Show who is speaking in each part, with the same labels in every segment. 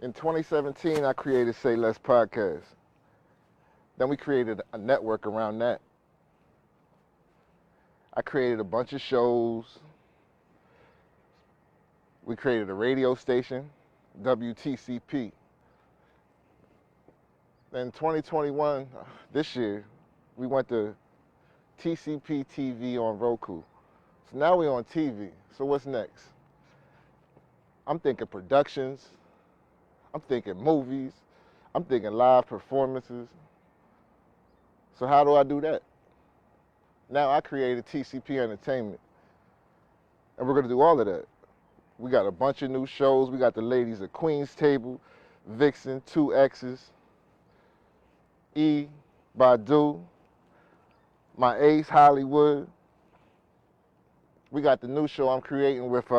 Speaker 1: In 2017, I created SayLess Podcast. Then we created a network around that. I created a bunch of shows. We created a radio station, WTCP. Then 2021, this year, we went to TCP TV on Roku. So now we're on TV. So what's next? I'm thinking productions. I'm thinking movies. I'm thinking live performances. So how do I do that? Now I created TCP Entertainment. And we're going to do all of that. We got a bunch of new shows. We got the ladies at Queen's Table, Vixen, 2X's, E, Badu, my ace, Hollywood. We got the new show I'm creating with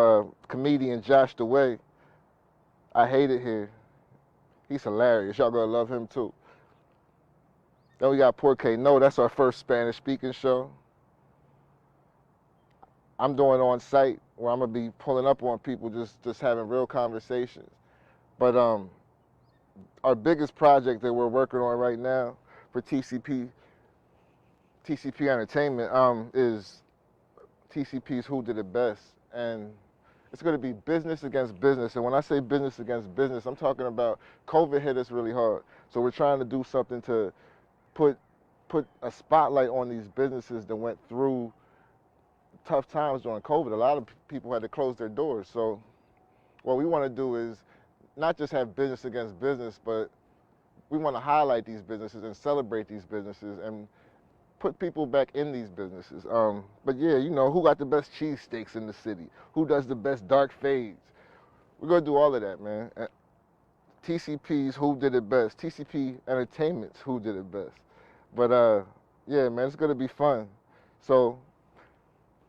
Speaker 1: comedian Josh DeWay. I Hate It Here. He's hilarious. Y'all gonna love him too. Then we got Porque No. That's our first Spanish speaking show. I'm doing on site where I'm gonna be pulling up on people, just having real conversations. But our biggest project that we're working on right now for TCP Entertainment is TCP's Who Did It Best, and it's going to be business against business. And when I say business against business, I'm talking about COVID hit us really hard. So we're trying to do something to put a spotlight on these businesses that went through tough times during COVID. A lot of people had to close their doors. So what we want to do is not just have business against business, but we want to highlight these businesses and celebrate these businesses and put people back in these businesses. But yeah, you know, who got the best cheesesteaks in the city? Who does the best dark fades? We're gonna do all of that, man. TCP's Who Did It Best. TCP Entertainment's Who Did It Best. But yeah, man, it's gonna be fun. So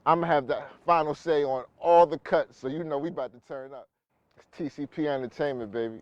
Speaker 1: I'm gonna have the final say on all the cuts, so you know we about to turn up. It's TCP Entertainment, baby.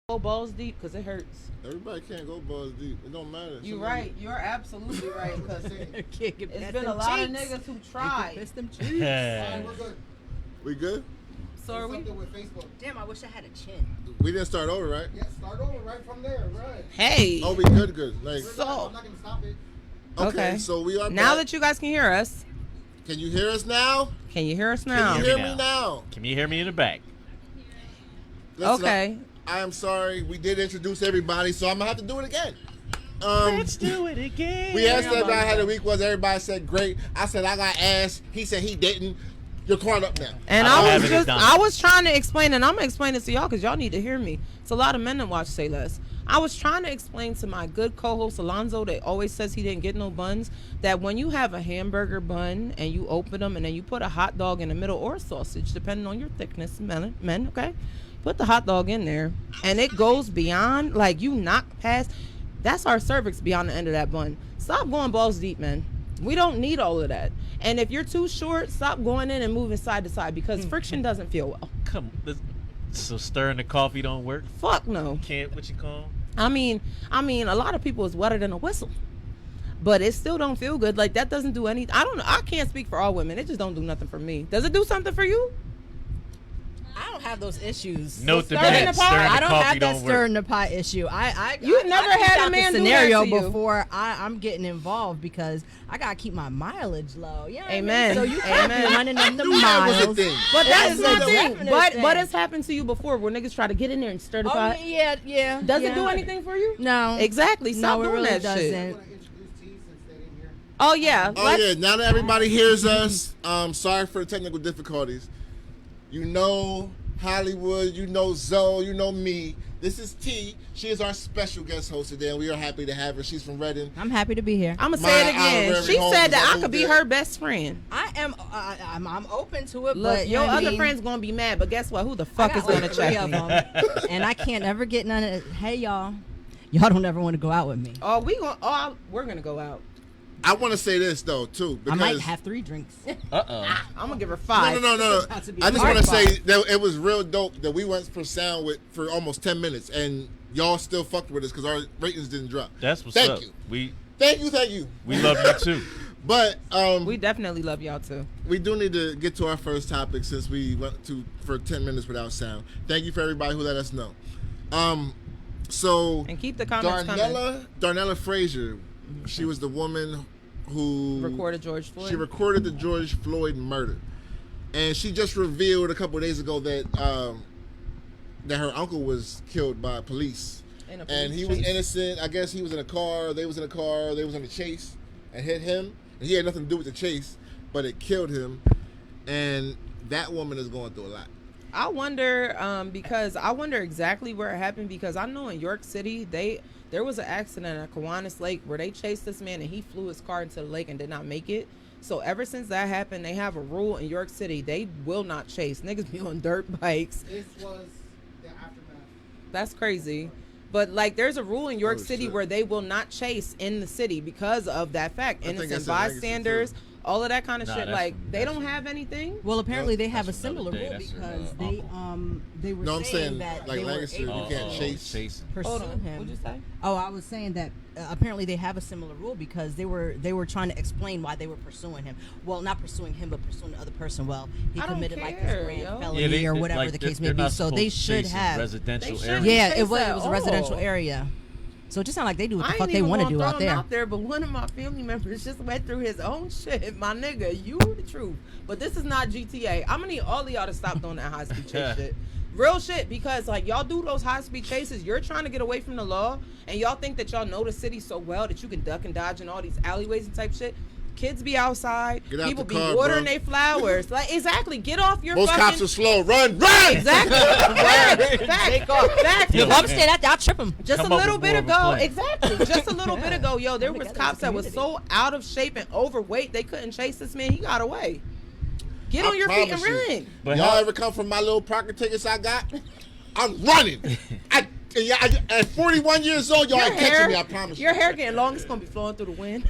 Speaker 2: Go balls deep because it hurts.
Speaker 1: Everybody can't go balls deep. It don't matter.
Speaker 2: You're right. You're absolutely right. Because it's been a lot of niggas who tried.
Speaker 3: Yeah.
Speaker 4: We're good.
Speaker 1: We good?
Speaker 2: So are we?
Speaker 4: With Facebook.
Speaker 5: Damn, I wish I had a chin.
Speaker 1: We didn't start over, right?
Speaker 4: Yeah, start over right from there, right?
Speaker 2: Hey.
Speaker 1: Oh, we good. Like,
Speaker 2: So
Speaker 4: I'm not gonna stop it.
Speaker 1: okay, so we are
Speaker 2: now
Speaker 1: back.
Speaker 2: that you guys can hear us.
Speaker 1: Can you hear us now?
Speaker 2: Can you hear us now?
Speaker 1: Can you hear me now?
Speaker 3: Can you hear me in the back?
Speaker 1: Listen,
Speaker 2: Okay.
Speaker 1: I am sorry. We did introduce everybody, so I'm gonna have to do it again.
Speaker 3: Let's do it again.
Speaker 1: We asked everybody how the week was. Everybody said great. I said I got ass. He said he didn't. You're caught up now.
Speaker 2: And
Speaker 3: I
Speaker 2: I was trying to explain, and I'm gonna explain it to y'all because y'all need to hear me. It's a lot of men that watch Say Less. I was trying to explain to my good co-host Alonzo that always says he didn't get no buns, that when you have a hamburger bun and you open them and then you put a hot dog in the middle or sausage, depending on your thickness, men, okay? Put the hot dog in there and it goes beyond, like you knock past, that's our cervix beyond the end of that bun. Stop going balls deep, man. We don't need all of that. And if you're too short, stop going in and moving side to side because friction doesn't feel well.
Speaker 3: Come on. So stirring the coffee don't work?
Speaker 2: Fuck no.
Speaker 3: Can't, what you call?
Speaker 2: I mean, a lot of people is wetter than a whistle, but it still don't feel good. Like that doesn't do any. I don't know. I can't speak for all women. It just don't do nothing for me. Does it do something for you?
Speaker 5: I don't have those issues.
Speaker 3: Note the
Speaker 2: stirring
Speaker 3: bed,
Speaker 2: the pot?
Speaker 3: stirring the
Speaker 5: I don't
Speaker 3: coffee
Speaker 5: have that
Speaker 3: don't
Speaker 5: stir
Speaker 3: work.
Speaker 5: in the pot issue.
Speaker 2: You've never
Speaker 5: I
Speaker 2: had a
Speaker 5: out
Speaker 2: man
Speaker 5: the
Speaker 2: do
Speaker 5: scenario
Speaker 2: that to you.
Speaker 5: before I'm getting involved because I gotta keep my mileage low. You know what I mean?
Speaker 2: Amen.
Speaker 5: So you can't
Speaker 2: Amen.
Speaker 5: be running up the
Speaker 1: knew that was a
Speaker 5: miles.
Speaker 1: thing.
Speaker 2: But that is
Speaker 5: That's
Speaker 2: my
Speaker 5: a
Speaker 2: thing.
Speaker 5: definite
Speaker 2: But
Speaker 5: thing.
Speaker 2: it's happened to you before where niggas try to get in there and stir the
Speaker 5: Oh
Speaker 2: pot.
Speaker 5: yeah.
Speaker 2: Does it
Speaker 5: yeah.
Speaker 2: do anything for you?
Speaker 5: No.
Speaker 2: Exactly. Stop
Speaker 5: No, it
Speaker 2: doing
Speaker 5: really
Speaker 2: that shit.
Speaker 5: doesn't.
Speaker 4: Want to introduce T since they didn't hear.
Speaker 2: Oh yeah.
Speaker 1: Oh yeah, now that everybody hears us, sorry for the technical difficulties. You know Hollywood, you know Zoe, you know me. This is T. She is our special guest host today, and we are happy to have her. She's from Reading.
Speaker 5: I'm happy to be here.
Speaker 2: I'm gonna say it
Speaker 1: My
Speaker 2: again.
Speaker 1: honorary
Speaker 2: She
Speaker 1: home
Speaker 2: said
Speaker 1: is
Speaker 2: that I
Speaker 1: over
Speaker 2: could be
Speaker 1: there.
Speaker 2: her best friend.
Speaker 5: I'm open to it,
Speaker 2: Look,
Speaker 5: but
Speaker 2: your
Speaker 5: you know what I
Speaker 2: other
Speaker 5: mean?
Speaker 2: friend's gonna be mad, but guess what? Who the
Speaker 5: I
Speaker 2: fuck
Speaker 5: got
Speaker 2: is gonna
Speaker 5: like
Speaker 2: check
Speaker 5: 3 of
Speaker 2: me?
Speaker 5: them, and I can't ever get none of. Hey y'all don't ever want to go out with me.
Speaker 2: Oh, we're gonna go out.
Speaker 1: I want to say this though too,
Speaker 5: I
Speaker 1: because
Speaker 5: might have 3 drinks.
Speaker 2: I'm gonna give her 5.
Speaker 1: no.
Speaker 5: about to be
Speaker 1: I just
Speaker 5: hard
Speaker 1: want to say
Speaker 5: fight.
Speaker 1: that it was real dope that we went for sound for almost 10 minutes, and y'all still fucked with us because our ratings didn't drop.
Speaker 3: That's what's
Speaker 1: Thank
Speaker 3: up.
Speaker 1: you.
Speaker 3: Thank
Speaker 1: you.
Speaker 3: We love you too.
Speaker 1: But
Speaker 2: We definitely love y'all too.
Speaker 1: we do need to get to our first topic since we went for 10 minutes without sound. Thank you for everybody who let us know. So
Speaker 2: And keep the comments coming.
Speaker 1: Darnella Frazier, she was the woman who
Speaker 2: Recorded George Floyd.
Speaker 1: She recorded the George Floyd murder, and she just revealed a couple of days ago that that her uncle was killed by police,
Speaker 2: In a
Speaker 1: and
Speaker 2: police
Speaker 1: he was
Speaker 2: chase.
Speaker 1: innocent. I guess he was in a car. They was in a car. They was on the chase and hit him, and he had nothing to do with the chase, but it killed him. And that woman is going through a lot.
Speaker 2: I wonder, because I wonder exactly where it happened, because I know in York City there was an accident at Kiwanis Lake where they chased this man and he flew his car into the lake and did not make it. So ever since that happened, they have a rule in York City: they will not chase. Niggas be on dirt bikes.
Speaker 4: This was the aftermath.
Speaker 2: That's crazy. But like, there's a rule in York City
Speaker 1: shit.
Speaker 2: where they will not chase in the city because of that fact.
Speaker 1: I think
Speaker 2: Innocent
Speaker 1: that's in Vegas,
Speaker 2: bystanders,
Speaker 1: too.
Speaker 2: all of that kind of
Speaker 3: Nah,
Speaker 2: shit.
Speaker 3: that's
Speaker 2: Like,
Speaker 3: from-
Speaker 2: they
Speaker 3: that's
Speaker 2: don't
Speaker 3: from-
Speaker 2: have anything.
Speaker 5: Well, apparently they have a
Speaker 3: That's another
Speaker 5: similar
Speaker 3: day.
Speaker 5: rule
Speaker 3: That's your,
Speaker 5: because
Speaker 3: uncle.
Speaker 5: they were
Speaker 1: No, I'm saying
Speaker 5: that
Speaker 1: like
Speaker 5: they
Speaker 1: Lancaster,
Speaker 5: were
Speaker 1: you
Speaker 5: able
Speaker 1: can't
Speaker 5: to
Speaker 1: chase.
Speaker 3: chasing.
Speaker 5: pursue
Speaker 2: Hold on.
Speaker 5: him.
Speaker 2: What'd you say?
Speaker 5: Oh, I was saying that apparently they have a similar rule because they were trying to explain why they were pursuing him. Well, not pursuing him, but pursuing the other person. Well, he
Speaker 2: I don't
Speaker 5: committed like
Speaker 2: care,
Speaker 5: this grand
Speaker 2: yo.
Speaker 5: felony or whatever
Speaker 3: like,
Speaker 5: the
Speaker 3: they're-
Speaker 5: case may
Speaker 3: they're
Speaker 5: be.
Speaker 3: not
Speaker 5: So they
Speaker 3: supposed to
Speaker 5: should
Speaker 3: chase in
Speaker 5: have.
Speaker 3: residential
Speaker 2: They
Speaker 3: areas.
Speaker 2: shouldn't.
Speaker 5: Yeah,
Speaker 2: chase
Speaker 5: it was
Speaker 2: at
Speaker 5: a residential
Speaker 2: all.
Speaker 5: area. So it just sounds like they do what the
Speaker 2: I
Speaker 5: fuck
Speaker 2: ain't
Speaker 5: they
Speaker 2: even
Speaker 5: want to
Speaker 2: gonna
Speaker 5: do
Speaker 2: throw
Speaker 5: out
Speaker 2: him
Speaker 5: there.
Speaker 2: out there, but one of my family members just went through his own shit. My nigga, you the truth. But this is not GTA. I'm gonna need all of y'all to stop doing that high speed chase shit. Real shit, because like y'all do those high speed chases, you're trying to get away from the law, and y'all think that y'all know the city so well that you can duck and dodge in all these alleyways and type shit. Kids be outside,
Speaker 1: Get out
Speaker 2: people
Speaker 1: the
Speaker 2: be
Speaker 1: car,
Speaker 2: watering
Speaker 1: bro.
Speaker 2: their flowers. Like, exactly, get off your
Speaker 1: Most
Speaker 2: fucking.
Speaker 1: cops are slow. Run!
Speaker 2: Exactly. Take off. Exactly.
Speaker 5: If I'm staying out there, I'll trip him.
Speaker 2: Just
Speaker 3: Come
Speaker 2: a
Speaker 3: up
Speaker 2: little
Speaker 3: with
Speaker 2: bit
Speaker 3: more of a
Speaker 2: ago,
Speaker 3: plan.
Speaker 2: exactly. Just a little bit ago, yo, there
Speaker 5: Come
Speaker 2: was
Speaker 5: together
Speaker 2: cops
Speaker 5: as a
Speaker 2: that was so out of shape and overweight they couldn't chase this man. He got away. Get
Speaker 1: I
Speaker 2: on your feet and
Speaker 1: promise you.
Speaker 2: run.
Speaker 3: But
Speaker 1: Y'all
Speaker 3: how-
Speaker 1: ever come from my little pocket tickets I got? I'm running. At 41 years old, y'all ain't catching me, I promise
Speaker 2: Your
Speaker 1: you.
Speaker 2: hair getting long. It's gonna be flowing through the wind.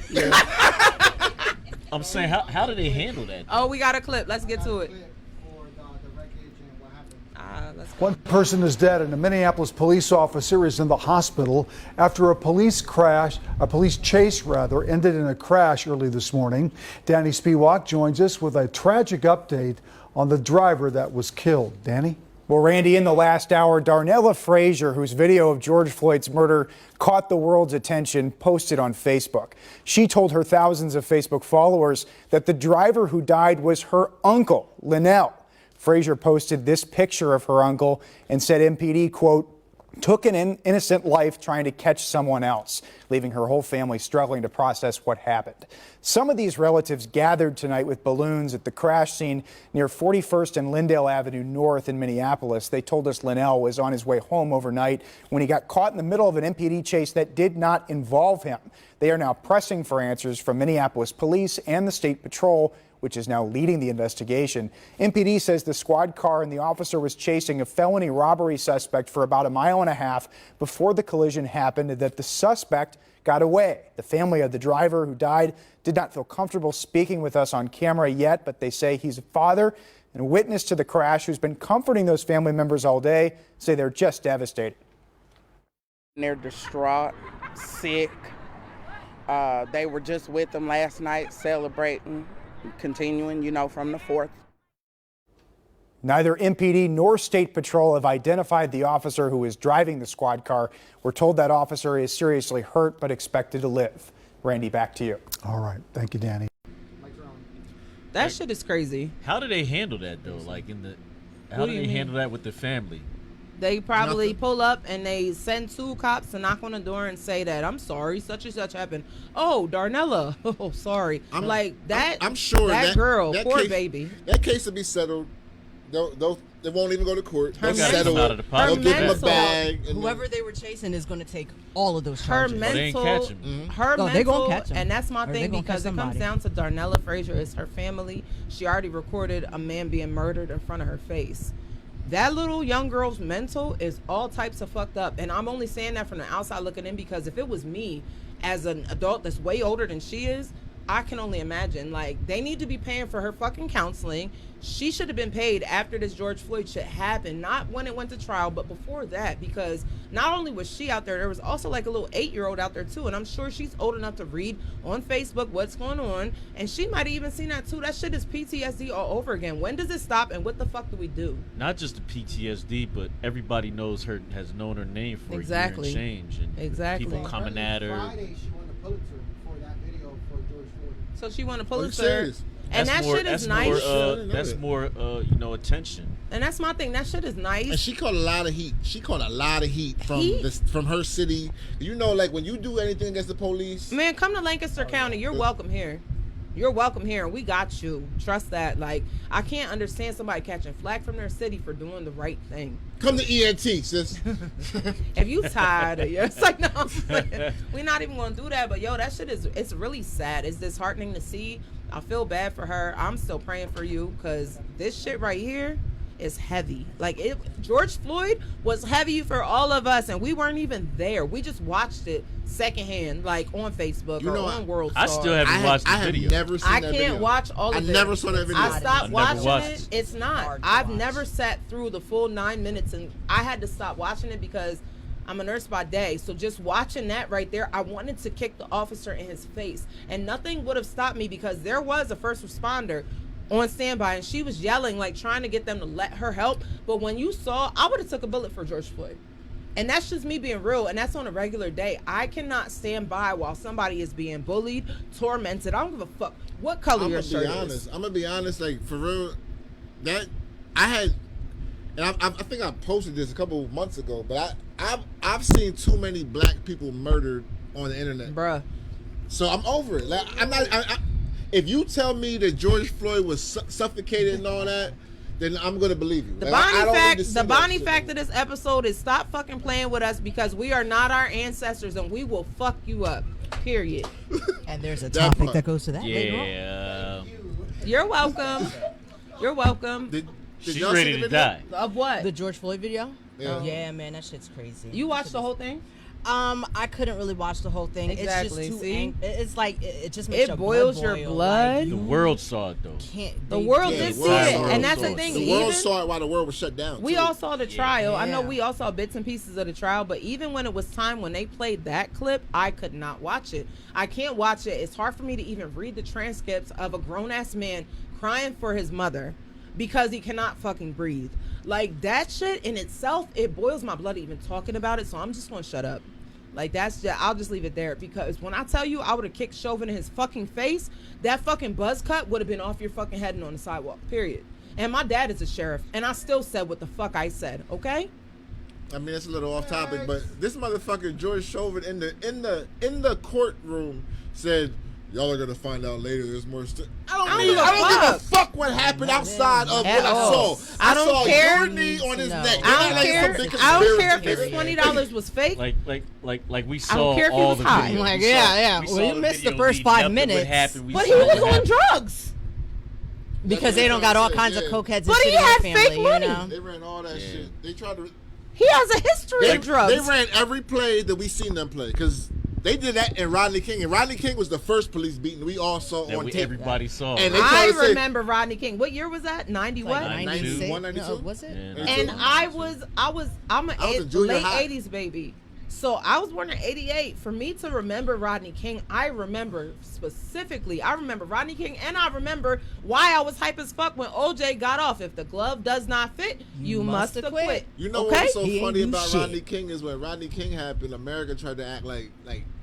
Speaker 3: I'm saying, how do they handle that?
Speaker 2: Oh, we got a clip. Let's get to it.
Speaker 4: Clip for the wreckage and what happened.
Speaker 2: let's go.
Speaker 6: One person is dead and a Minneapolis police officer is in the hospital after a police chase ended in a crash early this morning. Danny Spiewak joins us with a tragic update on the driver that was killed. Danny?
Speaker 7: Well, Randy, in the last hour, Darnella Frazier, whose video of George Floyd's murder caught the world's attention, posted on Facebook. She told her thousands of Facebook followers that the driver who died was her uncle, Linnell. Frazier posted this picture of her uncle and said MPD, quote, took an innocent life trying to catch someone else, leaving her whole family struggling to process what happened. Some of these relatives gathered tonight with balloons at the crash scene near 41st and Lyndale Avenue North in Minneapolis. They told us Linnell was on his way home overnight when he got caught in the middle of an MPD chase that did not involve him. They are now pressing for answers from Minneapolis police and the State Patrol, which is now leading the investigation. MPD says the squad car and the officer was chasing a felony robbery suspect for about a mile and a half before the collision happened and that the suspect got away. The family of the driver who died did not feel comfortable speaking with us on camera yet, but they say he's a father and a witness to the crash who's been comforting those family members all day, say they're just devastated.
Speaker 8: They're distraught, sick. They were just with them last night celebrating. Continuing, from the 4th.
Speaker 7: Neither MPD nor State Patrol have identified the officer who is driving the squad car. We're told that officer is seriously hurt but expected to live. Randy, back to you.
Speaker 6: All right. Thank you, Danny.
Speaker 2: That shit is crazy.
Speaker 3: How do they handle that though? How do they handle that with the family?
Speaker 2: They probably pull up and they send 2 cops to knock on the door and say that, I'm sorry, such and such happened. Oh, Darnella. Oh, sorry.
Speaker 9: I'm sure
Speaker 2: that girl,
Speaker 9: that
Speaker 2: poor
Speaker 9: case,
Speaker 2: baby.
Speaker 9: That case will be settled. They won't even go to court. They'll settle
Speaker 3: out of
Speaker 9: it.
Speaker 3: the
Speaker 9: They'll
Speaker 3: pocket.
Speaker 9: give them a bag.
Speaker 5: Whoever they were chasing is going to take all of those
Speaker 2: Her
Speaker 5: charges.
Speaker 3: They ain't
Speaker 2: mental,
Speaker 3: catch him.
Speaker 5: They gonna catch him.
Speaker 2: and that's my
Speaker 5: Or they
Speaker 2: thing
Speaker 5: gonna
Speaker 2: because
Speaker 5: catch
Speaker 2: it comes
Speaker 5: somebody.
Speaker 2: down to Darnella Frazier is her family. She already recorded a man being murdered in front of her face. That little young girl's mental is all types of fucked up. And I'm only saying that from the outside looking in because if it was me as an adult that's way older than she is, I can only imagine. They need to be paying for her fucking counseling. She should have been paid after this George Floyd shit happened, not when it went to trial, but before that, because not only was she out there was also a little 8-year-old out there too, and I'm sure she's old enough to read on Facebook what's going on, and she might have even seen that too. That shit is PTSD all over again. When does it stop, and what the fuck do we do?
Speaker 3: Not just the PTSD, but everybody has known her name for
Speaker 2: Exactly.
Speaker 3: a year and change, and
Speaker 2: Exactly.
Speaker 3: people coming at her.
Speaker 4: Friday, she won the Pulitzer for that video for George Floyd.
Speaker 2: So she won a
Speaker 9: Are you
Speaker 2: Pulitzer.
Speaker 9: serious?
Speaker 2: And that shit is nice.
Speaker 3: That's more, attention.
Speaker 2: And that's my thing. That shit is nice.
Speaker 9: And she caught a lot of heat. She caught a lot of heat from
Speaker 2: Heat?
Speaker 9: from her city. When you do anything against the police,
Speaker 2: Man, come to Lancaster County. You're welcome here. You're welcome here, and we got you. Trust that. I can't understand somebody catching flack from their city for doing the right thing.
Speaker 9: come to ENT, sis.
Speaker 2: If you tired of it's no, I'm saying, we're not even gonna do that. But yo, that shit it's really sad. It's disheartening to see. I feel bad for her. I'm still praying for you because this shit right here is heavy. George Floyd was heavy for all of us, and we weren't even there. We just watched it secondhand, on Facebook or on World Star.
Speaker 3: I still haven't watched the video.
Speaker 9: have never seen
Speaker 2: I
Speaker 9: that
Speaker 2: can't
Speaker 9: video.
Speaker 2: watch all of it.
Speaker 9: I never saw that video.
Speaker 2: I stopped
Speaker 3: never
Speaker 2: watching
Speaker 3: watched
Speaker 2: it.
Speaker 3: it.
Speaker 2: It's not.
Speaker 5: Hard to
Speaker 2: I've
Speaker 5: watch.
Speaker 2: never sat through the full 9 minutes, and I had to stop watching it because I'm a nurse by day. So just watching that right there, I wanted to kick the officer in his face, and nothing would have stopped me because there was a first responder on standby, and she was yelling, trying to get them to let her help. But when you saw, I would have took a bullet for George Floyd. And that's just me being real, and that's on a regular day. I cannot stand by while somebody is being bullied, tormented. I don't give a fuck what color your shirt is.
Speaker 9: I'm gonna be honest, for real. That I had, and I think I posted this a couple of months ago, but I've seen too many black people murdered on the internet,
Speaker 2: Bruh.
Speaker 9: So I'm over it. I'm not. If you tell me that George Floyd was suffocated and all that, then I'm gonna believe you.
Speaker 2: The
Speaker 9: I don't need to see
Speaker 2: the
Speaker 9: that
Speaker 2: Bonnie
Speaker 9: shit.
Speaker 2: fact of this episode is stop fucking playing with us because we are not our ancestors and we will fuck you up. Period.
Speaker 5: And there's a
Speaker 9: That
Speaker 5: topic
Speaker 9: part.
Speaker 5: that goes to that later on.
Speaker 3: Yeah.
Speaker 2: You're welcome. You're welcome.
Speaker 9: Did
Speaker 3: She's
Speaker 9: y'all see
Speaker 3: ready
Speaker 9: the
Speaker 3: to
Speaker 9: video?
Speaker 3: die.
Speaker 2: Of what?
Speaker 5: The George Floyd video?
Speaker 9: Yeah.
Speaker 5: Yeah, man, that shit's crazy.
Speaker 2: You watched the whole thing?
Speaker 5: I couldn't really watch the whole thing.
Speaker 2: Exactly.
Speaker 5: It's just too
Speaker 2: See?
Speaker 5: it's like it just makes
Speaker 2: It boils your
Speaker 5: boil.
Speaker 2: blood.
Speaker 5: Like,
Speaker 3: The world saw it though.
Speaker 2: The world
Speaker 9: Yeah,
Speaker 2: did
Speaker 9: the
Speaker 2: see
Speaker 9: world
Speaker 2: it,
Speaker 9: saw it.
Speaker 2: and that's the thing.
Speaker 9: The world
Speaker 2: Even
Speaker 9: saw it while the world was shut down.
Speaker 2: we
Speaker 9: too.
Speaker 2: all saw the trial. I know
Speaker 5: Yeah.
Speaker 2: we all saw bits and pieces of the trial, but even when it was time when they played that clip, I could not watch it. I can't watch it. It's hard for me to even read the transcripts of a grown ass man crying for his mother because he cannot fucking breathe. Like that shit in itself, it boils my blood even talking about it. So I'm just gonna shut up. Like that's just, I'll just leave it there, because when I tell you I would have kicked Chauvin in his fucking face, that fucking buzz cut would have been off your fucking head and on the sidewalk. Period. And my dad is a sheriff, and I still said what the fuck I said. Okay.
Speaker 9: I mean, it's a little off topic, but this motherfucker George Chauvin in the courtroom said, "Y'all are gonna find out later. There's more stuff." I don't give a fuck what happened outside of what I saw.
Speaker 2: I don't
Speaker 9: saw
Speaker 2: care.
Speaker 9: your knee on his neck.
Speaker 2: I don't care. I don't care if
Speaker 9: Conspiracy
Speaker 2: it's $20 was fake.
Speaker 3: Like we saw
Speaker 2: I don't care if he
Speaker 3: all
Speaker 2: was
Speaker 3: the
Speaker 2: high.
Speaker 3: videos.
Speaker 5: Like,
Speaker 3: We
Speaker 5: yeah.
Speaker 3: saw
Speaker 5: Well, you
Speaker 3: the
Speaker 5: missed the
Speaker 3: video
Speaker 5: first
Speaker 3: leading
Speaker 5: 5
Speaker 3: up to
Speaker 5: minutes.
Speaker 3: What happened. We
Speaker 2: But
Speaker 3: saw
Speaker 2: he was
Speaker 3: what
Speaker 2: on
Speaker 3: happened.
Speaker 2: drugs.
Speaker 5: because they don't got all kinds of cokeheads.
Speaker 2: But he had fake
Speaker 5: family,
Speaker 2: money.
Speaker 5: You know?
Speaker 9: They ran all that shit. They tried to.
Speaker 2: He has a history of drugs.
Speaker 9: They ran every play that we seen them play, because they did that in Rodney King, and Rodney King was the first police beating we all saw
Speaker 3: That
Speaker 9: on
Speaker 3: we,
Speaker 9: tape.
Speaker 3: everybody saw.
Speaker 9: And they
Speaker 2: I
Speaker 9: tried to say-
Speaker 2: remember Rodney King. What year was that? 90 what?
Speaker 5: Like
Speaker 9: 91,
Speaker 5: 96?
Speaker 9: 92?
Speaker 5: No, was it?
Speaker 3: Yeah.
Speaker 2: And I'm
Speaker 9: in junior
Speaker 2: late
Speaker 9: high.
Speaker 2: 80s baby. So I was born in 88. For me to remember Rodney King, I remember Rodney King, and I remember why I was hype as fuck when OJ got off. If the glove does not fit, you must acquit.
Speaker 9: You know
Speaker 2: okay?
Speaker 9: what was so
Speaker 5: He ain't
Speaker 9: funny
Speaker 5: do
Speaker 9: about
Speaker 5: shit.
Speaker 9: Rodney King is when Rodney King happened, America tried to act like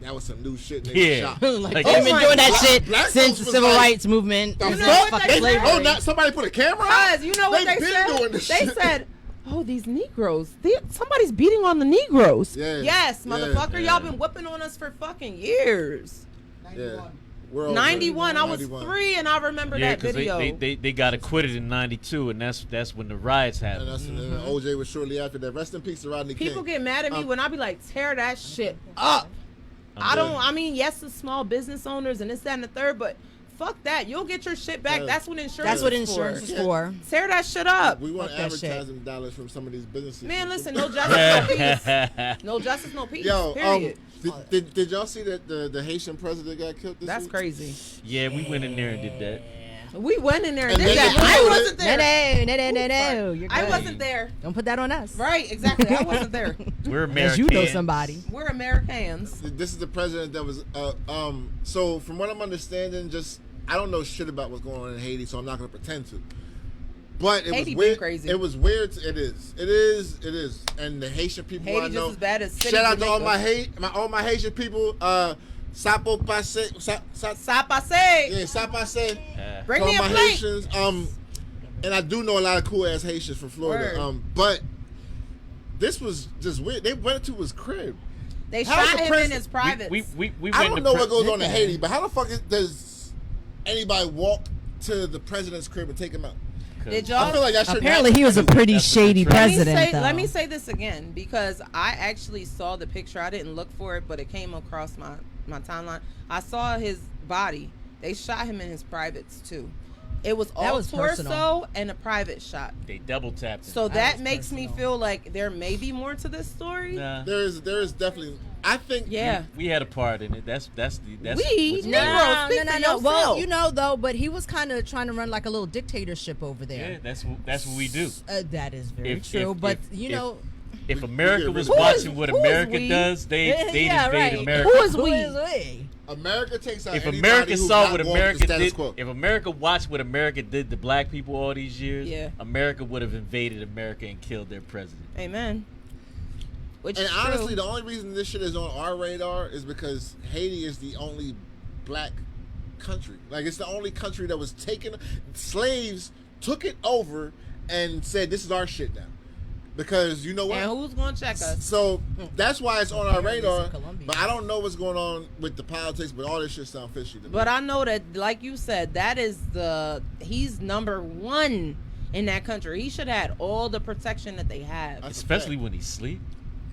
Speaker 9: that was some new shit. And they
Speaker 3: Yeah.
Speaker 9: shot.
Speaker 5: Like,
Speaker 3: Oh
Speaker 5: they've been
Speaker 2: my
Speaker 5: doing that
Speaker 9: God.
Speaker 5: shit
Speaker 9: Black
Speaker 5: since
Speaker 9: folks
Speaker 5: the
Speaker 9: was
Speaker 5: civil
Speaker 9: like,
Speaker 5: rights movement.
Speaker 9: The
Speaker 2: You know
Speaker 9: fuck?
Speaker 2: what they
Speaker 9: They-
Speaker 2: said?
Speaker 9: oh, now somebody put a camera out?
Speaker 2: Guys, you know what they
Speaker 9: been
Speaker 2: said?
Speaker 9: doing this
Speaker 2: They
Speaker 9: shit.
Speaker 2: said, "Oh, these Negroes. Somebody's beating on the Negroes."
Speaker 9: Yeah.
Speaker 2: Yes,
Speaker 9: Yeah.
Speaker 2: motherfucker.
Speaker 3: Yeah.
Speaker 2: Y'all been whipping on us for fucking years.
Speaker 4: 91.
Speaker 9: Yeah. We're all
Speaker 2: 91. I was
Speaker 9: 91.
Speaker 2: 3, and I remember
Speaker 3: Yeah,
Speaker 2: that
Speaker 3: because
Speaker 2: video.
Speaker 3: they got acquitted in '92, and that's when the riots
Speaker 9: And
Speaker 3: happened.
Speaker 9: that's and OJ was shortly after that. Rest in peace to Rodney King.
Speaker 2: People get mad at me when I be like, tear that shit up. I mean, yes, the small business owners and this, that, and the third, but fuck that. You'll get your shit back.
Speaker 9: Yeah.
Speaker 2: That's what insurance
Speaker 5: That's what
Speaker 2: is
Speaker 5: insurance
Speaker 2: for.
Speaker 5: is for.
Speaker 2: Tear that shit up.
Speaker 9: We want
Speaker 5: Fuck that shit.
Speaker 9: advertising dollars from some of these businesses.
Speaker 2: Man, listen, no justice, no peace. No justice, no peace.
Speaker 9: Yo,
Speaker 2: period.
Speaker 9: did y'all see that the Haitian president got killed this
Speaker 2: That's
Speaker 9: week?
Speaker 2: crazy.
Speaker 3: Yeah, we went in there and did that.
Speaker 2: We went in there and
Speaker 9: And
Speaker 2: did
Speaker 9: then
Speaker 2: that.
Speaker 9: the
Speaker 2: I
Speaker 9: people
Speaker 2: wasn't
Speaker 5: No,
Speaker 2: there.
Speaker 5: no. You're
Speaker 2: I
Speaker 5: good.
Speaker 2: wasn't there.
Speaker 5: Don't put that on us.
Speaker 2: Right, exactly. I wasn't there.
Speaker 3: We're
Speaker 5: Unless
Speaker 3: Americans.
Speaker 5: you know somebody.
Speaker 2: We're Americans.
Speaker 9: This is the president that was so from what I'm understanding, just I don't know shit about what's going on in Haiti, so I'm not gonna pretend to. But it
Speaker 2: Haiti
Speaker 9: was weird.
Speaker 2: been crazy.
Speaker 9: It was weird. It is. And the Haitian people
Speaker 2: Haiti
Speaker 9: I know.
Speaker 2: just as bad as cities
Speaker 9: Shout out
Speaker 2: in
Speaker 9: to all
Speaker 2: Jamaica.
Speaker 9: all my Haitian people. Sapo passe.
Speaker 2: Sapase.
Speaker 9: Yeah, sapase.
Speaker 2: Bring
Speaker 9: To all
Speaker 2: me a
Speaker 9: my
Speaker 2: plate.
Speaker 9: Haitians. And I do know a lot of cool ass Haitians from Florida.
Speaker 2: Word.
Speaker 9: But this was just weird. They went to his crib.
Speaker 2: They
Speaker 9: How's
Speaker 2: shot
Speaker 9: the
Speaker 2: him in
Speaker 9: president-
Speaker 2: his privates.
Speaker 3: We went
Speaker 9: I don't
Speaker 3: to
Speaker 9: know what goes on in Haiti, but how the fuck does anybody walk to the president's crib and take him out?
Speaker 2: Did
Speaker 9: I
Speaker 2: y'all?
Speaker 9: feel like that should
Speaker 5: Apparently, he was a pretty
Speaker 3: That's what they
Speaker 5: shady
Speaker 3: tried.
Speaker 5: president, though.
Speaker 2: Let me say this again, because I actually saw the picture. I didn't look for it, but it came across my timeline. I saw his body. They shot him in his privates too. It was all
Speaker 5: was
Speaker 2: torso
Speaker 5: personal.
Speaker 2: and a private shot.
Speaker 3: They double tapped.
Speaker 2: So
Speaker 5: That
Speaker 2: that
Speaker 5: was
Speaker 2: makes me
Speaker 5: personal.
Speaker 2: feel like there may be more to this story.
Speaker 3: Nah,
Speaker 9: There is definitely. I think.
Speaker 2: Yeah.
Speaker 3: we had a part in it. That's
Speaker 2: We?
Speaker 3: what's-
Speaker 2: Negro, speak for
Speaker 5: No. Well,
Speaker 2: yourself.
Speaker 5: you know, though, but he was kind of trying to run like a little dictatorship over there.
Speaker 3: Yeah, that's what we do.
Speaker 5: That is very
Speaker 3: If-
Speaker 5: true.
Speaker 3: if-
Speaker 5: but,
Speaker 3: if-
Speaker 5: you
Speaker 3: if-
Speaker 5: know...
Speaker 3: If America
Speaker 9: get
Speaker 3: was
Speaker 9: rid of-
Speaker 3: watching what
Speaker 2: who is
Speaker 3: America
Speaker 2: we?
Speaker 3: does, they'd
Speaker 5: Yeah,
Speaker 3: invade
Speaker 5: right.
Speaker 3: America.
Speaker 2: Who is
Speaker 5: Who
Speaker 2: we?
Speaker 5: is we?
Speaker 9: America takes out
Speaker 3: If
Speaker 9: anybody
Speaker 3: America
Speaker 9: who's
Speaker 3: saw
Speaker 9: not
Speaker 3: what
Speaker 9: going with
Speaker 3: America
Speaker 9: the status
Speaker 3: did,
Speaker 9: quo.
Speaker 3: if America watched what America did to black people all these years,
Speaker 2: Yeah.
Speaker 3: America would have invaded America and killed their president.
Speaker 2: Amen. Which
Speaker 9: And
Speaker 2: is
Speaker 9: honestly,
Speaker 2: true.
Speaker 9: the only reason this shit is on our radar is because Haiti is the only black country. Like, it's the only country that was taken. Slaves took it over and said, "This is our shit now." Because you know what?
Speaker 2: And who's gonna check us?
Speaker 9: So that's why it's on our
Speaker 5: Apparently
Speaker 9: radar.
Speaker 5: some Colombians.
Speaker 9: But I don't know what's going on with the politics. But all this shit sound fishy to me.
Speaker 2: But I know that, like you said, that is he's number one in that country. He should have had all the protection that they have.
Speaker 9: That's a
Speaker 3: Especially
Speaker 9: fact.
Speaker 3: when he sleep.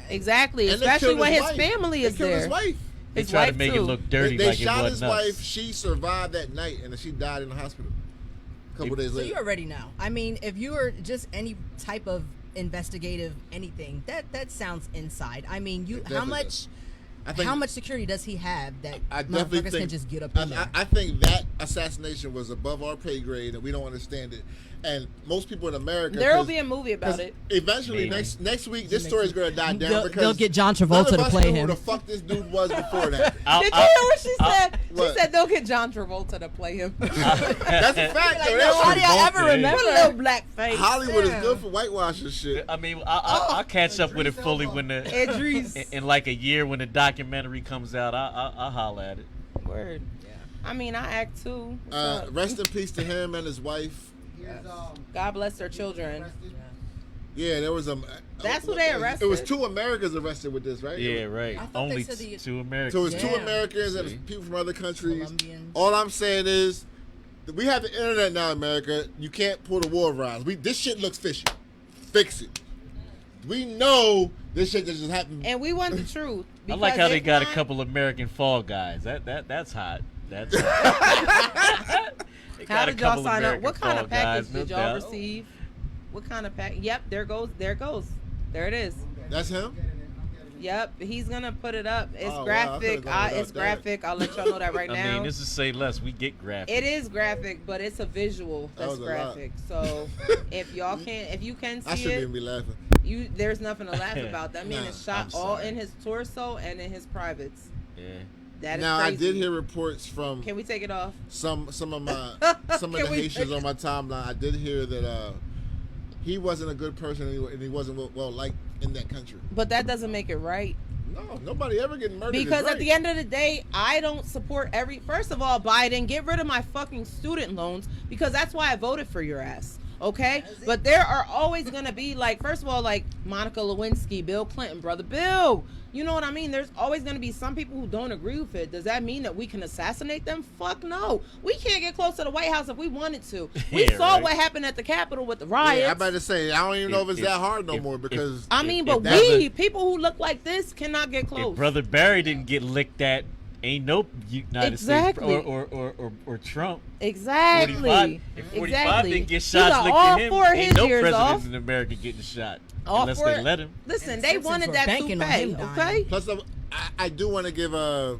Speaker 2: Exactly,
Speaker 9: And they
Speaker 2: especially
Speaker 9: killed
Speaker 2: when his
Speaker 9: wife.
Speaker 2: family
Speaker 9: They
Speaker 2: is
Speaker 9: killed
Speaker 2: there.
Speaker 9: his wife.
Speaker 3: They
Speaker 2: His
Speaker 3: try to
Speaker 2: wife,
Speaker 3: make
Speaker 2: too.
Speaker 3: it look dirty
Speaker 9: They
Speaker 3: like it
Speaker 9: shot his
Speaker 3: wasn't us.
Speaker 9: wife. She survived that night, and then she died in the hospital a couple days
Speaker 5: So
Speaker 9: later.
Speaker 5: you already know. I mean, if you were just any type of investigative anything. That sounds inside. I mean,
Speaker 9: It
Speaker 5: how
Speaker 9: definitely
Speaker 5: much
Speaker 9: does. I think-
Speaker 5: how much security does he have that
Speaker 9: I definitely
Speaker 5: motherfuckers
Speaker 9: think
Speaker 5: can just get up in there?
Speaker 9: I think that assassination was above our pay grade, and we don't understand it. And most people in America,
Speaker 2: There will
Speaker 9: 'cause-
Speaker 2: be a movie about
Speaker 9: 'cause
Speaker 2: it.
Speaker 9: Eventually,
Speaker 3: Maybe.
Speaker 9: next week, this story is going to die down because
Speaker 5: They'll get John
Speaker 9: none
Speaker 5: Travolta
Speaker 9: of
Speaker 5: to
Speaker 9: us
Speaker 5: play
Speaker 9: knew
Speaker 5: him.
Speaker 9: who the fuck this dude was before that.
Speaker 2: Did you hear what she said? She
Speaker 9: What?
Speaker 2: said they'll get John Travolta to play him.
Speaker 9: That's a fact.
Speaker 5: Like,
Speaker 9: though.
Speaker 5: nobody
Speaker 9: That's
Speaker 5: ever
Speaker 3: Travolta,
Speaker 5: remember.
Speaker 2: Put a little black face.
Speaker 9: Hollywood
Speaker 2: Yeah.
Speaker 9: is good for whitewashing shit.
Speaker 3: I mean, I'll catch up with it fully when the
Speaker 2: Idris.
Speaker 3: in like a year when the documentary comes out. I'll holler at it.
Speaker 2: Word. I mean, I act too. What's up?
Speaker 9: Rest in peace to him and his wife.
Speaker 4: Here's,
Speaker 2: God bless their children.
Speaker 4: arrested.
Speaker 9: Yeah, there was a.
Speaker 2: That's who they arrested.
Speaker 9: It was 2 Americans arrested with this, right?
Speaker 3: Yeah, right.
Speaker 5: I thought they
Speaker 3: Only
Speaker 5: said the-
Speaker 3: 2 Americans.
Speaker 9: So it's 2
Speaker 5: Yeah.
Speaker 9: Americans and
Speaker 3: See?
Speaker 9: people from other countries.
Speaker 5: Colombians.
Speaker 9: All I'm saying is, we have the internet now, America. You can't pull the war rounds. This shit looks fishy. Fix it. We know this shit that just happened.
Speaker 2: And we want the truth.
Speaker 3: I like how
Speaker 2: because
Speaker 3: they
Speaker 2: if
Speaker 3: got a
Speaker 2: not-
Speaker 3: couple American Fall Guys. That's hot. That's. They
Speaker 2: How
Speaker 3: got a
Speaker 2: did y'all
Speaker 3: couple
Speaker 2: sign up?
Speaker 3: American
Speaker 2: What kind
Speaker 3: Fall
Speaker 2: of package
Speaker 3: Guys, no
Speaker 2: did y'all
Speaker 3: doubt.
Speaker 2: receive? What kind of pack? Yep, there goes. There it is.
Speaker 9: That's him?
Speaker 4: I'm getting it.
Speaker 2: Yep, he's gonna put it up. It's
Speaker 9: Oh, wow, I
Speaker 2: graphic.
Speaker 9: could've gone
Speaker 2: It's
Speaker 9: without that.
Speaker 2: graphic. I'll let y'all know that right
Speaker 3: I
Speaker 2: now.
Speaker 3: mean, this is say less. We get graphic.
Speaker 2: It is graphic, but it's a visual
Speaker 9: That
Speaker 2: that's
Speaker 9: was a lot.
Speaker 2: graphic. So if y'all if you can
Speaker 9: I
Speaker 2: see
Speaker 9: shouldn't
Speaker 2: it,
Speaker 9: even be laughing.
Speaker 2: there's nothing to laugh about. That mean
Speaker 9: Nah,
Speaker 2: it's shot
Speaker 3: I'm
Speaker 2: all
Speaker 3: sorry.
Speaker 2: in his torso and in his privates.
Speaker 3: Yeah.
Speaker 2: That is
Speaker 9: Now
Speaker 2: crazy.
Speaker 9: I did hear reports from
Speaker 2: Can we take it off?
Speaker 9: some of my some of
Speaker 2: Can
Speaker 9: the
Speaker 2: we
Speaker 9: Haitians
Speaker 2: take
Speaker 9: on my timeline. I did hear that he wasn't a good person and he wasn't well liked in that country.
Speaker 2: But that doesn't make it right.
Speaker 9: No, nobody ever getting murdered. is
Speaker 2: Because at
Speaker 9: right.
Speaker 2: the end of the day, I don't support First of all, Biden, get rid of my fucking student loans because that's why I voted for your ass. Okay? But there are always going to be, like, first of all, like Monica Lewinsky, Bill Clinton, Brother Bill. You know what I mean? There's always going to be some people who don't agree with it. Does that mean that we can assassinate them? Fuck no. We can't get close to the White House if we wanted to. We
Speaker 3: Yeah,
Speaker 2: saw
Speaker 3: right.
Speaker 2: what happened at the Capitol with the riots.
Speaker 9: Yeah, I'm about to say I don't even know if it's
Speaker 3: If-
Speaker 9: that hard no
Speaker 3: if-
Speaker 9: more
Speaker 3: if-
Speaker 9: because
Speaker 2: I mean,
Speaker 3: If
Speaker 2: but
Speaker 3: that's
Speaker 2: we,
Speaker 3: a-
Speaker 2: people who look like this, cannot get close.
Speaker 3: If Brother Barry didn't get licked at, ain't no United
Speaker 2: Exactly.
Speaker 3: States or Trump.
Speaker 2: Exactly.
Speaker 3: 45, if 45
Speaker 2: exactly.
Speaker 3: didn't get
Speaker 2: He
Speaker 3: shots
Speaker 2: got
Speaker 3: licked
Speaker 2: all
Speaker 3: at him,
Speaker 2: 4 of
Speaker 3: ain't
Speaker 2: his
Speaker 3: no
Speaker 2: years
Speaker 3: president
Speaker 2: off.
Speaker 3: in America getting shot
Speaker 2: All
Speaker 3: unless
Speaker 2: 4
Speaker 3: they let him.
Speaker 2: Listen,
Speaker 5: And
Speaker 2: they
Speaker 5: Simpsons
Speaker 2: wanted
Speaker 5: were
Speaker 2: that
Speaker 5: banking on
Speaker 2: toupee,
Speaker 5: him dying.
Speaker 2: okay?
Speaker 9: plus I do want to give a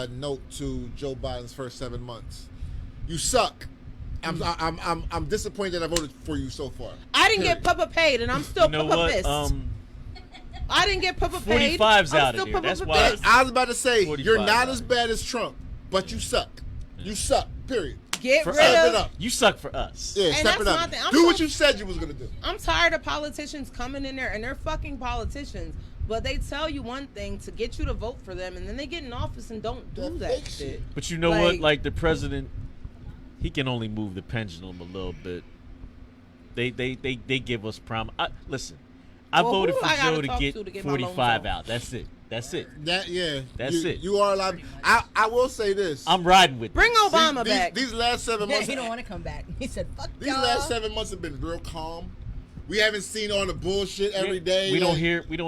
Speaker 9: note to Joe Biden's first 7 months. You suck. I'm disappointed that I voted for you so far.
Speaker 2: I didn't get Papa paid, and I'm still
Speaker 3: You know
Speaker 2: Papa
Speaker 3: what?
Speaker 2: pissed. I didn't get Papa paid.
Speaker 3: 45's
Speaker 2: I'm
Speaker 3: out of
Speaker 2: still
Speaker 3: there.
Speaker 2: Papa
Speaker 3: That's why-
Speaker 2: pissed.
Speaker 9: I was about to say
Speaker 3: 45
Speaker 9: you're not
Speaker 3: dollars.
Speaker 9: as bad as Trump, but you suck. You suck. Period.
Speaker 2: Get
Speaker 3: For
Speaker 2: rid
Speaker 9: Step it
Speaker 2: of.
Speaker 9: up.
Speaker 3: You suck for us.
Speaker 9: Yeah,
Speaker 2: And
Speaker 9: step
Speaker 2: that's
Speaker 9: it up.
Speaker 2: my thing. I'm
Speaker 9: Do
Speaker 2: so-
Speaker 9: what you said you was gonna do.
Speaker 2: I'm tired of politicians coming in there, and they're fucking politicians. But they tell you one thing to get you to vote for them, and then they get in office and don't do
Speaker 9: That
Speaker 2: that
Speaker 9: fake
Speaker 2: shit.
Speaker 9: shit.
Speaker 3: But you know what?
Speaker 2: Like-
Speaker 3: Like the president, he can only move the pendulum a little bit. They give us promise. Listen, I
Speaker 2: Well,
Speaker 3: voted
Speaker 2: who
Speaker 3: for
Speaker 2: I gotta
Speaker 3: Joe to
Speaker 2: talk
Speaker 3: get
Speaker 2: to get my loans
Speaker 3: 45
Speaker 2: off?
Speaker 3: out. That's it. That's it. That's
Speaker 9: you,
Speaker 3: it.
Speaker 9: You are allowed. I will say this.
Speaker 3: I'm riding with
Speaker 2: Bring
Speaker 3: this.
Speaker 2: Obama back.
Speaker 9: These last 7
Speaker 5: Yeah,
Speaker 9: months.
Speaker 5: he don't want to come back. He said, "Fuck
Speaker 9: These
Speaker 5: y'all."
Speaker 9: last 7 months have been real calm. We haven't seen all the bullshit every day.
Speaker 3: We don't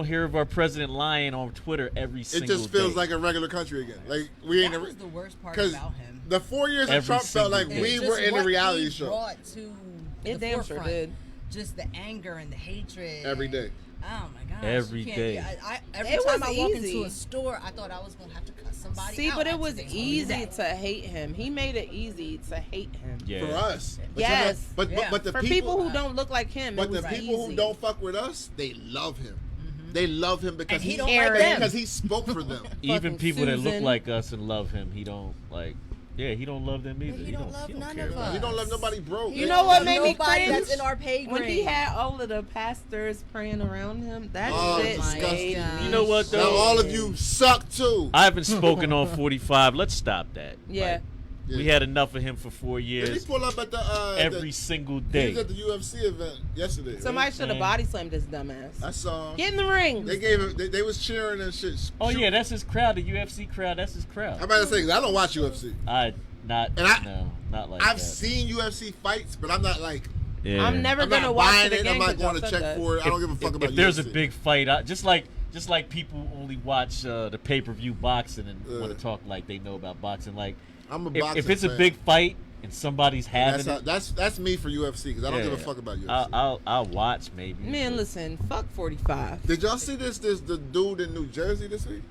Speaker 9: like,
Speaker 3: hear of our president lying on Twitter every
Speaker 9: It
Speaker 3: single
Speaker 9: just feels
Speaker 3: day.
Speaker 9: like a regular country again. Like we ain't.
Speaker 5: That was the worst part
Speaker 9: 'cause
Speaker 5: about him.
Speaker 9: The 4 years of
Speaker 3: Every
Speaker 9: Trump felt like
Speaker 3: single
Speaker 9: we
Speaker 3: day.
Speaker 5: It's
Speaker 9: were
Speaker 5: just
Speaker 9: in a
Speaker 5: what
Speaker 9: reality
Speaker 5: he
Speaker 9: show
Speaker 5: brought to
Speaker 2: It
Speaker 5: the
Speaker 2: damn sure
Speaker 5: forefront.
Speaker 2: did.
Speaker 5: Just the anger and the hatred.
Speaker 9: every day.
Speaker 5: Oh my gosh.
Speaker 3: Every
Speaker 5: you can't-
Speaker 3: day.
Speaker 5: Every
Speaker 2: It
Speaker 5: time
Speaker 2: was
Speaker 5: I walk
Speaker 2: easy.
Speaker 5: into a store, I thought I was gonna have to cut somebody
Speaker 2: See,
Speaker 5: out.
Speaker 2: but
Speaker 5: I
Speaker 2: it was
Speaker 5: just didn't wanna do
Speaker 2: easy
Speaker 5: that.
Speaker 2: to hate him. He made it easy to hate him.
Speaker 3: Yeah.
Speaker 9: For us. But
Speaker 2: Yes.
Speaker 9: you know- but the
Speaker 2: For people who don't look like him,
Speaker 9: But
Speaker 2: it
Speaker 9: the
Speaker 2: was
Speaker 9: people
Speaker 2: easy.
Speaker 9: who don't fuck with us, they love him. They love him because
Speaker 5: And he
Speaker 9: he
Speaker 5: don't
Speaker 2: like them.
Speaker 9: because he spoke for them.
Speaker 3: Even
Speaker 2: Fucking
Speaker 3: people that look
Speaker 2: Susan.
Speaker 3: like us and love him, he don't like. Yeah, he don't love them either.
Speaker 5: He don't love none
Speaker 3: care
Speaker 5: of
Speaker 3: about
Speaker 5: us.
Speaker 9: He don't let nobody broke.
Speaker 2: You know what made me
Speaker 5: Nobody
Speaker 2: cringe?
Speaker 5: that's in our pay grade.
Speaker 2: When he had all of the pastors praying around him, that
Speaker 9: Oh,
Speaker 2: shit
Speaker 9: disgusting.
Speaker 2: made me
Speaker 3: You know what,
Speaker 9: Now
Speaker 3: though?
Speaker 9: all of you suck too.
Speaker 3: I haven't spoken on 45. Let's stop that.
Speaker 2: Yeah.
Speaker 3: Like, we had enough of him for 4
Speaker 9: Did he
Speaker 3: years.
Speaker 9: pull up at the
Speaker 3: Every single
Speaker 9: He
Speaker 3: day.
Speaker 9: was at the UFC event yesterday.
Speaker 2: Somebody
Speaker 9: right?
Speaker 2: should have body slammed his dumb ass.
Speaker 9: I saw him.
Speaker 2: Get in the ring.
Speaker 9: They gave him. They was cheering and shit.
Speaker 3: Oh yeah, that's his crowd. The UFC crowd. That's his crowd.
Speaker 9: I'm about to say 'cause I don't watch UFC.
Speaker 3: Not like
Speaker 9: I've
Speaker 3: that.
Speaker 9: seen UFC fights, but I'm not like.
Speaker 3: Yeah.
Speaker 2: I'm never
Speaker 9: I'm
Speaker 2: gonna
Speaker 9: not
Speaker 2: watch
Speaker 9: buying
Speaker 2: it
Speaker 9: it.
Speaker 2: again.
Speaker 9: I'm not
Speaker 2: 'cause
Speaker 9: going
Speaker 2: y'all
Speaker 9: to
Speaker 2: said
Speaker 9: check
Speaker 2: that.
Speaker 9: for it. I don't give a fuck about
Speaker 3: If there's a
Speaker 9: UFC.
Speaker 3: big fight, just like people only watch the pay-per-view boxing and want to talk like they know about boxing. Like
Speaker 9: I'm a
Speaker 3: if
Speaker 9: boxing
Speaker 3: it's a
Speaker 9: fan.
Speaker 3: big fight and somebody's having it.
Speaker 9: That's me for UFC because I don't give a fuck about UFC.
Speaker 3: I'll watch maybe.
Speaker 2: Man, listen, fuck 45.
Speaker 9: Did y'all see the dude in New Jersey this week?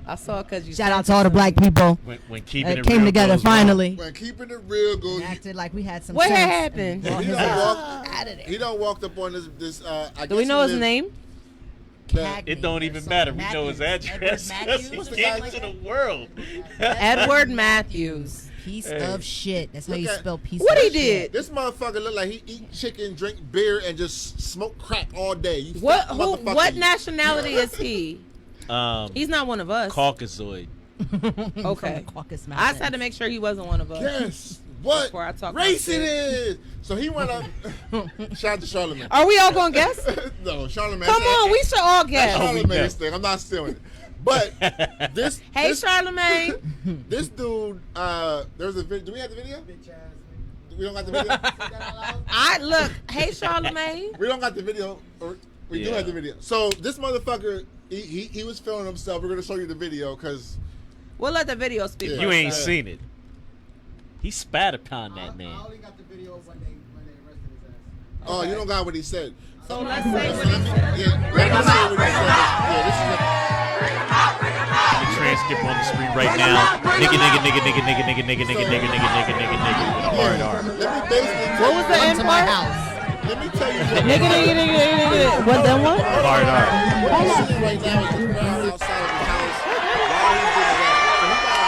Speaker 2: I saw it because you
Speaker 5: Shout out to all the black people
Speaker 3: when keeping it
Speaker 5: came
Speaker 3: real
Speaker 5: together
Speaker 3: goes
Speaker 5: finally.
Speaker 9: When keeping it real goes.
Speaker 5: Acted like we had some.
Speaker 2: What
Speaker 5: sense
Speaker 2: happened?
Speaker 5: and brought
Speaker 9: He
Speaker 5: his
Speaker 9: done
Speaker 5: ass
Speaker 9: walked.
Speaker 5: out of there.
Speaker 9: He done walked up on this. I
Speaker 2: Do
Speaker 9: guess
Speaker 2: we know
Speaker 9: he
Speaker 2: his
Speaker 9: lives-
Speaker 2: name?
Speaker 9: that-
Speaker 3: It don't even matter. We know his address.
Speaker 5: Matthews?
Speaker 3: He
Speaker 5: What's the
Speaker 3: came
Speaker 5: guy
Speaker 3: to
Speaker 5: like
Speaker 3: the world.
Speaker 2: Edward Matthews.
Speaker 5: Piece of shit. That's how you
Speaker 9: Look at-
Speaker 5: spell piece
Speaker 2: What
Speaker 5: of
Speaker 2: he
Speaker 5: shit.
Speaker 2: did?
Speaker 9: This motherfucker look like he eat chicken, drink beer, and just smoke crack all day. You
Speaker 2: What?
Speaker 9: fat
Speaker 2: Who?
Speaker 9: motherfucker,
Speaker 2: What
Speaker 9: you.
Speaker 2: nationality is he? He's not one of us.
Speaker 3: Caucasoid.
Speaker 2: Okay.
Speaker 5: Caucasus
Speaker 2: I just
Speaker 5: Mountains.
Speaker 2: had to make sure he wasn't one of us.
Speaker 9: Yes. What
Speaker 2: Before I talk
Speaker 9: race
Speaker 2: about
Speaker 9: it
Speaker 2: shit.
Speaker 9: is? So he went up. Shout out to Charlamagne.
Speaker 2: Are we all going to guess?
Speaker 9: No, Charlamagne.
Speaker 2: Come on, we should all
Speaker 9: That's
Speaker 2: guess.
Speaker 9: Charlamagne's thing. I'm not stealing it. But this.
Speaker 2: Hey,
Speaker 9: this,
Speaker 2: Charlamagne.
Speaker 9: This dude. There's a video. Do we have the video?
Speaker 4: Bitch ass.
Speaker 9: We don't got the video.
Speaker 2: I look. Hey, Charlamagne.
Speaker 9: We don't got the video. Or we do
Speaker 3: Yeah.
Speaker 9: have the video. So this motherfucker, he was filming himself. We're gonna show you the video because
Speaker 2: We'll let the video speak.
Speaker 9: Yeah.
Speaker 2: for
Speaker 3: You ain't
Speaker 2: itself.
Speaker 3: seen it. He spat upon that
Speaker 4: I
Speaker 3: man.
Speaker 4: only got the video when they arrested his ass.
Speaker 9: oh, you don't got what he said.
Speaker 2: So let's say what he said.
Speaker 9: Yeah, let me say what he said. Yeah, this is
Speaker 3: The transcript on the screen right now. Nigga, nigga, nigga, nigga, nigga, nigga, nigga, nigga, nigga, nigga, nigga, nigga, nigga, with a hard R.
Speaker 9: Let me basically tell
Speaker 2: What was the end
Speaker 5: to my
Speaker 2: part?
Speaker 5: house.
Speaker 9: Let me tell you what.
Speaker 2: Nigga, nigga, nigga, nigga, nigga. What then what?
Speaker 3: Hard R.
Speaker 9: What you see right now is the crowd outside of his house while he did that. So he got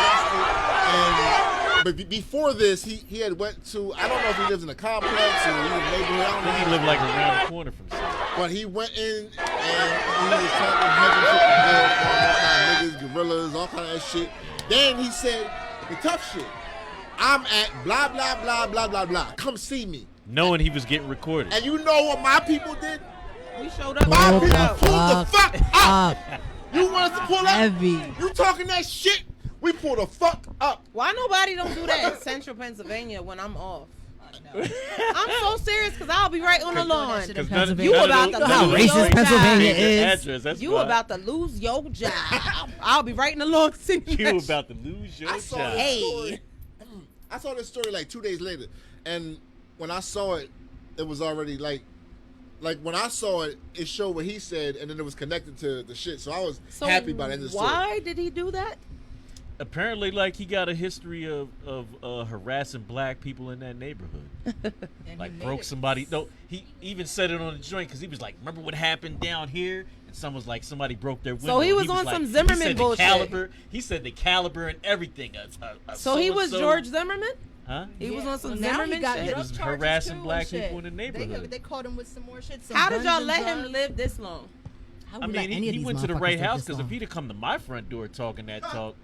Speaker 9: arrested, but before this, he had went to, I don't know if he lives in a complex or he in a neighborhood. I don't
Speaker 3: I think he
Speaker 9: know.
Speaker 3: lived like around the corner from something.
Speaker 9: But he went in and he was talking heavy shit to Bill, all kind of niggas, gorillas, all kind of that shit. Then he said the tough shit. I'm at blah blah blah blah blah blah. Come see me.
Speaker 3: Knowing he was getting recorded.
Speaker 9: And you know what my people did?
Speaker 2: We showed up.
Speaker 9: My
Speaker 5: Pull
Speaker 9: people
Speaker 5: the
Speaker 9: pulled the fuck up.
Speaker 5: up.
Speaker 9: You want us to pull up?
Speaker 5: Heavy.
Speaker 9: You talking that shit? We pull the fuck up.
Speaker 2: Why nobody don't do that in Central Pennsylvania when I'm off? I'm so serious because I'll be right on the lawn.
Speaker 5: Shit in
Speaker 3: Because none of
Speaker 5: Pennsylvania.
Speaker 2: You about to
Speaker 5: how
Speaker 2: lose
Speaker 5: racist
Speaker 2: your
Speaker 5: Pennsylvania
Speaker 2: job.
Speaker 5: is.
Speaker 3: Address, that's
Speaker 2: You
Speaker 3: why.
Speaker 2: about to lose your job. I'll be right in the lawn singing.
Speaker 3: You
Speaker 2: that
Speaker 3: about to lose your
Speaker 9: I saw
Speaker 3: job.
Speaker 9: this
Speaker 2: Hey.
Speaker 9: story. I saw this story like 2 days later, and when I saw it, it was already like when I saw it, it showed what he said, and then it was connected to the shit. So I was
Speaker 2: So
Speaker 9: happy by the end of the story.
Speaker 2: why did he do that?
Speaker 3: Apparently, like, he got a history of harassing black people in that neighborhood. Like, broke somebody. No, he even said it on the joint because he was like, remember what happened down here? And someone was like, somebody broke their window.
Speaker 2: So he was on
Speaker 3: like,
Speaker 2: some Zimmerman
Speaker 3: he said
Speaker 2: bullshit.
Speaker 3: The caliber, he said the caliber and everything.
Speaker 2: So he was George Zimmerman?
Speaker 3: Huh?
Speaker 2: He was on some
Speaker 5: Well, now he
Speaker 2: Zimmerman
Speaker 5: got
Speaker 2: shit?
Speaker 3: He
Speaker 5: drug
Speaker 3: was
Speaker 5: charges
Speaker 3: harassing
Speaker 5: too
Speaker 3: black
Speaker 5: and shit.
Speaker 3: people in the neighborhood.
Speaker 5: They caught him with some more shit. Some
Speaker 2: How did
Speaker 5: guns
Speaker 2: y'all
Speaker 5: and
Speaker 2: let him
Speaker 5: drugs.
Speaker 2: live this long?
Speaker 5: How
Speaker 3: I
Speaker 5: would we let
Speaker 3: mean,
Speaker 5: any of
Speaker 3: he
Speaker 5: these
Speaker 3: went to the
Speaker 5: motherfuckers
Speaker 3: right
Speaker 5: live
Speaker 3: house
Speaker 5: this
Speaker 3: because if
Speaker 5: long?
Speaker 3: he'd have come to my front door talking that talk,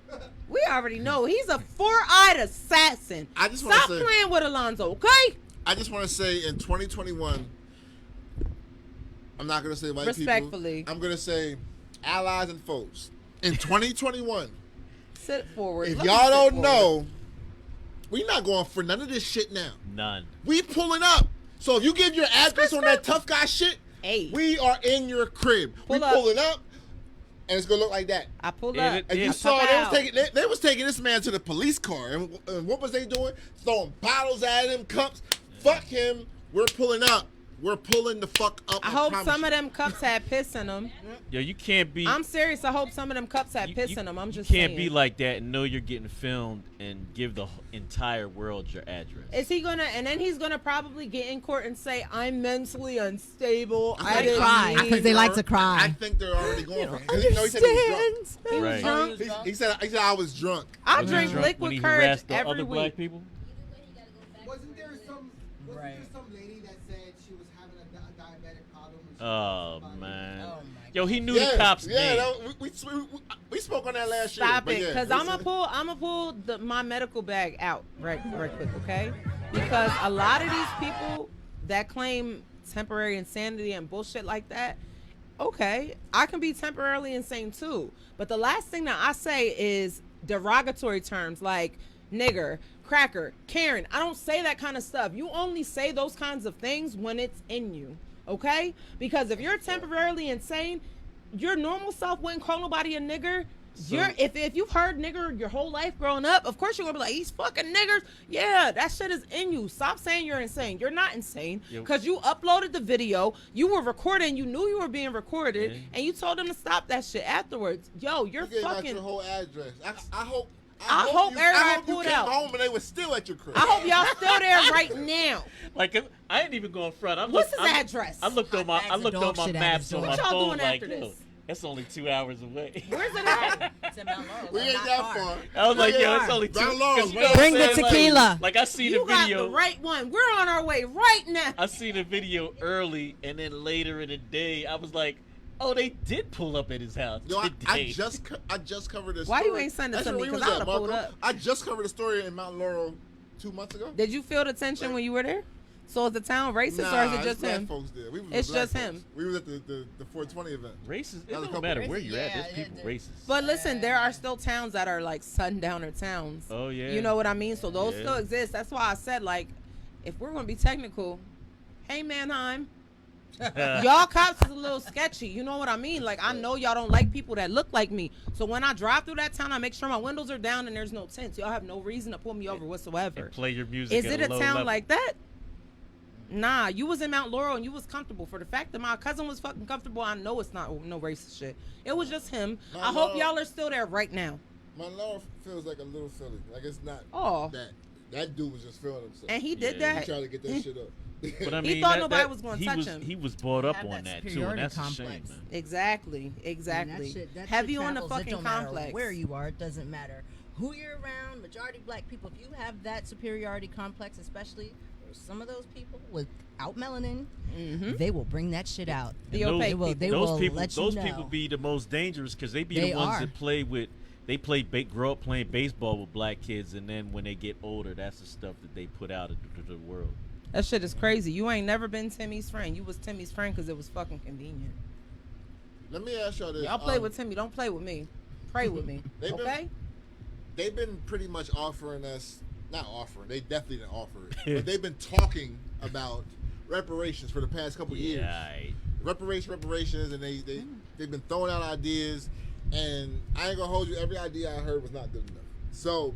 Speaker 2: We already know he's a four-eyed assassin.
Speaker 9: I just wanna
Speaker 2: Stop
Speaker 9: say-
Speaker 2: playing with Alonzo, okay?
Speaker 9: I just want to say in 2021, I'm not going to say white
Speaker 2: Respectfully.
Speaker 9: people. I'm going to say allies and foes. In 2021,
Speaker 2: Sit forward.
Speaker 9: if
Speaker 2: Let me
Speaker 9: y'all
Speaker 2: sit
Speaker 9: don't
Speaker 2: forward.
Speaker 9: know, we not going for none of this shit now.
Speaker 3: none.
Speaker 9: We pulling up. So if you give your address on that tough guy shit,
Speaker 2: Hey.
Speaker 9: we are in your crib.
Speaker 2: Pull
Speaker 9: we
Speaker 2: up.
Speaker 9: pulling up, and it's gonna look like that.
Speaker 2: I pulled
Speaker 3: And
Speaker 2: up.
Speaker 3: it-
Speaker 9: And
Speaker 3: Yeah,
Speaker 9: you
Speaker 3: I
Speaker 9: saw
Speaker 2: pop
Speaker 9: they was
Speaker 2: out.
Speaker 9: taking they was taking this man to the police car, and what was they doing? Throwing bottles at him, cups. Fuck him. We're pulling up. We're pulling the fuck up.
Speaker 2: I hope
Speaker 9: promise
Speaker 2: some
Speaker 9: you.
Speaker 2: of them cups had piss in them.
Speaker 3: Yo, you can't be.
Speaker 2: I'm serious. I hope some of them cups had
Speaker 3: you-
Speaker 2: piss
Speaker 3: you-
Speaker 2: in them. I'm just
Speaker 3: You can't
Speaker 2: saying.
Speaker 3: be like that and know you're getting filmed and give the entire world your address.
Speaker 2: Is he gonna? And then he's gonna probably get in court and say, "I'm mentally unstable. I
Speaker 9: think-
Speaker 2: didn't
Speaker 5: cry,
Speaker 2: mean-"
Speaker 5: because they like to
Speaker 9: I
Speaker 5: cry.
Speaker 9: think they're already going for it. 'Cause he said he was drunk.
Speaker 2: Understands. He was
Speaker 3: Right.
Speaker 2: drunk.
Speaker 9: He said I was drunk.
Speaker 2: I
Speaker 3: Was he
Speaker 2: drink
Speaker 3: drunk when
Speaker 2: liquid
Speaker 3: he
Speaker 2: courage
Speaker 3: harassed the
Speaker 2: every
Speaker 3: other
Speaker 2: week.
Speaker 3: black people?
Speaker 4: Wasn't there some lady that said she was having a diabetic problem? and she
Speaker 3: Oh
Speaker 4: was somebody-
Speaker 3: man.
Speaker 5: Oh, my
Speaker 3: Yo, he knew
Speaker 9: Yeah,
Speaker 3: the cops'
Speaker 9: yeah,
Speaker 3: name.
Speaker 9: that- we spoke on that last year.
Speaker 2: Stop
Speaker 9: but
Speaker 2: it,
Speaker 9: yeah,
Speaker 2: because
Speaker 9: listen.
Speaker 2: I'm gonna pull my medical bag out right quick, okay? Because a lot of these people that claim temporary insanity and bullshit like that, okay, I can be temporarily insane too. But the last thing that I say is derogatory terms like nigger, cracker, Karen. I don't say that kind of stuff. You only say those kinds of things when it's in you, okay? Because if you're temporarily insane, your normal self wouldn't call nobody a nigger. If you've heard nigger your whole life growing up, of course you're gonna be like, these fucking niggers. Yeah, that shit is in you. Stop saying you're insane. You're not insane because you uploaded the video. You were recording. You knew you were being recorded, and you told them to stop that shit afterwards. Yo, you're
Speaker 9: you
Speaker 2: fucking.
Speaker 9: Out your whole address. I hope
Speaker 2: everybody pulled
Speaker 9: came
Speaker 2: out.
Speaker 9: home and they were still at your crib.
Speaker 2: I hope y'all still there right now.
Speaker 3: Like I ain't even going front.
Speaker 2: What's his address?
Speaker 3: I looked on my maps on my
Speaker 2: What y'all
Speaker 3: phone.
Speaker 2: doing
Speaker 3: Like,
Speaker 2: after this?
Speaker 3: that's only 2 hours away.
Speaker 2: Where's it at?
Speaker 5: It's in Mount Laurel.
Speaker 9: We ain't that far.
Speaker 3: I was like, yo, it's only 2.
Speaker 9: Mount Laurel.
Speaker 5: Bring the tequila.
Speaker 3: Like I see the
Speaker 2: You got
Speaker 3: video.
Speaker 2: the right one. We're on our way right now.
Speaker 3: I see the video early, and then later in the day, I was like, oh, they did pull up at his house.
Speaker 9: Yo, I
Speaker 3: today.
Speaker 9: just covered this.
Speaker 2: Why
Speaker 9: story.
Speaker 2: you ain't send it
Speaker 9: That's
Speaker 2: to
Speaker 9: where
Speaker 2: me?
Speaker 9: we
Speaker 2: Because I
Speaker 9: was at,
Speaker 2: would've pulled
Speaker 9: Marco.
Speaker 2: up.
Speaker 9: I just covered a story in Mount Laurel 2 months ago.
Speaker 2: Did you feel the tension when you were there? So is the town racist or is it just him?
Speaker 9: Folks there. We was
Speaker 2: It's
Speaker 9: black
Speaker 2: just
Speaker 9: folks.
Speaker 2: him.
Speaker 9: We was at the 420 event.
Speaker 3: Racist. It
Speaker 9: That was a
Speaker 3: don't
Speaker 9: couple
Speaker 3: matter
Speaker 9: races.
Speaker 3: where you're at.
Speaker 5: Yeah,
Speaker 3: There's people racist.
Speaker 2: But listen, there are still towns that are like sundowner towns.
Speaker 3: Oh yeah.
Speaker 2: You know what I mean? So those
Speaker 3: Yeah.
Speaker 2: still exist. That's why I said, like, if we're gonna be technical, hey Mannheim, y'all cops is a little sketchy. You know what I mean? Like, I know y'all don't like people that look like me. So when I drive through that town, I make sure my windows are down and there's no tents. Y'all have no reason to pull me over whatsoever.
Speaker 3: And play your music.
Speaker 2: Is
Speaker 3: at
Speaker 2: it a
Speaker 3: low
Speaker 2: town
Speaker 3: level.
Speaker 2: like that? Nah, you was in Mount Laurel and you was comfortable. For the fact that my cousin was fucking comfortable, I know it's not no racist shit. It was just him.
Speaker 9: Mount
Speaker 2: I hope
Speaker 9: Laurel-
Speaker 2: y'all are still there right now.
Speaker 9: Mount Laurel feels like a little Philly. Like it's not.
Speaker 2: Oh.
Speaker 9: That dude was just feeling himself.
Speaker 2: And he did
Speaker 3: Yeah.
Speaker 9: He
Speaker 2: that.
Speaker 9: tried to get that shit up.
Speaker 3: But I
Speaker 2: He
Speaker 3: mean,
Speaker 2: thought nobody was gonna
Speaker 3: he
Speaker 2: touch
Speaker 3: was,
Speaker 2: him.
Speaker 3: He was brought up
Speaker 5: Have
Speaker 3: on
Speaker 5: that
Speaker 3: that too,
Speaker 5: superiority
Speaker 3: and that's a shame,
Speaker 5: complex.
Speaker 3: man.
Speaker 2: Exactly.
Speaker 5: That
Speaker 2: Heavy
Speaker 5: shit
Speaker 2: on the
Speaker 5: travels. It
Speaker 2: fucking
Speaker 5: don't matter
Speaker 2: complex.
Speaker 5: where you are, it doesn't matter who you're around. Majority black people, if you have that superiority complex, especially some of those people without melanin, they will bring that shit out.
Speaker 2: The
Speaker 3: And
Speaker 2: opaque
Speaker 3: those,
Speaker 2: people.
Speaker 5: They
Speaker 3: those
Speaker 5: will
Speaker 3: people,
Speaker 5: let you
Speaker 3: those
Speaker 5: know.
Speaker 3: people be the most dangerous because they be
Speaker 5: They
Speaker 3: the ones
Speaker 5: are.
Speaker 3: that play with. They grow up playing baseball with black kids, and then when they get older, that's the stuff that they put out into the world.
Speaker 2: That shit is crazy. You ain't never been Timmy's friend. You was Timmy's friend because it was fucking convenient.
Speaker 9: Let me ask y'all this.
Speaker 2: Y'all play with Timmy. Don't play with me. Pray with me.
Speaker 9: They've been-
Speaker 2: Okay?
Speaker 9: They've been pretty much offering us, not offering, they definitely didn't offer it, but they've been talking about reparations for the past couple years.
Speaker 3: Yeah,
Speaker 9: Reparations, and they've been throwing out ideas, and I ain't gonna hold you, every idea I heard was not good enough. So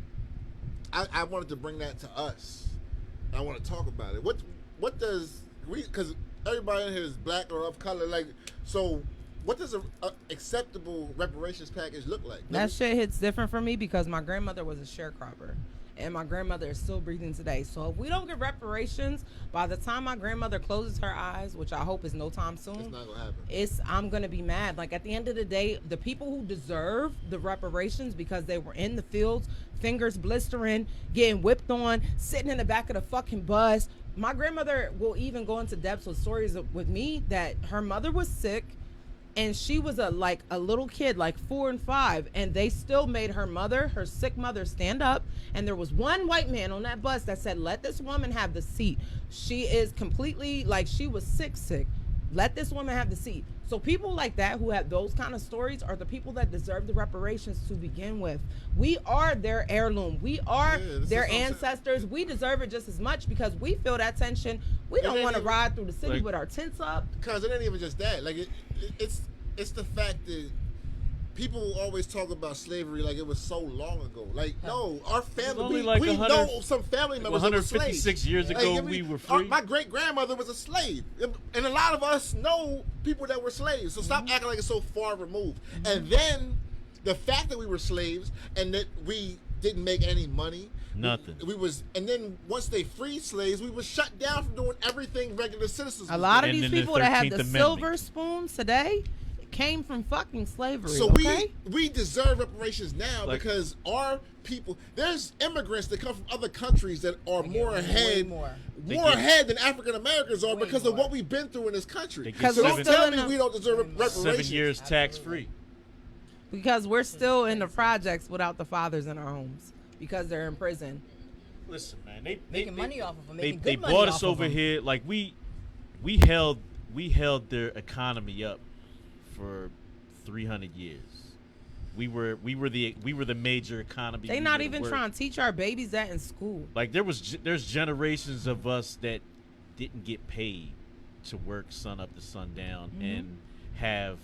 Speaker 9: I wanted to bring that to us. I want to talk about it. What does because everybody in here is black or of color, like, so what does a acceptable reparations package look like?
Speaker 2: That shit hits different for me because my grandmother was a sharecropper. And my grandmother is still breathing today. So if we don't get reparations, by the time my grandmother closes her eyes, which I hope is no time soon,
Speaker 9: It's not gonna happen.
Speaker 2: I'm gonna be mad. Like, at the end of the day, the people who deserve the reparations because they were in the fields, fingers blistering, getting whipped on, sitting in the back of the fucking bus. My grandmother will even go into depths with stories with me that her mother was sick and she was a little kid, like 4 and 5, and they still made her sick mother, stand up. And there was one white man on that bus that said, let this woman have the seat. She is completely, like, she was sick. Let this woman have the seat. So people like that who have those kind of stories are the people that deserve the reparations to begin with. We are their heirloom. We are their ancestors. We deserve it just as much because we feel that tension. We don't want to ride through the city with our tents up.
Speaker 9: Because it ain't even just that. Like, it's the fact that people always talk about slavery like it was so long ago. Like, no, our family, we know some family members that were slaves.
Speaker 3: 156 years ago, we were free.
Speaker 9: My great grandmother was a slave, and a lot of us know people that were slaves. So stop acting like it's so far removed. And then the fact that we were slaves and that we didn't make any money.
Speaker 3: Nothing.
Speaker 9: And then once they freed slaves, we was shut down from doing everything regular citizens.
Speaker 2: A lot of
Speaker 3: And
Speaker 2: these
Speaker 3: then the
Speaker 2: people that have
Speaker 3: 13th
Speaker 2: the
Speaker 3: Amendment.
Speaker 2: silver spoons today came from fucking slavery.
Speaker 9: So
Speaker 2: okay?
Speaker 9: we deserve reparations now because our people, there's immigrants that come from other countries that are more ahead than African Americans are because of what we've been through in this country.
Speaker 2: Because
Speaker 9: So
Speaker 2: we're
Speaker 9: don't
Speaker 2: still
Speaker 9: tell
Speaker 2: in
Speaker 9: me
Speaker 2: the-
Speaker 9: we don't deserve reparations.
Speaker 3: 7 years tax free.
Speaker 2: Because we're still in the projects without the fathers in our homes because they're in prison.
Speaker 3: Listen, man,
Speaker 5: Making money off of them,
Speaker 3: They
Speaker 5: making good money
Speaker 3: brought
Speaker 5: off
Speaker 3: us
Speaker 5: of
Speaker 3: over
Speaker 5: them.
Speaker 3: here like we held their economy up for 300 years. We were the major economy.
Speaker 2: They not even trying to teach our babies that in school.
Speaker 3: Like there's generations of us that didn't get paid to work sun up to sundown and have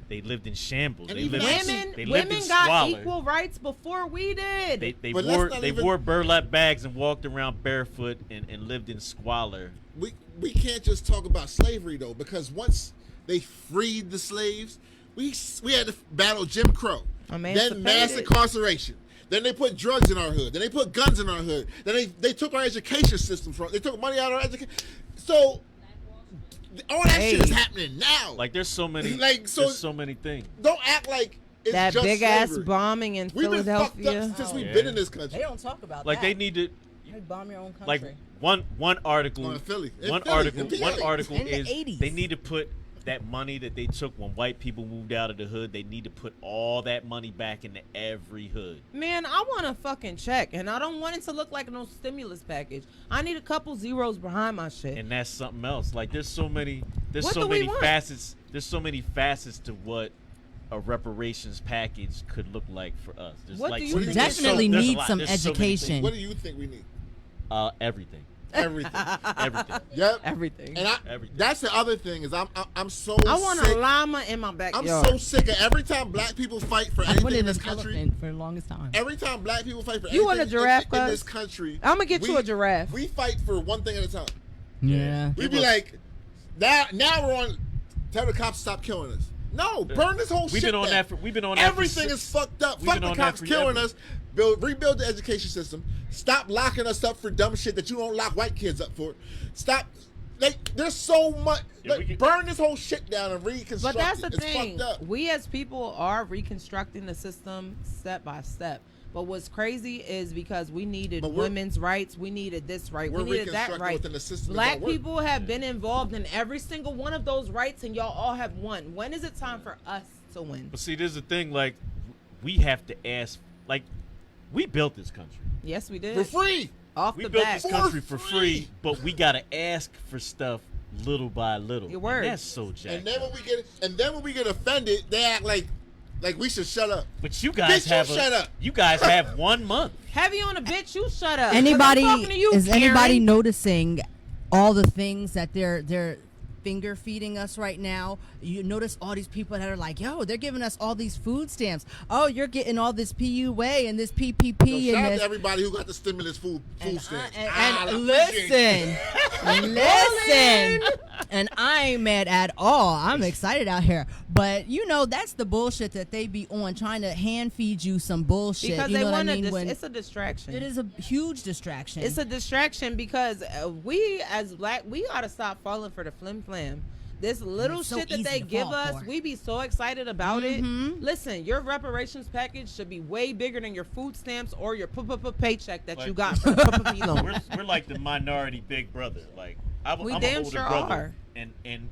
Speaker 3: They lived in shambles.
Speaker 9: And
Speaker 3: They
Speaker 9: even
Speaker 3: lived,
Speaker 2: Women,
Speaker 3: they lived
Speaker 2: women
Speaker 3: in
Speaker 2: got
Speaker 3: squalor.
Speaker 2: equal rights before we did.
Speaker 3: They
Speaker 9: But let's
Speaker 3: wore
Speaker 9: not
Speaker 3: they
Speaker 9: even-
Speaker 3: wore burlap bags and walked around barefoot and lived in squalor.
Speaker 9: We can't just talk about slavery though, because once they freed the slaves, we had to battle Jim Crow, then mass
Speaker 2: Emancipated.
Speaker 9: incarceration. Then they put drugs in our hood. Then they put guns in our hood. Then they took our education system from. They took money out of our education. So all that shit is happening now.
Speaker 3: Like there's so many
Speaker 9: Like, so-
Speaker 3: there's so many things.
Speaker 9: Don't act like it's
Speaker 2: That
Speaker 9: just
Speaker 2: big ass
Speaker 9: slavery.
Speaker 2: bombing in
Speaker 9: We've been fucked
Speaker 2: Philadelphia.
Speaker 9: up since we've
Speaker 3: Yeah.
Speaker 9: been in this country.
Speaker 5: They don't talk about
Speaker 3: Like
Speaker 5: that.
Speaker 3: they need to
Speaker 5: You bomb your own country.
Speaker 3: like one article
Speaker 9: Oh, in Philly. In
Speaker 3: one
Speaker 9: Philly,
Speaker 3: article
Speaker 9: in PA.
Speaker 3: one article
Speaker 5: In the
Speaker 3: is
Speaker 5: 80s.
Speaker 3: they need to put that money that they took when white people moved out of the hood, they need to put all that money back into every hood.
Speaker 2: Man, I want a fucking check, and I don't want it to look like no stimulus package. I need a couple zeros behind my shit.
Speaker 3: And that's something else. Like there's so many
Speaker 2: What do we want?
Speaker 3: facets. There's so many facets to what a reparations package could look like for us. There's
Speaker 2: What
Speaker 3: like
Speaker 2: do you
Speaker 3: so-
Speaker 2: think?
Speaker 3: there's so-
Speaker 5: Definitely
Speaker 3: there's a
Speaker 5: need
Speaker 3: lot.
Speaker 5: some
Speaker 3: There's so many
Speaker 5: education.
Speaker 3: things.
Speaker 9: What do you think we need?
Speaker 3: Everything.
Speaker 9: Everything.
Speaker 3: Everything.
Speaker 9: Yep.
Speaker 2: Everything.
Speaker 9: And
Speaker 3: Everything.
Speaker 9: that's the other thing is I'm so
Speaker 2: I want
Speaker 9: sick.
Speaker 2: a llama in my
Speaker 9: I'm
Speaker 2: backyard.
Speaker 9: so sick of every time black people fight for
Speaker 5: I
Speaker 9: anything
Speaker 5: wanted
Speaker 9: in this
Speaker 5: an
Speaker 9: country.
Speaker 5: elephant for the longest time.
Speaker 9: Every time black people fight for
Speaker 2: You want
Speaker 9: anything
Speaker 2: a giraffe,
Speaker 9: in
Speaker 2: cuz?
Speaker 9: this country,
Speaker 2: I'ma get you a giraffe.
Speaker 9: We fight for one thing at a time.
Speaker 5: Yeah.
Speaker 9: We be like, now we're on. Tell the cops to stop killing us. No, burn this whole
Speaker 3: We've
Speaker 9: shit
Speaker 3: been on
Speaker 9: down.
Speaker 3: that for- we've been on that for
Speaker 9: Everything
Speaker 3: six-
Speaker 9: is fucked up.
Speaker 3: we've
Speaker 9: Fuck
Speaker 3: been
Speaker 9: the
Speaker 3: on that
Speaker 9: cops killing
Speaker 3: forever.
Speaker 9: us. Rebuild the education system. Stop locking us up for dumb shit that you don't lock white kids up for. Stop. Like, there's so much.
Speaker 3: Yeah,
Speaker 9: Like,
Speaker 3: we can-
Speaker 9: burn this whole shit down and reconstruct
Speaker 2: But that's the
Speaker 9: it. It's
Speaker 2: thing.
Speaker 9: fucked up.
Speaker 2: We as people are reconstructing the system step by step. But what's crazy is because we needed
Speaker 9: But we're-
Speaker 2: women's rights, we needed this right, we
Speaker 9: We're
Speaker 2: needed that
Speaker 9: reconstructing
Speaker 2: right.
Speaker 9: within the system that
Speaker 2: Black
Speaker 9: don't work.
Speaker 2: people have been involved in every single one of those rights, and y'all all have won. When is it time for us to win?
Speaker 3: But see, there's the thing. Like we have to ask. Like we built this country.
Speaker 2: Yes, we did.
Speaker 9: For free.
Speaker 2: Off
Speaker 3: We
Speaker 2: the
Speaker 3: built
Speaker 2: back.
Speaker 3: this country for free, but we gotta ask for stuff little by little.
Speaker 2: Your words.
Speaker 3: And that's so jacked.
Speaker 9: And then
Speaker 3: up.
Speaker 9: when we get offended, they act like we should shut up.
Speaker 3: But you guys
Speaker 9: Bitch, you
Speaker 3: have
Speaker 9: shut up.
Speaker 3: You guys have 1 month.
Speaker 2: Heavy on a bitch, you shut up.
Speaker 5: Anybody
Speaker 2: I'm talking to you,
Speaker 5: is anybody
Speaker 2: Karen.
Speaker 5: noticing all the things that they're finger feeding us right now? You notice all these people that are like, yo, they're giving us all these food stamps. Oh, you're getting all this PUA and this PPP
Speaker 9: So shout
Speaker 5: and
Speaker 9: out
Speaker 5: this.
Speaker 9: to everybody who got the stimulus food stamps.
Speaker 5: And
Speaker 9: I appreciate
Speaker 5: listen, and I ain't mad at all. I'm excited out here, but you know that's the bullshit that they be on, trying to hand feed you some bullshit.
Speaker 2: Because
Speaker 5: you
Speaker 2: they
Speaker 5: know what I
Speaker 2: want
Speaker 5: mean?
Speaker 2: to. It's a distraction.
Speaker 5: It is a huge distraction.
Speaker 2: It's a distraction because we as black, we gotta stop falling for the flim flam. This little
Speaker 5: It's so
Speaker 2: shit that
Speaker 5: easy
Speaker 2: they
Speaker 5: to
Speaker 2: give
Speaker 5: fall
Speaker 2: us,
Speaker 5: for.
Speaker 2: we be so excited about it. Listen, your reparations package should be way bigger than your food stamps or your paycheck that you
Speaker 3: Like-
Speaker 2: got from the loan.
Speaker 3: We're like the minority big brother. Like I'm
Speaker 2: We
Speaker 3: an
Speaker 2: damn
Speaker 3: older
Speaker 2: sure
Speaker 3: brother,
Speaker 2: are.
Speaker 3: and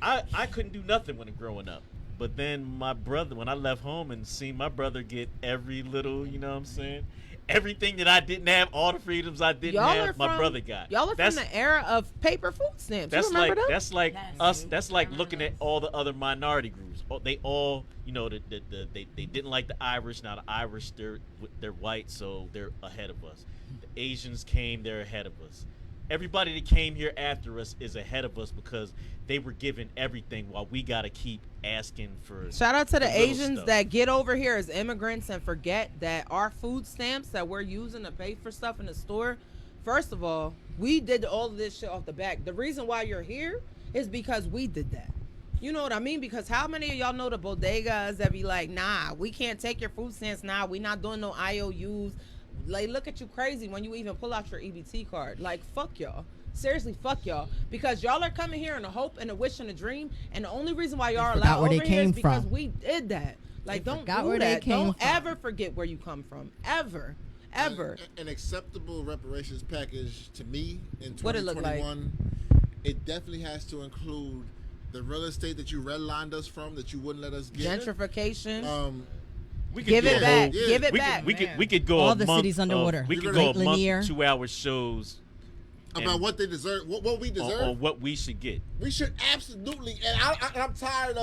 Speaker 3: I couldn't do nothing when growing up. But then my brother, when I left home and seen my brother get every little, you know what I'm saying, everything that I didn't have, all the freedoms I didn't have, my brother got.
Speaker 2: Y'all are
Speaker 3: That's-
Speaker 2: from the era of paper food stamps.
Speaker 3: That's
Speaker 2: You remember
Speaker 3: like
Speaker 2: them?
Speaker 3: that's like us. That's like looking at all the other minority groups. They all, you know, they didn't like the Irish. Now the Irish, they're white, so they're ahead of us. The Asians came, they're ahead of us. Everybody that came here after us is ahead of us because they were given everything, while we gotta keep asking for.
Speaker 2: Shout out to the
Speaker 3: little
Speaker 2: Asians
Speaker 3: stuff.
Speaker 2: that get over here as immigrants and forget that our food stamps that we're using to pay for stuff in the store. First of all, we did all of this shit off the back. The reason why you're here is because we did that. You know what I mean? Because how many of y'all know the bodegas that be like, nah, we can't take your food stamps now. We not doing no IOUs. Like, look at you crazy when you even pull out your EBT card. Like, fuck y'all. Seriously, fuck y'all. Because y'all are coming here in a hope and a wish and a dream. And the only reason why y'all are
Speaker 5: forgot
Speaker 2: allowed
Speaker 5: where they
Speaker 2: over here is
Speaker 5: came
Speaker 2: because
Speaker 5: from.
Speaker 2: we did that. Like,
Speaker 5: They
Speaker 2: don't
Speaker 5: forgot
Speaker 2: do
Speaker 5: where they
Speaker 2: that.
Speaker 5: came
Speaker 2: Don't
Speaker 5: from.
Speaker 2: ever forget where you come from. Ever. Ever.
Speaker 9: An acceptable reparations package to me in
Speaker 2: What it look like?
Speaker 9: 2021, it definitely has to include the real estate that you redlined us from that you wouldn't let us get.
Speaker 2: Gentrification.
Speaker 3: We could
Speaker 2: Give
Speaker 3: do
Speaker 2: it
Speaker 3: a
Speaker 2: back.
Speaker 3: whole-
Speaker 2: Give it
Speaker 3: we
Speaker 2: back.
Speaker 3: We could go
Speaker 5: All
Speaker 3: a
Speaker 5: the
Speaker 3: month
Speaker 5: cities underwater.
Speaker 3: We could
Speaker 9: You're
Speaker 3: go a
Speaker 5: Lake
Speaker 3: month,
Speaker 5: Lanier.
Speaker 3: 2-hour shows
Speaker 9: About what they deserve, what we deserve.
Speaker 3: on what we should get.
Speaker 9: We should absolutely, and I'm tired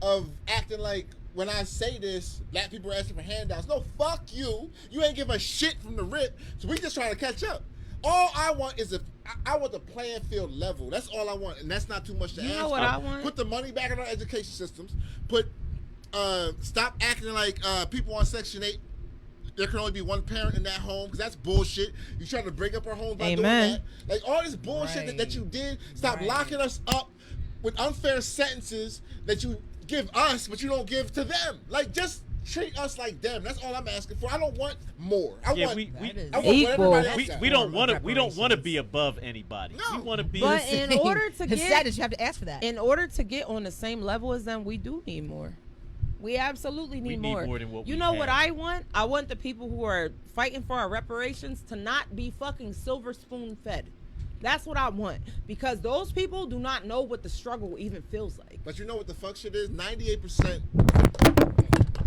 Speaker 9: of acting like when I say this, black people are asking for handouts. No, fuck you. You ain't give a shit from the rip, so we just trying to catch up. all I want is I want the playing field level. That's all I want, and that's not too much to ask.
Speaker 2: You know what I want?
Speaker 9: Put the money back in our education systems. Stop acting like people on Section 8. There can only be one parent in that home because that's bullshit. You trying to break up our homes by doing that. Like all this bullshit that you did. Stop locking us up with unfair sentences that you give us, but you don't give to them. Like just treat us like them. That's all I'm asking for. I don't want more. I want
Speaker 2: equal.
Speaker 3: We don't want to be above anybody. No. We want to be.
Speaker 2: But in order to
Speaker 5: it's sad that you have to ask for that.
Speaker 2: In order to get on the same level as them, we do need more. We absolutely need more.
Speaker 3: Than what
Speaker 2: you know what I want? I want the people who are fighting for our reparations to not be fucking silver spoon fed. That's what I want, because those people do not know what the struggle even feels like.
Speaker 9: But you know what the fuck shit is? 98%.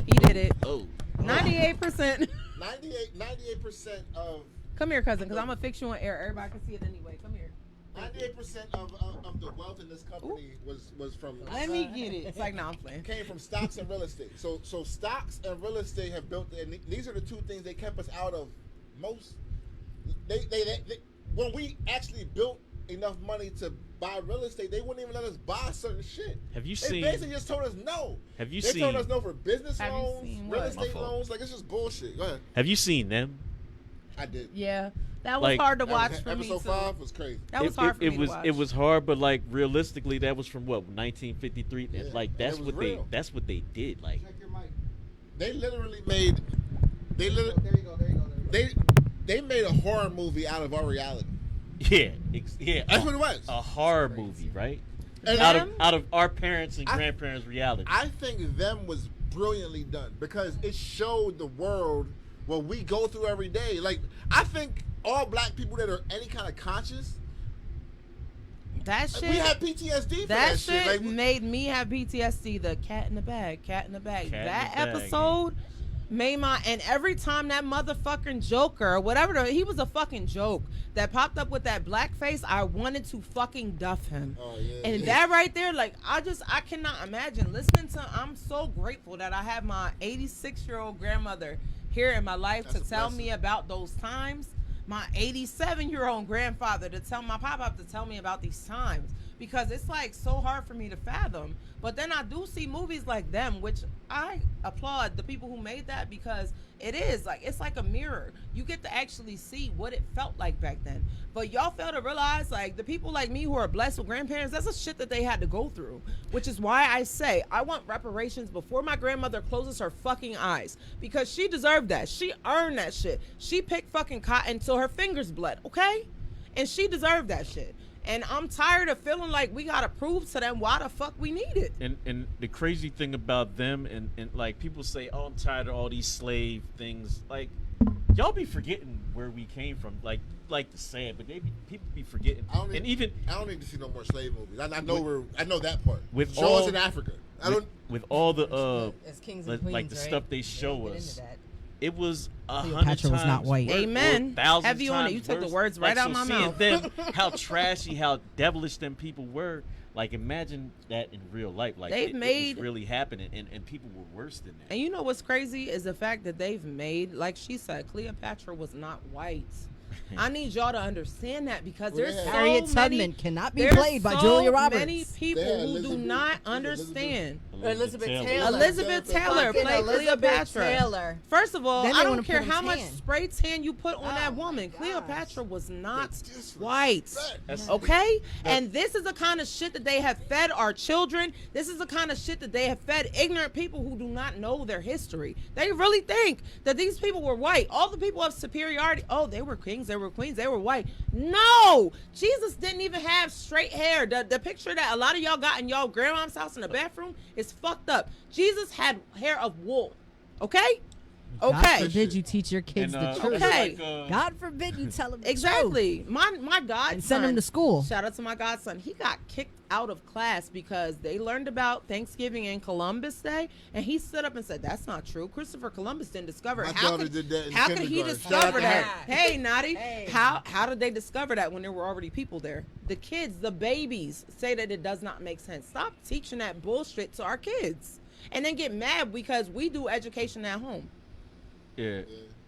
Speaker 2: He did it.
Speaker 9: Oh.
Speaker 2: 98%.
Speaker 9: 98% of.
Speaker 2: Come here, cousin, because I'm gonna fix you on air. Everybody can see it anyway. Come here.
Speaker 9: 98% of the wealth in this company was from.
Speaker 2: Let me get it. It's like, no, I'm playing.
Speaker 9: Came from stocks and real estate. So stocks and real estate have built, and these are the two things they kept us out of most. They when we actually built enough money to buy real estate, they wouldn't even let us buy certain shit.
Speaker 3: Have you
Speaker 9: They
Speaker 3: seen?
Speaker 9: basically just told us no.
Speaker 3: Have you
Speaker 9: they
Speaker 3: seen?
Speaker 9: told us no for business
Speaker 2: Have you
Speaker 9: loans,
Speaker 2: seen
Speaker 9: real
Speaker 2: what?
Speaker 9: estate loans. Like it's just bullshit. Go ahead.
Speaker 3: Have you seen them?
Speaker 9: I did.
Speaker 2: Yeah, that was hard to watch for me.
Speaker 9: Episode 5 was crazy.
Speaker 2: That was hard for me to watch.
Speaker 3: It was hard, but like realistically, that was from what 1953.
Speaker 9: Yeah,
Speaker 3: and like
Speaker 9: that's what
Speaker 3: they did. Like
Speaker 4: Check your mic.
Speaker 9: They literally made.
Speaker 4: There you go.
Speaker 9: They made a horror movie out of our reality.
Speaker 3: yeah.
Speaker 9: That's what it was.
Speaker 3: A horror movie, right?
Speaker 9: And
Speaker 3: Out of our parents and grandparents' reality.
Speaker 9: I think them was brilliantly done because it showed the world what we go through every day. Like I think all black people that are any kind of conscious,
Speaker 2: that shit.
Speaker 9: we have PTSD for
Speaker 2: that
Speaker 9: shit.
Speaker 2: Like, made me have PTSD. The cat in the bag. That episode made my. And every time that motherfucking Joker, whatever, he was a fucking joke that popped up with that black face. I wanted to fucking duff him.
Speaker 9: Oh, yeah,
Speaker 2: and that right there, like I cannot imagine listening to. I'm so grateful that I have my 86-year-old grandmother here in my life to tell me about those times. My 87-year-old grandfather to tell my pop-up to tell me about these times, because it's like so hard for me to fathom. But then I do see movies like them, which I applaud the people who made that, because it is like, it's like a mirror. You get to actually see what it felt like back then. But y'all fail to realize, like, the people like me who are blessed with grandparents, that's a shit that they had to go through, which is why I say I want reparations before my grandmother closes her fucking eyes, because she deserved that. She earned that shit. She picked fucking cotton till her fingers bled, okay? And she deserved that shit. And I'm tired of feeling like we gotta prove to them why the fuck we need it.
Speaker 3: And the crazy thing about them, and like people say, oh, I'm tired of all these slave things. Like, y'all be forgetting where we came from. Like to say it, but people be forgetting. I don't
Speaker 9: need to see no more slave movies. I know that part.
Speaker 3: With
Speaker 9: show us in Africa.
Speaker 3: With all the
Speaker 5: as kings and queens,
Speaker 3: like the stuff they show us. It was 100
Speaker 5: Cleopatra
Speaker 3: times
Speaker 5: was not white.
Speaker 2: Amen.
Speaker 3: Have
Speaker 2: you on it? You took the words right out of my mouth.
Speaker 3: Them, how trashy, how devilish them people were. Like, imagine that in real life. Like, it was really happening, and people were worse than that.
Speaker 2: And you know what's crazy is the fact that they've made, like she said, Cleopatra was not white. I need y'all to understand that, because there's so
Speaker 5: Harriet Tubman cannot be played by Julia Roberts.
Speaker 2: Many people who do not understand.
Speaker 5: Elizabeth Taylor.
Speaker 2: Elizabeth Taylor played Cleopatra. First of all, I don't care how much
Speaker 5: tan.
Speaker 2: spray tan you put on that woman. Cleopatra was not white. Okay? And this is the kind of shit that they have fed our children. This is the kind of shit that they have fed ignorant people who do not know their history. They really think that these people were white. All the people of superiority, oh, they were kings, they were queens, they were white. No! Jesus didn't even have straight hair. The picture that a lot of y'all got in y'all grandma's house in the bathroom is fucked up. Jesus had hair of wool. Okay? Okay.
Speaker 5: God forbid you teach your kids the truth.
Speaker 2: Okay.
Speaker 5: God forbid you tell them the
Speaker 2: exactly.
Speaker 5: truth.
Speaker 2: My godson.
Speaker 5: And send him to school.
Speaker 2: Shout out to my godson. He got kicked out of class because they learned about Thanksgiving and Columbus Day, and he stood up and said, "That's not true. Christopher Columbus didn't discover it.
Speaker 9: How could
Speaker 2: he discover that? Hey, Naughty. Hey. How did they discover that when there were already people there? The kids, the babies, say that it does not make sense. Stop teaching that bullshit to our kids, and then get mad because we do education at home.
Speaker 3: Yeah.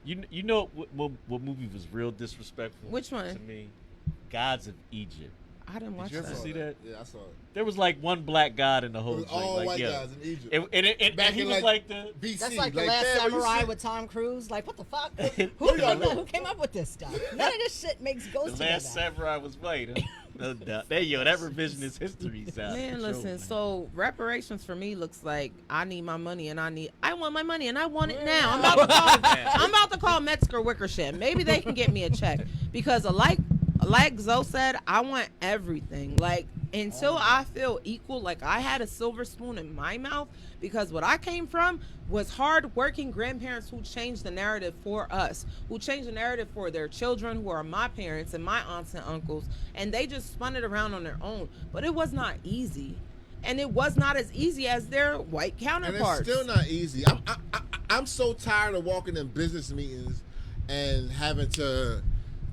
Speaker 3: You know what movie was real disrespectful?
Speaker 2: Which one?
Speaker 3: To me, Gods of Egypt.
Speaker 2: I didn't watch
Speaker 3: Did you ever
Speaker 2: that.
Speaker 3: see that?
Speaker 9: Yeah, I saw it.
Speaker 3: There was like one black god in the whole
Speaker 9: It was
Speaker 3: thing.
Speaker 9: all
Speaker 3: like,
Speaker 9: white
Speaker 3: yeah.
Speaker 9: guys in Egypt.
Speaker 3: And he was like the
Speaker 9: BC.
Speaker 5: That's like The Last
Speaker 9: damn,
Speaker 5: Samurai
Speaker 9: you
Speaker 5: with Tom Cruise. Like, what the fuck?
Speaker 9: y'all doing?
Speaker 5: Who came up with this stuff? None of this shit makes
Speaker 3: The
Speaker 5: ghosts together.
Speaker 3: Last Samurai was white. Huh? No doubt. That revisionist history sound.
Speaker 2: Man, listen. So reparations for me looks like I need my money and I want my money and I want it now. I'm about to call Metzger Wickersham. Maybe they can get me a check because like Zoe said, I want everything. Like until I feel equal, like I had a silver spoon in my mouth because what I came from was hard-working grandparents who changed the narrative for us, who changed the narrative for their children, who are my parents and my aunts and uncles, and they just spun it around on their own. But it was not easy, and it was not as easy as their white counterparts.
Speaker 9: And it's still not easy. I'm so tired of walking in business meetings and having to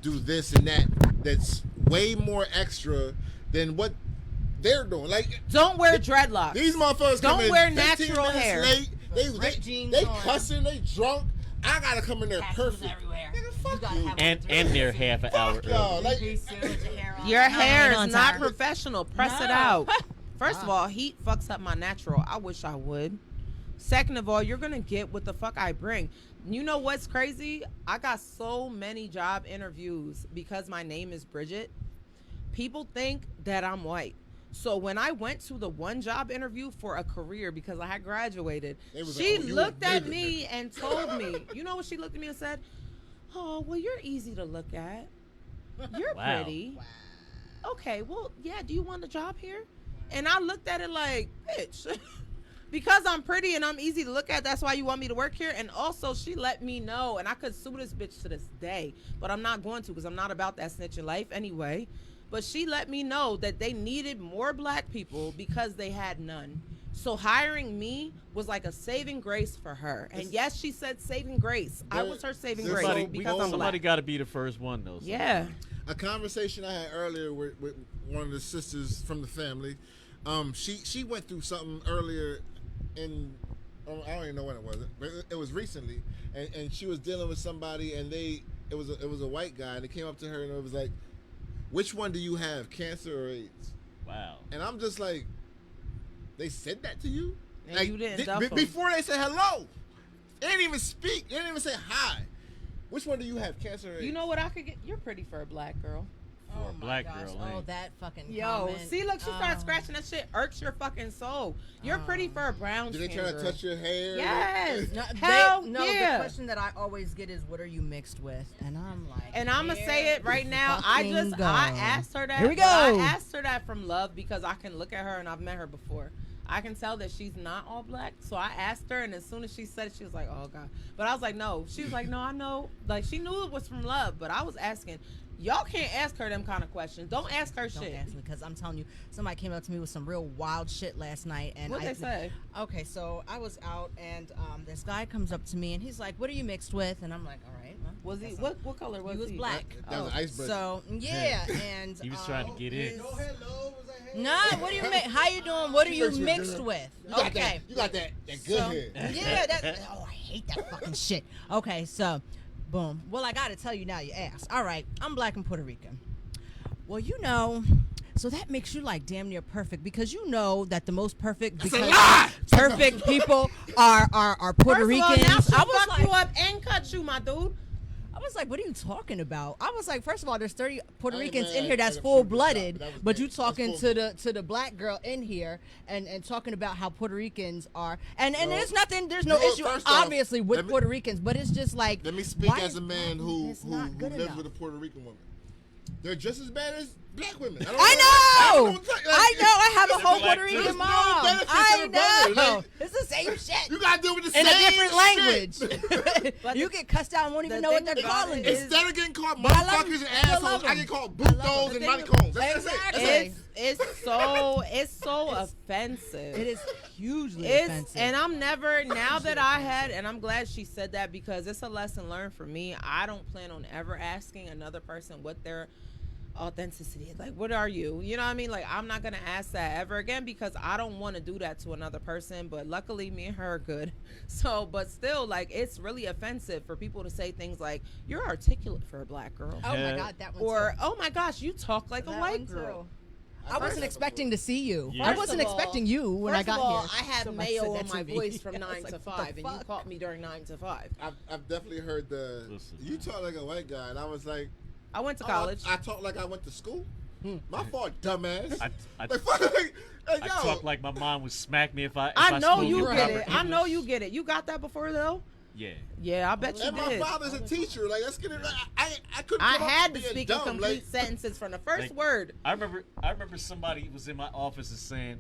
Speaker 9: do this and that. That's way more extra than what they're doing. Like,
Speaker 2: don't wear dreadlocks.
Speaker 9: These motherfuckers
Speaker 2: don't
Speaker 9: come in
Speaker 2: wear
Speaker 9: 15
Speaker 2: natural
Speaker 9: minutes
Speaker 2: hair.
Speaker 9: late.
Speaker 5: Jeans
Speaker 9: They
Speaker 5: on.
Speaker 9: cussing. They drunk. I gotta come in there perfect.
Speaker 5: Everywhere.
Speaker 9: Nigga, fuck you.
Speaker 3: And they're half an hour
Speaker 9: Y'all,
Speaker 3: early.
Speaker 9: like,
Speaker 2: Your hair
Speaker 5: on
Speaker 2: is not
Speaker 5: time.
Speaker 2: professional. Press it out. First of all, heat fucks up my natural. I wish I would. Second of all, you're going to get what the fuck I bring. You know what's crazy? I got so many job interviews because my name is Bridget. People think that I'm white. So when I went to the one job interview for a career because I had graduated, she looked at me and told me, you know what she looked at me and said? Oh, well, you're easy to look at. You're pretty. Wow. Okay, well, yeah, do you want a job here? And I looked at it like, bitch, because I'm pretty and I'm easy to look at, that's why you want me to work here? And also, she let me know, and I could sue this bitch to this day, but I'm not going to because I'm not about that snitching life anyway. But she let me know that they needed more black people because they had none. So hiring me was like a saving grace for her. And yes, she said saving grace. I was her saving grace because I'm
Speaker 3: somebody
Speaker 2: black.
Speaker 3: got to be the first one, though.
Speaker 2: Yeah.
Speaker 9: A conversation I had earlier with one of the sisters from the family. She went through something earlier in, I don't even know when it was. It was recently, and she was dealing with somebody, and it was a white guy, and they came up to her and it was like, which one do you have, cancer or AIDS?
Speaker 3: Wow.
Speaker 9: And I'm just like, they said that to you?
Speaker 2: And
Speaker 9: like,
Speaker 2: you didn't duff them.
Speaker 9: before they said hello. They didn't even speak. They didn't even say hi. Which one do you have, cancer or AIDS?
Speaker 2: You know what I could get? You're pretty for a black girl.
Speaker 3: For a black girl,
Speaker 5: Oh, that fucking
Speaker 2: Yo,
Speaker 5: comment.
Speaker 2: see, look, she started scratching that shit. Irks your fucking soul. You're pretty for a brown
Speaker 9: Did they
Speaker 2: skin
Speaker 9: try to
Speaker 2: girl.
Speaker 9: touch your hair?
Speaker 2: Yes.
Speaker 5: No,
Speaker 2: Hell
Speaker 5: the
Speaker 2: yeah.
Speaker 5: question that I always get is, what are you mixed with? And I'm like,
Speaker 2: And I'm going to say it right now.
Speaker 5: fucking go.
Speaker 2: I asked her that.
Speaker 5: Here we
Speaker 2: but I
Speaker 5: go.
Speaker 2: asked her that from love because I can look at her and I've met her before. I can tell that she's not all black. So I asked her, and as soon as she said it, she was like, oh, God. But I was like, no. She was like, no, I know. Like, she knew it was from love, but I was asking. Y'all can't ask her them kind of questions. Don't ask her shit.
Speaker 5: Don't ask me, because I'm telling you, somebody came up to me with some real wild shit last night. And
Speaker 2: What'd they say?
Speaker 5: Okay, so I was out, and this guy comes up to me, and he's like, what are you mixed with? And I'm like, all right. Well,
Speaker 2: Was he, what color was he?
Speaker 5: he was black.
Speaker 9: That was an icebreaker.
Speaker 5: So, yeah, and
Speaker 3: He was trying to get in.
Speaker 4: No hello, was I hey?
Speaker 5: Nah, what do you make? How you doing? What are you mixed with?
Speaker 9: You got
Speaker 5: Okay.
Speaker 9: that. You got that good
Speaker 5: So,
Speaker 9: hair.
Speaker 5: yeah, I hate that fucking shit. Okay, so, boom. Well, I gotta tell you now, you asked. All right, I'm black and Puerto Rican. Well, you know, so that makes you like damn near perfect, because you know that the most perfect, because perfect people are Puerto Ricans.
Speaker 2: Now she'll
Speaker 5: I was
Speaker 2: fuck
Speaker 5: like,
Speaker 2: you up and cut you, my dude.
Speaker 5: I was like, what are you talking about? I was like, first of all, there's 30 Puerto
Speaker 9: I ain't
Speaker 5: Ricans
Speaker 9: mad
Speaker 5: in here
Speaker 9: at
Speaker 5: that's
Speaker 9: the
Speaker 5: full
Speaker 9: Puerto
Speaker 5: blooded,
Speaker 9: Rican, that was
Speaker 5: but
Speaker 9: bad.
Speaker 5: you
Speaker 9: That's
Speaker 5: talking
Speaker 9: full.
Speaker 5: to the black girl in here and talking about how Puerto Ricans are, and there's no
Speaker 9: you know,
Speaker 5: issue
Speaker 9: first off,
Speaker 5: obviously with Puerto Ricans, but it's just like,
Speaker 9: Let me speak
Speaker 5: why
Speaker 9: as a
Speaker 5: is-
Speaker 9: man who
Speaker 5: it's not good
Speaker 9: lives
Speaker 5: enough.
Speaker 9: with a Puerto Rican woman. They're just as bad as black women.
Speaker 5: I know.
Speaker 9: I
Speaker 5: I have a whole
Speaker 3: black
Speaker 5: Puerto
Speaker 3: too.
Speaker 5: Rican
Speaker 9: There's no
Speaker 5: mom.
Speaker 9: benefit to
Speaker 5: I
Speaker 9: the brother.
Speaker 5: know.
Speaker 9: Like,
Speaker 5: It's the same shit.
Speaker 9: You gotta deal with the
Speaker 5: In
Speaker 9: same
Speaker 5: a different
Speaker 9: shit.
Speaker 5: language.
Speaker 2: But
Speaker 5: You get cussed out and won't even
Speaker 2: the
Speaker 5: know what
Speaker 2: thing
Speaker 5: they're
Speaker 2: about
Speaker 5: calling
Speaker 2: it
Speaker 5: you.
Speaker 2: is-
Speaker 9: Instead of getting called
Speaker 5: I love
Speaker 9: motherfuckers
Speaker 5: them.
Speaker 9: and
Speaker 5: I love
Speaker 9: assholes, I
Speaker 5: them.
Speaker 9: get called
Speaker 5: I love
Speaker 9: bulldogs
Speaker 5: them.
Speaker 9: and moneycombs. That's
Speaker 5: Exactly.
Speaker 9: it.
Speaker 2: It's so offensive.
Speaker 5: It is hugely
Speaker 2: It's
Speaker 5: offensive.
Speaker 2: and I'm never, now that I had, and I'm glad she said that, because it's a lesson learned for me. I don't plan on ever asking another person what their authenticity. Like, what are you? You know what I mean? Like, I'm not gonna ask that ever again because I don't want to do that to another person. But luckily, me and her are good. So, but still, like, it's really offensive for people to say things like, "You're articulate for a black girl,"
Speaker 5: Oh my God, that one.
Speaker 2: or
Speaker 5: too.
Speaker 2: "Oh my gosh, you talk like a
Speaker 5: That
Speaker 2: white
Speaker 5: one,
Speaker 2: girl."
Speaker 5: too. I wasn't expecting to see you.
Speaker 3: Yeah.
Speaker 5: I wasn't expecting you when I got
Speaker 2: all,
Speaker 5: here.
Speaker 2: I had
Speaker 5: Somebody
Speaker 2: mayo
Speaker 5: said
Speaker 2: on
Speaker 5: that to
Speaker 2: my
Speaker 5: me.
Speaker 2: voice from
Speaker 5: I
Speaker 2: 9
Speaker 5: was
Speaker 2: to
Speaker 5: like,
Speaker 2: 5, and you
Speaker 5: fuck?
Speaker 2: caught me during 9 to 5.
Speaker 9: I've definitely heard the
Speaker 3: Listen.
Speaker 9: you talk like a white guy, and I was like,
Speaker 2: I went to
Speaker 9: oh,
Speaker 2: college.
Speaker 9: I talk like I went to school. My fault, dumbass.
Speaker 3: I
Speaker 9: Like, yo,
Speaker 3: talk like my mom would smack me if I
Speaker 2: I know
Speaker 3: spoke
Speaker 2: you
Speaker 3: in
Speaker 2: get
Speaker 3: proper
Speaker 2: it. I know
Speaker 3: English.
Speaker 2: you get it. You got that before though?
Speaker 3: Yeah.
Speaker 2: Yeah, I bet you
Speaker 9: and my
Speaker 2: did.
Speaker 9: father's a teacher. Like, let's get it. I couldn't.
Speaker 2: I
Speaker 9: come up
Speaker 2: had
Speaker 9: with
Speaker 2: to
Speaker 9: being
Speaker 2: speak in
Speaker 9: dumb.
Speaker 2: complete
Speaker 9: Like,
Speaker 2: sentences from the first
Speaker 3: Like,
Speaker 2: word.
Speaker 3: I remember somebody was in my office and saying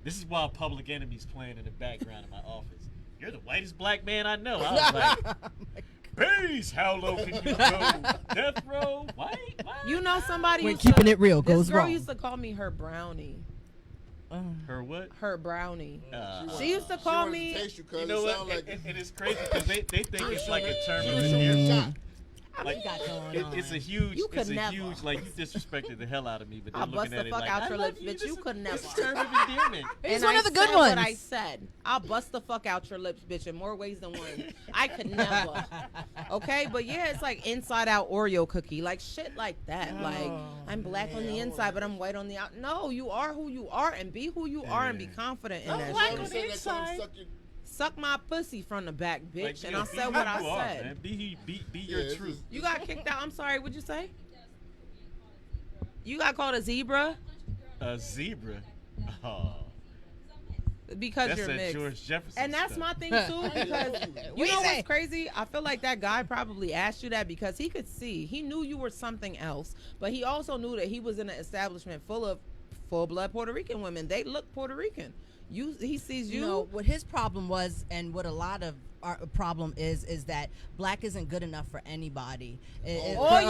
Speaker 3: this is why Public Enemy's playing in the background of my office. You're the whitest black man I know. I was like, peace, how low can you go? Death row, white?
Speaker 2: You know somebody
Speaker 5: When
Speaker 2: used
Speaker 5: keeping
Speaker 2: to,
Speaker 5: it real
Speaker 2: this
Speaker 5: goes
Speaker 2: girl
Speaker 5: wrong.
Speaker 2: used to call me her brownie.
Speaker 3: Her what?
Speaker 2: Her brownie.
Speaker 3: Uh,
Speaker 2: She used to
Speaker 9: she
Speaker 2: call
Speaker 9: wanted
Speaker 2: me.
Speaker 9: to taste you, 'cause
Speaker 3: You know
Speaker 9: it
Speaker 3: what?
Speaker 9: sound like
Speaker 3: And it's crazy because they think it's like a term of
Speaker 9: she was
Speaker 3: endearment.
Speaker 9: shot.
Speaker 2: What you got going on?
Speaker 3: It's a huge,
Speaker 2: You could
Speaker 3: it's a
Speaker 2: never.
Speaker 3: huge, like, you disrespected the hell out of me, but they're
Speaker 2: I'll bust
Speaker 3: looking
Speaker 2: the
Speaker 3: at it
Speaker 2: fuck
Speaker 3: like,
Speaker 2: out
Speaker 3: I
Speaker 2: your
Speaker 3: love
Speaker 2: lips,
Speaker 3: you.
Speaker 2: bitch. You could never.
Speaker 3: This is term of endearment.
Speaker 5: He's
Speaker 2: And
Speaker 5: one
Speaker 2: I
Speaker 5: of the good
Speaker 2: said
Speaker 5: ones.
Speaker 2: What I said. I'll bust the fuck out your lips, bitch, in more ways than one. I could never. Okay, but yeah, it's like inside out Oreo cookie, like shit like that. Like I'm black on the inside, but I'm white on the out. No, you are who you are, and be who you are, and be confident in that.
Speaker 3: black
Speaker 2: shit.
Speaker 3: on the inside.
Speaker 2: Suck my pussy from the back, bitch,
Speaker 3: Like,
Speaker 2: and
Speaker 3: yeah,
Speaker 2: I
Speaker 3: be
Speaker 2: said
Speaker 3: who
Speaker 2: what I
Speaker 3: you are,
Speaker 2: said.
Speaker 3: man. Be your
Speaker 9: Yeah,
Speaker 3: truth.
Speaker 2: You got kicked out. I'm sorry. What'd you say? You got called a zebra
Speaker 3: A zebra. Oh,
Speaker 2: because
Speaker 3: that's
Speaker 2: you're
Speaker 3: that
Speaker 2: mixed.
Speaker 3: George Jefferson
Speaker 2: And that's
Speaker 3: stuff.
Speaker 2: my thing too, because you know
Speaker 5: say?
Speaker 2: what's crazy? I feel like that guy probably asked you that because he could see. He knew you were something else, but he also knew that he was in an establishment full of full-blood Puerto Rican women. They look Puerto Rican. He sees you.
Speaker 5: You know what his problem was, and what a lot of our problem is that black isn't good enough for anybody. It's not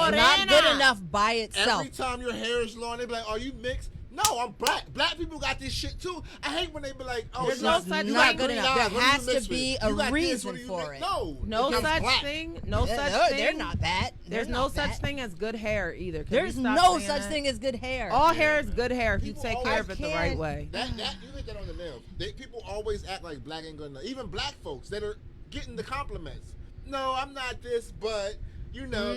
Speaker 2: Morena.
Speaker 5: good enough by itself.
Speaker 9: Every time your hair is long, they be like, "Are you mixed?" No, I'm black. Black people got this shit too. I hate when they be like, "Oh,
Speaker 2: There's
Speaker 9: you
Speaker 2: no
Speaker 9: got-
Speaker 2: such
Speaker 9: you
Speaker 2: thing.
Speaker 9: got
Speaker 5: Good
Speaker 9: green
Speaker 5: enough.
Speaker 9: eyes.
Speaker 5: There
Speaker 9: What are you
Speaker 5: has to
Speaker 9: mixed
Speaker 5: be
Speaker 9: with?
Speaker 5: a
Speaker 9: You got this.
Speaker 5: reason
Speaker 9: What are you
Speaker 5: for
Speaker 9: mixed-
Speaker 5: it.
Speaker 2: No
Speaker 9: I'm
Speaker 2: such
Speaker 9: black.
Speaker 2: thing. No such
Speaker 5: No,
Speaker 2: thing.
Speaker 5: they're not that.
Speaker 2: There's
Speaker 5: They're
Speaker 2: no
Speaker 5: not
Speaker 2: such
Speaker 5: that.
Speaker 2: thing as good hair either. Can
Speaker 5: There's
Speaker 2: we stop
Speaker 5: no
Speaker 2: saying
Speaker 5: such
Speaker 2: that?
Speaker 5: thing as good hair.
Speaker 2: All hair is good hair if you
Speaker 9: People
Speaker 2: take care
Speaker 9: always
Speaker 2: of it the
Speaker 5: can't-
Speaker 2: right way.
Speaker 9: That you hit that on the nail. People always act like black ain't good enough. Even black folks that are getting the compliments. No, I'm not this, but you know,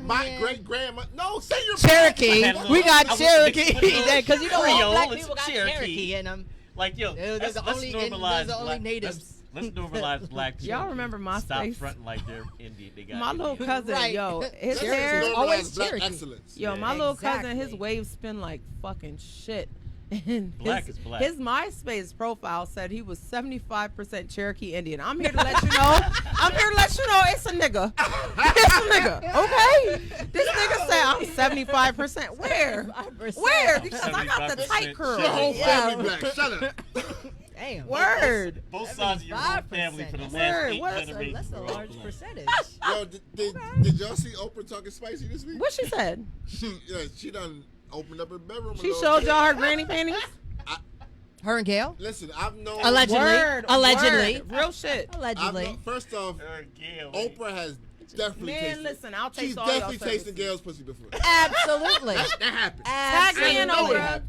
Speaker 9: my great grandma. No, say you're
Speaker 5: Cherokee.
Speaker 3: I had a little-
Speaker 5: We got
Speaker 3: I was
Speaker 5: Cherokee.
Speaker 3: mixed with a little
Speaker 5: Because you know all
Speaker 3: Creole,
Speaker 5: black
Speaker 3: it's
Speaker 5: people got
Speaker 3: Cherokee.
Speaker 5: Cherokee in them.
Speaker 3: Like, yo,
Speaker 5: They're
Speaker 3: let's
Speaker 5: the only-
Speaker 3: normalize
Speaker 5: those are only
Speaker 3: black.
Speaker 5: natives.
Speaker 3: Let's normalize black.
Speaker 2: Y'all
Speaker 3: children.
Speaker 2: remember my
Speaker 3: Stop
Speaker 2: face?
Speaker 3: fronting like they're Indian. They got
Speaker 2: My little
Speaker 3: Indian.
Speaker 2: cousin,
Speaker 5: Right.
Speaker 2: yo, his
Speaker 5: Cherokee.
Speaker 2: hair,
Speaker 5: Normalize always
Speaker 9: black
Speaker 5: Cherokee.
Speaker 9: excellence.
Speaker 2: yo,
Speaker 3: Yeah.
Speaker 2: my little cousin, his
Speaker 5: Exactly.
Speaker 2: waves spin like fucking shit. And
Speaker 3: Black is black.
Speaker 2: His MySpace profile said he was 75% Cherokee Indian. I'm here to let you know. I'm here to let you know it's a nigga. It's a nigga. Okay. This nigga said I'm 75%. Where? Where? Because I got the
Speaker 3: 75%
Speaker 2: tight curl.
Speaker 9: Your whole
Speaker 5: Yeah.
Speaker 9: family black. Shut up.
Speaker 5: Damn.
Speaker 2: Word.
Speaker 3: Both sides of your whole family for the
Speaker 5: 75%.
Speaker 3: last
Speaker 2: Word.
Speaker 3: 8
Speaker 2: What is
Speaker 3: generations.
Speaker 5: That's a
Speaker 3: were all
Speaker 5: large
Speaker 3: black.
Speaker 5: percentage.
Speaker 9: Yo, did y'all see Oprah talking spicy this week?
Speaker 2: What she said?
Speaker 9: She done opened up her bedroom. a
Speaker 2: She
Speaker 9: little
Speaker 2: showed
Speaker 9: bit.
Speaker 2: y'all her granny panties?
Speaker 5: Her and Gail?
Speaker 9: Listen, I've known.
Speaker 5: Allegedly.
Speaker 2: Word.
Speaker 5: Allegedly.
Speaker 2: Word. Real shit.
Speaker 9: I've
Speaker 5: Allegedly.
Speaker 9: known, first off,
Speaker 3: Gail.
Speaker 9: Oprah has definitely
Speaker 2: Man,
Speaker 9: tasted.
Speaker 2: listen, I'll taste
Speaker 9: She's
Speaker 2: all y'all
Speaker 9: definitely tasted
Speaker 2: services.
Speaker 9: Gail's pussy before.
Speaker 5: Absolutely.
Speaker 9: That happened.
Speaker 2: Tag me in,
Speaker 5: Absolutely.
Speaker 2: Oprah.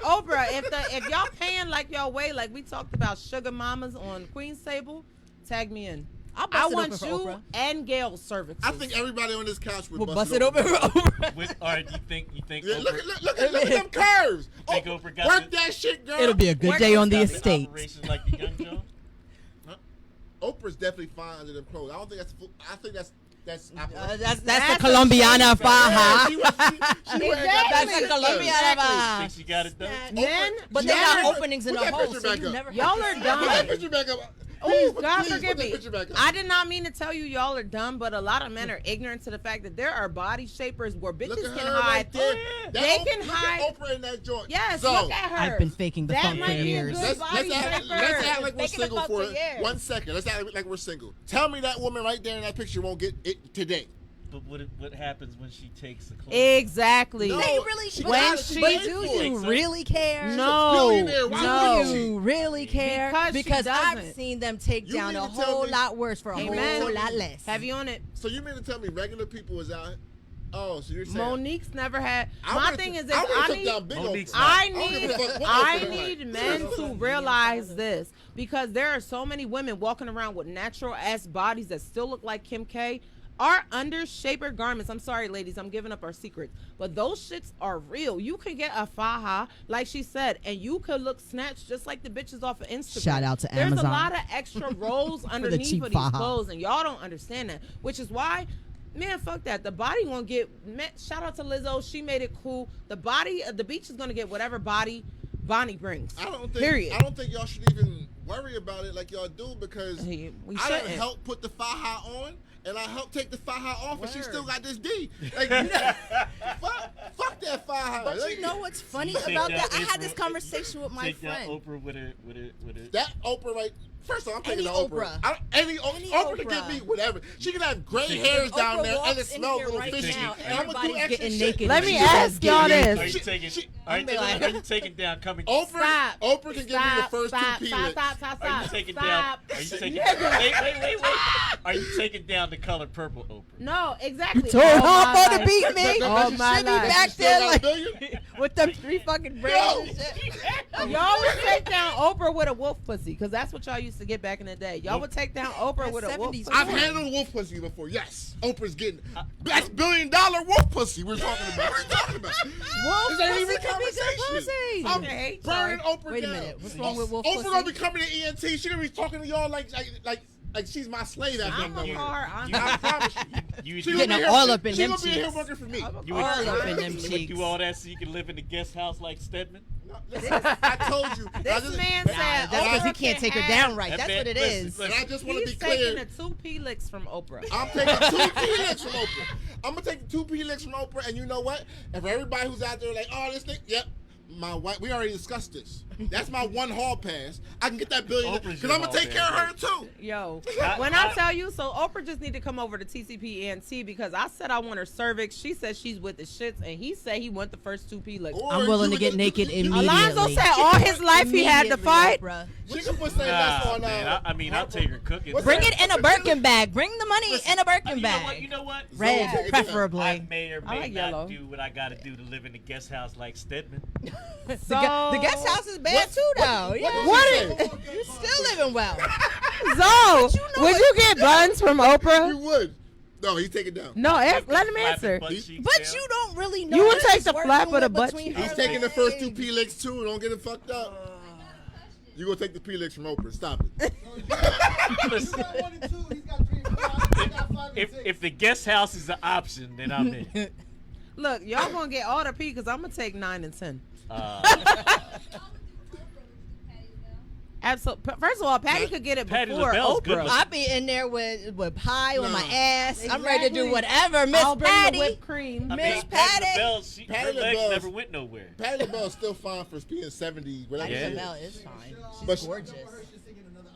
Speaker 2: Oprah, if y'all paying like y'all weigh, like we talked about sugar mamas on Queen's Table, tag me in.
Speaker 5: I'll
Speaker 2: I
Speaker 5: bust it
Speaker 2: want
Speaker 5: open for
Speaker 2: you
Speaker 5: Oprah.
Speaker 2: and Gail's cervixes.
Speaker 9: I think everybody on this couch would
Speaker 5: We'll bust it open for Oprah.
Speaker 3: All right, you think
Speaker 9: Yeah,
Speaker 3: Oprah,
Speaker 9: look at them curves.
Speaker 3: Think
Speaker 9: Oh,
Speaker 3: Oprah got
Speaker 9: work
Speaker 3: the-
Speaker 9: that shit, girl.
Speaker 5: It'll be a good
Speaker 2: Where
Speaker 5: day
Speaker 2: goes
Speaker 5: on the
Speaker 2: that?
Speaker 5: estate.
Speaker 3: operations like the young Joe?
Speaker 9: Oprah's definitely fine under them clothes. I don't think that's. I think that's.
Speaker 5: That's
Speaker 2: That's
Speaker 5: the
Speaker 2: a
Speaker 5: Colombiana faja.
Speaker 9: She wearing that
Speaker 5: That's the Colombiana faja.
Speaker 3: Think she got it done?
Speaker 2: Men,
Speaker 5: But they
Speaker 9: Yeah.
Speaker 5: got openings in
Speaker 9: Put
Speaker 5: the
Speaker 9: that
Speaker 5: hole,
Speaker 9: picture
Speaker 5: so
Speaker 9: back
Speaker 5: you
Speaker 9: up.
Speaker 5: never
Speaker 2: y'all are
Speaker 9: Put that
Speaker 2: dumb.
Speaker 9: picture back up.
Speaker 2: Oh,
Speaker 9: Please,
Speaker 2: God
Speaker 9: please
Speaker 2: forgive
Speaker 9: put that
Speaker 2: me.
Speaker 9: picture back up.
Speaker 2: I did not mean to tell you y'all are dumb, but a lot of men are ignorant to the fact that there are body shapers where bitches
Speaker 9: Look at
Speaker 2: can
Speaker 9: her
Speaker 2: hide.
Speaker 9: right there.
Speaker 3: yeah.
Speaker 9: That
Speaker 2: They
Speaker 9: Oprah-
Speaker 2: can
Speaker 9: look
Speaker 2: hide.
Speaker 9: At Oprah in that joint.
Speaker 2: Yes,
Speaker 9: So,
Speaker 2: look at her.
Speaker 5: I've been faking the
Speaker 2: That
Speaker 5: funk for
Speaker 2: might be a
Speaker 5: years.
Speaker 2: good
Speaker 9: Let's
Speaker 2: body
Speaker 9: act
Speaker 2: shaper.
Speaker 9: like we're
Speaker 5: Faking the
Speaker 9: single
Speaker 5: funk
Speaker 9: for
Speaker 5: for years.
Speaker 9: 1 second. Let's act like we're single. Tell me that woman right there in that picture won't get it today.
Speaker 3: But what happens when she takes the clothes?
Speaker 2: Exactly.
Speaker 9: No.
Speaker 5: They really
Speaker 9: She
Speaker 5: but
Speaker 2: when
Speaker 5: do
Speaker 2: she-
Speaker 5: you really care?
Speaker 2: No,
Speaker 9: billionaire. Why
Speaker 2: no.
Speaker 9: wouldn't
Speaker 5: Do you really care?
Speaker 2: Because she
Speaker 5: I've
Speaker 2: doesn't.
Speaker 5: seen them take
Speaker 9: You
Speaker 5: down
Speaker 9: mean
Speaker 5: a
Speaker 9: to tell
Speaker 5: whole
Speaker 9: me-
Speaker 5: lot worse for a
Speaker 2: Amen.
Speaker 5: whole lot less.
Speaker 2: Have you on it?
Speaker 9: So you mean to tell me regular people is out Oh, so you're saying
Speaker 2: Monique's never had.
Speaker 9: I
Speaker 2: My
Speaker 9: would've
Speaker 2: thing
Speaker 9: took-
Speaker 2: is this.
Speaker 9: I would've
Speaker 2: I
Speaker 9: took
Speaker 2: need.
Speaker 9: down Big
Speaker 3: Monique's
Speaker 9: Oprah.
Speaker 3: not.
Speaker 2: I
Speaker 9: don't give a
Speaker 2: need
Speaker 9: fuck what
Speaker 2: I
Speaker 9: Oprah
Speaker 2: need
Speaker 9: like.
Speaker 2: men to realize this, because there are so many women walking around with natural ass bodies that still look like Kim K. Our under-shaper garments, I'm sorry ladies, I'm giving up our secrets, but those shits are real. You could get a faja, like she said, and you could look snatched just like the bitches off of Instagram.
Speaker 5: Shout out to
Speaker 2: There's
Speaker 5: Amazon.
Speaker 2: a lot of extra rolls underneath
Speaker 5: cheap
Speaker 2: of these
Speaker 5: faja.
Speaker 2: clothes, and y'all don't understand that, which is why, man, fuck that. The body won't get, shout out to Lizzo, she made it cool. The body, the beach is gonna get whatever body Bonnie brings.
Speaker 9: I don't think.
Speaker 2: Period.
Speaker 9: I don't think y'all should even worry about it like y'all do, because
Speaker 2: We
Speaker 9: I done
Speaker 2: shouldn't.
Speaker 9: help put the faja on, and I helped take the faja off, and she
Speaker 2: Word.
Speaker 9: still got this D. Like, fuck that faja.
Speaker 5: But
Speaker 9: Like,
Speaker 5: you know what's funny
Speaker 3: You take
Speaker 5: about
Speaker 3: down
Speaker 5: that? I had
Speaker 3: Oprah-
Speaker 5: this conversation with my
Speaker 3: Take down
Speaker 5: friend.
Speaker 3: Oprah with it.
Speaker 9: that Oprah, right? First of all, I'm taking
Speaker 5: Any
Speaker 9: the Oprah.
Speaker 5: Oprah.
Speaker 9: Any Oprah can
Speaker 5: Oprah.
Speaker 9: give me whatever. She can have gray
Speaker 3: If
Speaker 9: hairs down
Speaker 5: Oprah
Speaker 9: there, and
Speaker 5: walks
Speaker 9: it
Speaker 5: in
Speaker 9: smells a
Speaker 5: here
Speaker 9: little
Speaker 5: right
Speaker 9: fishy.
Speaker 5: now,
Speaker 9: And I'm gonna do
Speaker 5: everybody's
Speaker 9: extra
Speaker 5: getting
Speaker 9: shit.
Speaker 5: naked.
Speaker 2: Let me
Speaker 5: She
Speaker 2: ask
Speaker 5: says,
Speaker 2: y'all
Speaker 5: "Get
Speaker 2: this.
Speaker 3: Are you
Speaker 9: She-
Speaker 3: taking?
Speaker 9: she-
Speaker 3: Are you
Speaker 5: like-
Speaker 3: taking down coming?
Speaker 9: Oprah
Speaker 2: Stop.
Speaker 9: can give me the
Speaker 2: Stop,
Speaker 9: first
Speaker 2: stop,
Speaker 9: two
Speaker 2: stop,
Speaker 9: P-Licks.
Speaker 2: stop, stop,
Speaker 3: Are you
Speaker 2: stop,
Speaker 3: taking
Speaker 2: stop.
Speaker 3: down? Are you taking? Wait. Are you taking down the color purple, Oprah?
Speaker 2: No, exactly.
Speaker 5: Told her
Speaker 2: All my
Speaker 5: to
Speaker 2: life.
Speaker 5: beat me.
Speaker 2: All
Speaker 5: She
Speaker 2: my
Speaker 5: be
Speaker 2: life.
Speaker 5: back
Speaker 9: Still
Speaker 5: there
Speaker 9: got a
Speaker 5: like
Speaker 9: billion?
Speaker 5: with them 3 fucking braids and shit.
Speaker 2: Y'all would take down Oprah with a wolf pussy, because that's what y'all used to get back in the day. Y'all would take down Oprah with a wolf
Speaker 5: 70s.
Speaker 2: pussy.
Speaker 9: I've handled wolf pussy before. Yes, Oprah's getting that's $1 billion wolf pussy. We're talking about. What are you talking about?
Speaker 5: Wolf
Speaker 9: This ain't even
Speaker 5: pussy can be good
Speaker 9: conversation.
Speaker 5: pussy.
Speaker 9: I'm
Speaker 2: Okay,
Speaker 9: burning Oprah
Speaker 5: Wait a
Speaker 9: down.
Speaker 5: minute. What's wrong with wolf
Speaker 9: Oprah
Speaker 5: pussy?
Speaker 9: gonna be coming to ENT. She gonna be talking to y'all like she's my slave. After
Speaker 2: I'm
Speaker 9: done
Speaker 2: a
Speaker 9: with
Speaker 2: car.
Speaker 9: her.
Speaker 2: I'm
Speaker 9: I promise you.
Speaker 3: You
Speaker 9: She
Speaker 3: would
Speaker 9: gonna
Speaker 5: Getting
Speaker 9: be
Speaker 5: them
Speaker 9: here-
Speaker 5: all up in
Speaker 9: she
Speaker 5: them
Speaker 9: gonna be here
Speaker 5: cheeks.
Speaker 9: working for me.
Speaker 3: You would,
Speaker 5: all up in
Speaker 3: you
Speaker 5: them
Speaker 3: would
Speaker 5: cheeks.
Speaker 3: do all that so you can live in the guest house like Stedman?
Speaker 9: No, listen, I told you.
Speaker 2: This man said
Speaker 5: That's because he
Speaker 2: Oprah
Speaker 5: can't take her
Speaker 2: have-
Speaker 5: down right.
Speaker 3: That
Speaker 5: That's
Speaker 3: man-
Speaker 5: what it
Speaker 3: listen,
Speaker 5: is.
Speaker 9: And I just want to be
Speaker 2: He's taking
Speaker 9: clear.
Speaker 2: the 2 P licks from Oprah.
Speaker 9: I'm taking 2 P-Licks from Oprah. I'm gonna take the 2 P-Licks from Oprah, and you know what? If everybody who's out there like, oh, this thing, yep, my wife, we already discussed this. That's my one hall pass. I can get that $1 billion
Speaker 3: Oprah's
Speaker 9: because
Speaker 3: your
Speaker 9: I'm gonna
Speaker 3: hall
Speaker 9: take care of
Speaker 3: pass.
Speaker 9: her too.
Speaker 2: Yo,
Speaker 3: I-
Speaker 2: when I
Speaker 3: I-
Speaker 2: tell you, so Oprah just need to come over to TCP ENT, because I said I want her cervix. She said she's with the shits, and he said he want the first 2 P licks.
Speaker 9: Or
Speaker 5: I'm willing
Speaker 9: you
Speaker 5: to get
Speaker 9: can-
Speaker 5: naked
Speaker 9: you-
Speaker 5: immediately.
Speaker 2: Alonzo said all his life he had to
Speaker 5: Immediately,
Speaker 2: fight.
Speaker 5: Oprah.
Speaker 9: She can put SayLess
Speaker 3: Nah,
Speaker 9: on.
Speaker 3: man. I mean, I'll take her cooking.
Speaker 9: What's
Speaker 5: Bring
Speaker 9: that?
Speaker 5: it in a Birkin bag. Bring the money in a Birkin bag.
Speaker 3: You know what?
Speaker 5: Red,
Speaker 9: So-
Speaker 5: preferably.
Speaker 3: I may or
Speaker 2: I
Speaker 3: may
Speaker 2: like
Speaker 3: not
Speaker 2: yellow.
Speaker 3: do what I got to do to live in the guest house like Stedman.
Speaker 5: The guest house is bad too, though. Yeah.
Speaker 9: What
Speaker 5: You still living well.
Speaker 2: So, would you get buns from
Speaker 9: You
Speaker 2: Oprah?
Speaker 9: would. No, he take it down.
Speaker 2: No, let him answer.
Speaker 5: But you don't really know.
Speaker 2: You would
Speaker 5: what
Speaker 2: take
Speaker 5: she's
Speaker 2: the
Speaker 5: working
Speaker 2: flap of the
Speaker 5: with
Speaker 2: butt
Speaker 5: between
Speaker 2: cheek.
Speaker 5: her
Speaker 9: He's taking the first 2
Speaker 5: legs.
Speaker 9: P-Licks too. Don't get it fucked up. You gonna take the P-Licks from Oprah? Stop it.
Speaker 4: He's got 1 and 2. He's got 3 and 4. He's got 5 and 6.
Speaker 3: If the guest house is an option, then I'm in.
Speaker 2: Look, y'all gonna get all the P, because I'm gonna take 9 and 10. Absolutely. First of all, Patty could get it
Speaker 3: Patti
Speaker 2: before
Speaker 3: LaBelle's good
Speaker 2: Oprah.
Speaker 3: looking.
Speaker 5: I be in there with pie on my
Speaker 9: No.
Speaker 5: ass. I'm ready to do
Speaker 2: Exactly.
Speaker 5: whatever, Miss
Speaker 2: I'll bring
Speaker 5: Patty.
Speaker 2: the whipped cream.
Speaker 3: I
Speaker 5: Miss
Speaker 3: mean,
Speaker 5: Patty.
Speaker 3: LaBelle, her
Speaker 9: Patti
Speaker 3: legs
Speaker 9: LaBelle's-
Speaker 3: never went nowhere.
Speaker 9: Patti LaBelle's still fine for being 70, whatever.
Speaker 5: Patti
Speaker 3: Yeah.
Speaker 5: LaBelle is fine. She's
Speaker 9: But she-
Speaker 5: gorgeous.
Speaker 4: She's singing another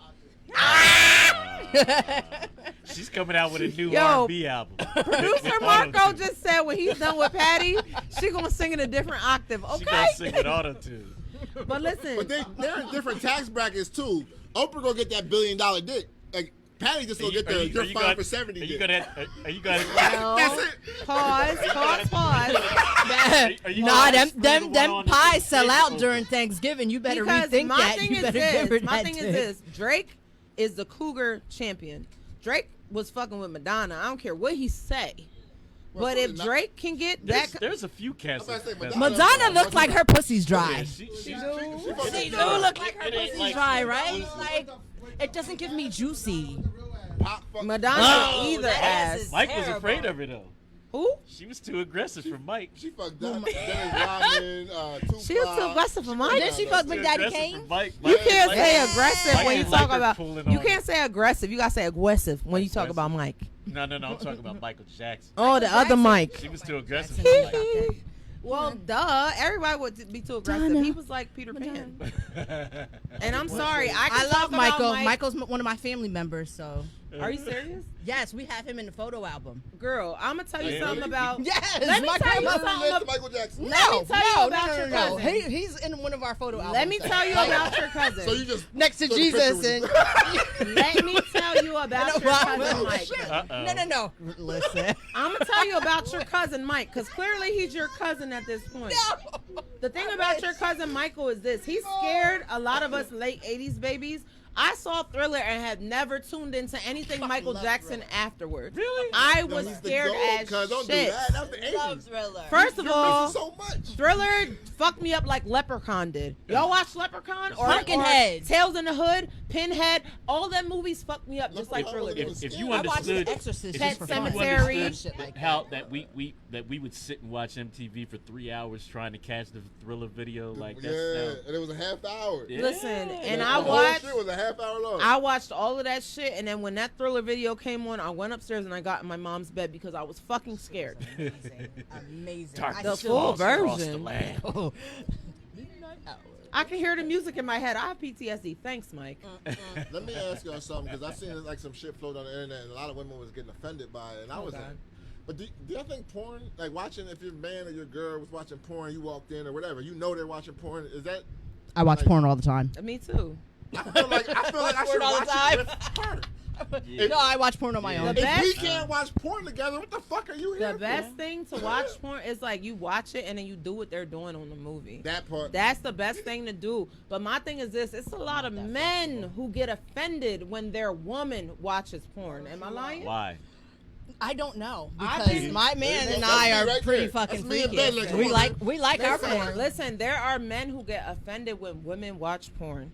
Speaker 4: octave.
Speaker 3: She's coming out with a new
Speaker 2: Yo,
Speaker 3: R&B album.
Speaker 2: Producer Marco just said when he's done with Patty, she gonna sing in a different octave.
Speaker 3: She
Speaker 2: Okay,
Speaker 3: gonna sing with auto-tune.
Speaker 2: but listen,
Speaker 9: But they're in different tax brackets too. Oprah gonna get that $1 billion dick. Like Patty just gonna get the you're fine for 70
Speaker 3: Are you
Speaker 9: dick.
Speaker 3: gonna? Are you gonna?
Speaker 2: no,
Speaker 9: That's it.
Speaker 2: pause.
Speaker 3: Are you
Speaker 5: Nah,
Speaker 3: gonna
Speaker 5: them
Speaker 3: screw the one on
Speaker 5: pies
Speaker 3: the
Speaker 5: sell
Speaker 3: face
Speaker 5: out
Speaker 3: open?
Speaker 5: during Thanksgiving. You better
Speaker 2: Because
Speaker 5: rethink
Speaker 2: my
Speaker 5: that.
Speaker 2: thing
Speaker 5: You
Speaker 2: is
Speaker 5: better give her
Speaker 2: this. My
Speaker 5: that
Speaker 2: thing
Speaker 5: dick.
Speaker 2: is this. Drake is the cougar champion. Drake was fucking with Madonna. I don't care what he say. But
Speaker 9: so
Speaker 2: if
Speaker 9: not-
Speaker 2: Drake can get
Speaker 3: There's,
Speaker 2: that,
Speaker 3: there's a few cats.
Speaker 9: I'm about to say
Speaker 3: that-
Speaker 5: Madonna looks like her pussy's
Speaker 3: Yeah,
Speaker 5: dry.
Speaker 3: she
Speaker 5: She
Speaker 3: do.
Speaker 5: do look like her
Speaker 3: It ain't
Speaker 5: pussy's
Speaker 3: like
Speaker 5: dry,
Speaker 3: she-
Speaker 5: right? Like, it doesn't give me juicy.
Speaker 9: Pop, fuck.
Speaker 2: Madonna
Speaker 3: Oh,
Speaker 2: either
Speaker 5: that ass
Speaker 2: ass.
Speaker 5: is-
Speaker 3: Mike was
Speaker 5: terrible.
Speaker 3: afraid of her though.
Speaker 2: Who?
Speaker 3: She was too aggressive for Mike.
Speaker 9: She fucked up. Dennis Rodman, Tupac.
Speaker 2: She was too aggressive for Mike.
Speaker 5: Did she fuck
Speaker 3: Too
Speaker 5: Big Daddy
Speaker 3: aggressive
Speaker 5: Kane?
Speaker 3: for Mike.
Speaker 2: You
Speaker 3: Mike-
Speaker 2: can't
Speaker 3: Mike-
Speaker 2: say aggressive
Speaker 3: Mike
Speaker 2: when you
Speaker 3: didn't
Speaker 2: talk
Speaker 3: like her
Speaker 2: about.
Speaker 3: pulling
Speaker 2: You
Speaker 3: on
Speaker 2: can't say aggressive. You gotta say aggressive when you talk
Speaker 3: Aggressive.
Speaker 2: about Mike.
Speaker 3: No, I'm talking about Michael Jackson.
Speaker 2: Oh, the other Mike.
Speaker 3: She was too aggressive.
Speaker 5: Jackson.
Speaker 3: for Mike.
Speaker 2: Well, duh. Everybody would be too aggressive. He was like Peter Pan. And I'm sorry. I
Speaker 5: I
Speaker 2: can
Speaker 5: love
Speaker 2: talk about
Speaker 5: Michael.
Speaker 2: Mike.
Speaker 5: Michael's one of my family members, so.
Speaker 2: Are you serious?
Speaker 5: Yes, we have him in the photo album.
Speaker 2: Girl, I'm going to tell you
Speaker 3: Yeah.
Speaker 2: something about.
Speaker 5: Yes,
Speaker 2: Let me
Speaker 5: my
Speaker 2: tell you
Speaker 5: grandma-
Speaker 9: Never
Speaker 2: something
Speaker 9: relate to
Speaker 2: about.
Speaker 9: Michael Jackson.
Speaker 2: Let me tell you about your
Speaker 5: no.
Speaker 2: cousin.
Speaker 5: He's in one of our photo albums.
Speaker 2: Let me tell you about your cousin.
Speaker 9: So you just
Speaker 5: Next to
Speaker 9: took a picture
Speaker 5: Jesus
Speaker 9: with
Speaker 5: and
Speaker 9: you.
Speaker 2: Let me tell you about your cousin Mike.
Speaker 5: No. Listen.
Speaker 2: I'm gonna tell you about your cousin Mike, because clearly he's your cousin at this point.
Speaker 5: No.
Speaker 2: The thing about your cousin Michael is this: he scared a lot of us late '80s babies. I saw Thriller and had never tuned into anything Michael Jackson afterwards.
Speaker 3: Really?
Speaker 2: I was scared as
Speaker 9: Don't do
Speaker 2: shit.
Speaker 9: that. That was the 80s.
Speaker 5: Thriller.
Speaker 2: First of all,
Speaker 9: so much.
Speaker 2: Thriller fucked me up like Leprechaun did. Y'all watch Leprechaun or
Speaker 5: Pumpkinhead,
Speaker 2: Tales in the Hood, Pinhead? All them movies fucked me up just like Thriller did.
Speaker 3: If you
Speaker 5: I watched
Speaker 3: understood,
Speaker 5: The Exorcist.
Speaker 3: if
Speaker 2: Pet
Speaker 5: for
Speaker 3: you
Speaker 5: fun.
Speaker 2: Cemetery.
Speaker 3: understood
Speaker 5: Shit like
Speaker 3: how that we would sit and watch MTV for 3 hours trying to catch the Thriller video, like that's
Speaker 9: Yeah, and it was a half hour.
Speaker 3: Yeah.
Speaker 2: Listen, and
Speaker 9: The
Speaker 2: I
Speaker 9: whole
Speaker 2: watched.
Speaker 9: shit was a half hour long.
Speaker 2: I watched all of that shit, and then when that Thriller video came on, I went upstairs and I got in my mom's bed because I was fucking scared.
Speaker 5: Amazing.
Speaker 3: Darkness
Speaker 2: The
Speaker 5: still
Speaker 2: full
Speaker 3: falls across the
Speaker 2: version.
Speaker 3: land.
Speaker 5: Oh.
Speaker 2: I can hear the music in my head. I have PTSD. Thanks, Mike.
Speaker 9: Let me ask y'all something, because I've seen like some shit float on the internet, and a lot of women was getting offended by it, and I was
Speaker 2: God.
Speaker 9: like, but do y'all think porn, like watching, if your man or your girl was watching porn, you walked in or whatever, you know they're watching porn, is that?
Speaker 5: I watch porn all the time.
Speaker 2: Me too.
Speaker 9: I feel like I should
Speaker 5: all the
Speaker 9: watch
Speaker 5: time.
Speaker 9: it with her.
Speaker 5: No, I watch porn on my own.
Speaker 2: The
Speaker 9: If
Speaker 2: best-
Speaker 9: we can't watch porn together, what the fuck are you here
Speaker 2: The
Speaker 9: for?
Speaker 2: best thing to watch porn is like you watch it and then you do what they're doing on the movie.
Speaker 9: That part.
Speaker 2: That's the best thing to do. But my thing is this: it's a lot of men who get offended when their woman watches porn. Am I lying?
Speaker 3: Why?
Speaker 5: I don't know,
Speaker 2: I
Speaker 5: because
Speaker 2: think-
Speaker 5: my man
Speaker 9: That's
Speaker 5: and
Speaker 9: me
Speaker 5: I are
Speaker 9: right
Speaker 5: pretty
Speaker 9: there.
Speaker 5: fucking
Speaker 9: That's me and
Speaker 5: freaky.
Speaker 9: Ben, like, come on,
Speaker 5: We like our
Speaker 2: Listen,
Speaker 5: porn.
Speaker 2: listen, there are men who get offended when women watch porn.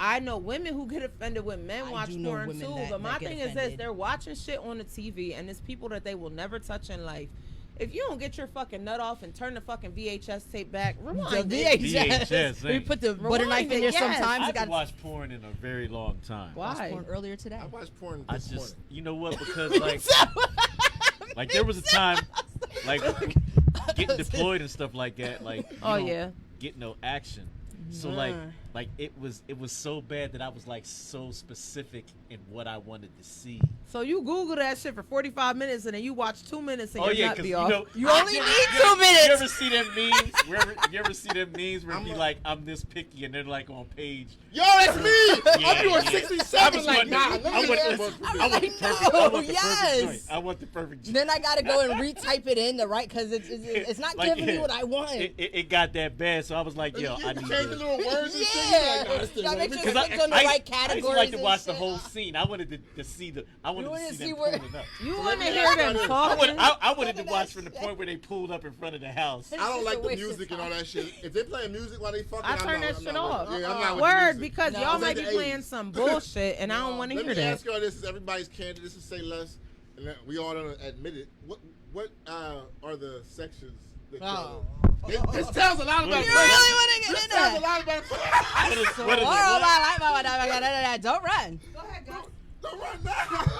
Speaker 2: I know women who get offended when men
Speaker 5: I
Speaker 2: watch
Speaker 5: do know
Speaker 2: porn
Speaker 5: women
Speaker 2: too.
Speaker 5: that-
Speaker 2: But my
Speaker 5: that get
Speaker 2: thing is this:
Speaker 5: offended.
Speaker 2: they're watching shit on the TV, and it's people that they will never touch in life. If you don't get your fucking nut off and turn the fucking VHS tape back, rewind
Speaker 5: The
Speaker 2: it.
Speaker 3: VHS,
Speaker 5: we put the butter
Speaker 2: Rewind
Speaker 5: knife in
Speaker 2: it,
Speaker 5: there
Speaker 2: yes.
Speaker 5: sometimes.
Speaker 3: I
Speaker 5: It
Speaker 3: haven't
Speaker 5: got
Speaker 3: watched porn in a very long time.
Speaker 5: watched
Speaker 2: Why?
Speaker 5: porn earlier today.
Speaker 9: I watched porn
Speaker 3: I
Speaker 9: this
Speaker 3: just,
Speaker 9: morning.
Speaker 3: you know what? Because like there was a time, like getting deployed and stuff like that. Like, you
Speaker 2: Oh,
Speaker 3: don't
Speaker 2: yeah.
Speaker 3: get no action. So like it was so bad that I was like so specific in what I wanted to see.
Speaker 2: So you Google that shit for 45 minutes and then you watch 2 minutes and
Speaker 3: Oh
Speaker 2: your
Speaker 3: yeah,
Speaker 2: nut
Speaker 3: because
Speaker 2: be
Speaker 3: you
Speaker 2: off.
Speaker 3: know
Speaker 5: You only need 2
Speaker 3: You
Speaker 5: minutes.
Speaker 3: ever see them memes? You ever see them memes where it be like, I'm this picky, and they're like on page.
Speaker 9: Yo, that's me!
Speaker 3: Yeah,
Speaker 9: I'm doing
Speaker 3: yeah.
Speaker 9: 67 like,
Speaker 3: wanting-
Speaker 9: nah, let me
Speaker 3: I
Speaker 9: get
Speaker 3: want
Speaker 9: that
Speaker 3: the-
Speaker 9: book.
Speaker 3: I want the
Speaker 5: I
Speaker 3: perfect-
Speaker 5: know,
Speaker 3: I want the
Speaker 5: yes.
Speaker 3: perfect joint. I want the perfect joint.
Speaker 5: Then I gotta go and retype it in the right because it's not
Speaker 3: Like,
Speaker 5: giving me
Speaker 3: yeah.
Speaker 5: what I want.
Speaker 3: It got that bad, so I was like, yo, I need
Speaker 9: change the
Speaker 3: to.
Speaker 9: little words and shit.
Speaker 5: Yeah.
Speaker 9: You like, nah, this thing
Speaker 5: Gotta
Speaker 9: right.
Speaker 5: make
Speaker 9: Because
Speaker 5: sure
Speaker 9: I-
Speaker 5: it's on the
Speaker 3: I
Speaker 5: right
Speaker 3: used to like
Speaker 5: categories
Speaker 3: to
Speaker 5: and
Speaker 3: watch the
Speaker 5: shit.
Speaker 3: whole scene. I wanted to see the. I wanted
Speaker 5: wanted
Speaker 3: to
Speaker 5: to
Speaker 3: see
Speaker 5: see
Speaker 3: them
Speaker 5: where-
Speaker 3: pulling up.
Speaker 2: You
Speaker 9: let
Speaker 2: want to
Speaker 9: me
Speaker 2: hear
Speaker 9: ask
Speaker 2: them
Speaker 9: y'all this.
Speaker 2: talking?
Speaker 3: I wanted to
Speaker 5: Some of
Speaker 3: watch
Speaker 5: that
Speaker 3: from the
Speaker 5: shit.
Speaker 3: point where they pulled up in front of the house.
Speaker 9: I don't like the
Speaker 5: Waste of
Speaker 9: music and all
Speaker 5: time.
Speaker 9: that shit. If they playing music while they fucking,
Speaker 2: I turn that
Speaker 9: I'm
Speaker 2: shit
Speaker 9: not
Speaker 2: off.
Speaker 9: with it. Yeah, I'm not with the
Speaker 2: Word,
Speaker 9: music.
Speaker 2: because
Speaker 5: No.
Speaker 2: y'all
Speaker 9: It's
Speaker 2: might
Speaker 9: like
Speaker 2: be
Speaker 9: the
Speaker 2: playing
Speaker 9: 80s.
Speaker 2: some bullshit, and I don't want to
Speaker 9: Let
Speaker 2: hear
Speaker 9: me
Speaker 2: that.
Speaker 9: ask y'all this: is everybody's candid? This is SayLess, and then we all don't admit it. What are the sections? That this tells a lot about.
Speaker 5: You really want to get
Speaker 9: This
Speaker 5: in
Speaker 9: tells a
Speaker 5: that?
Speaker 9: lot about.
Speaker 3: What is
Speaker 5: Oh,
Speaker 3: it?
Speaker 5: my, don't run.
Speaker 9: Don't run now.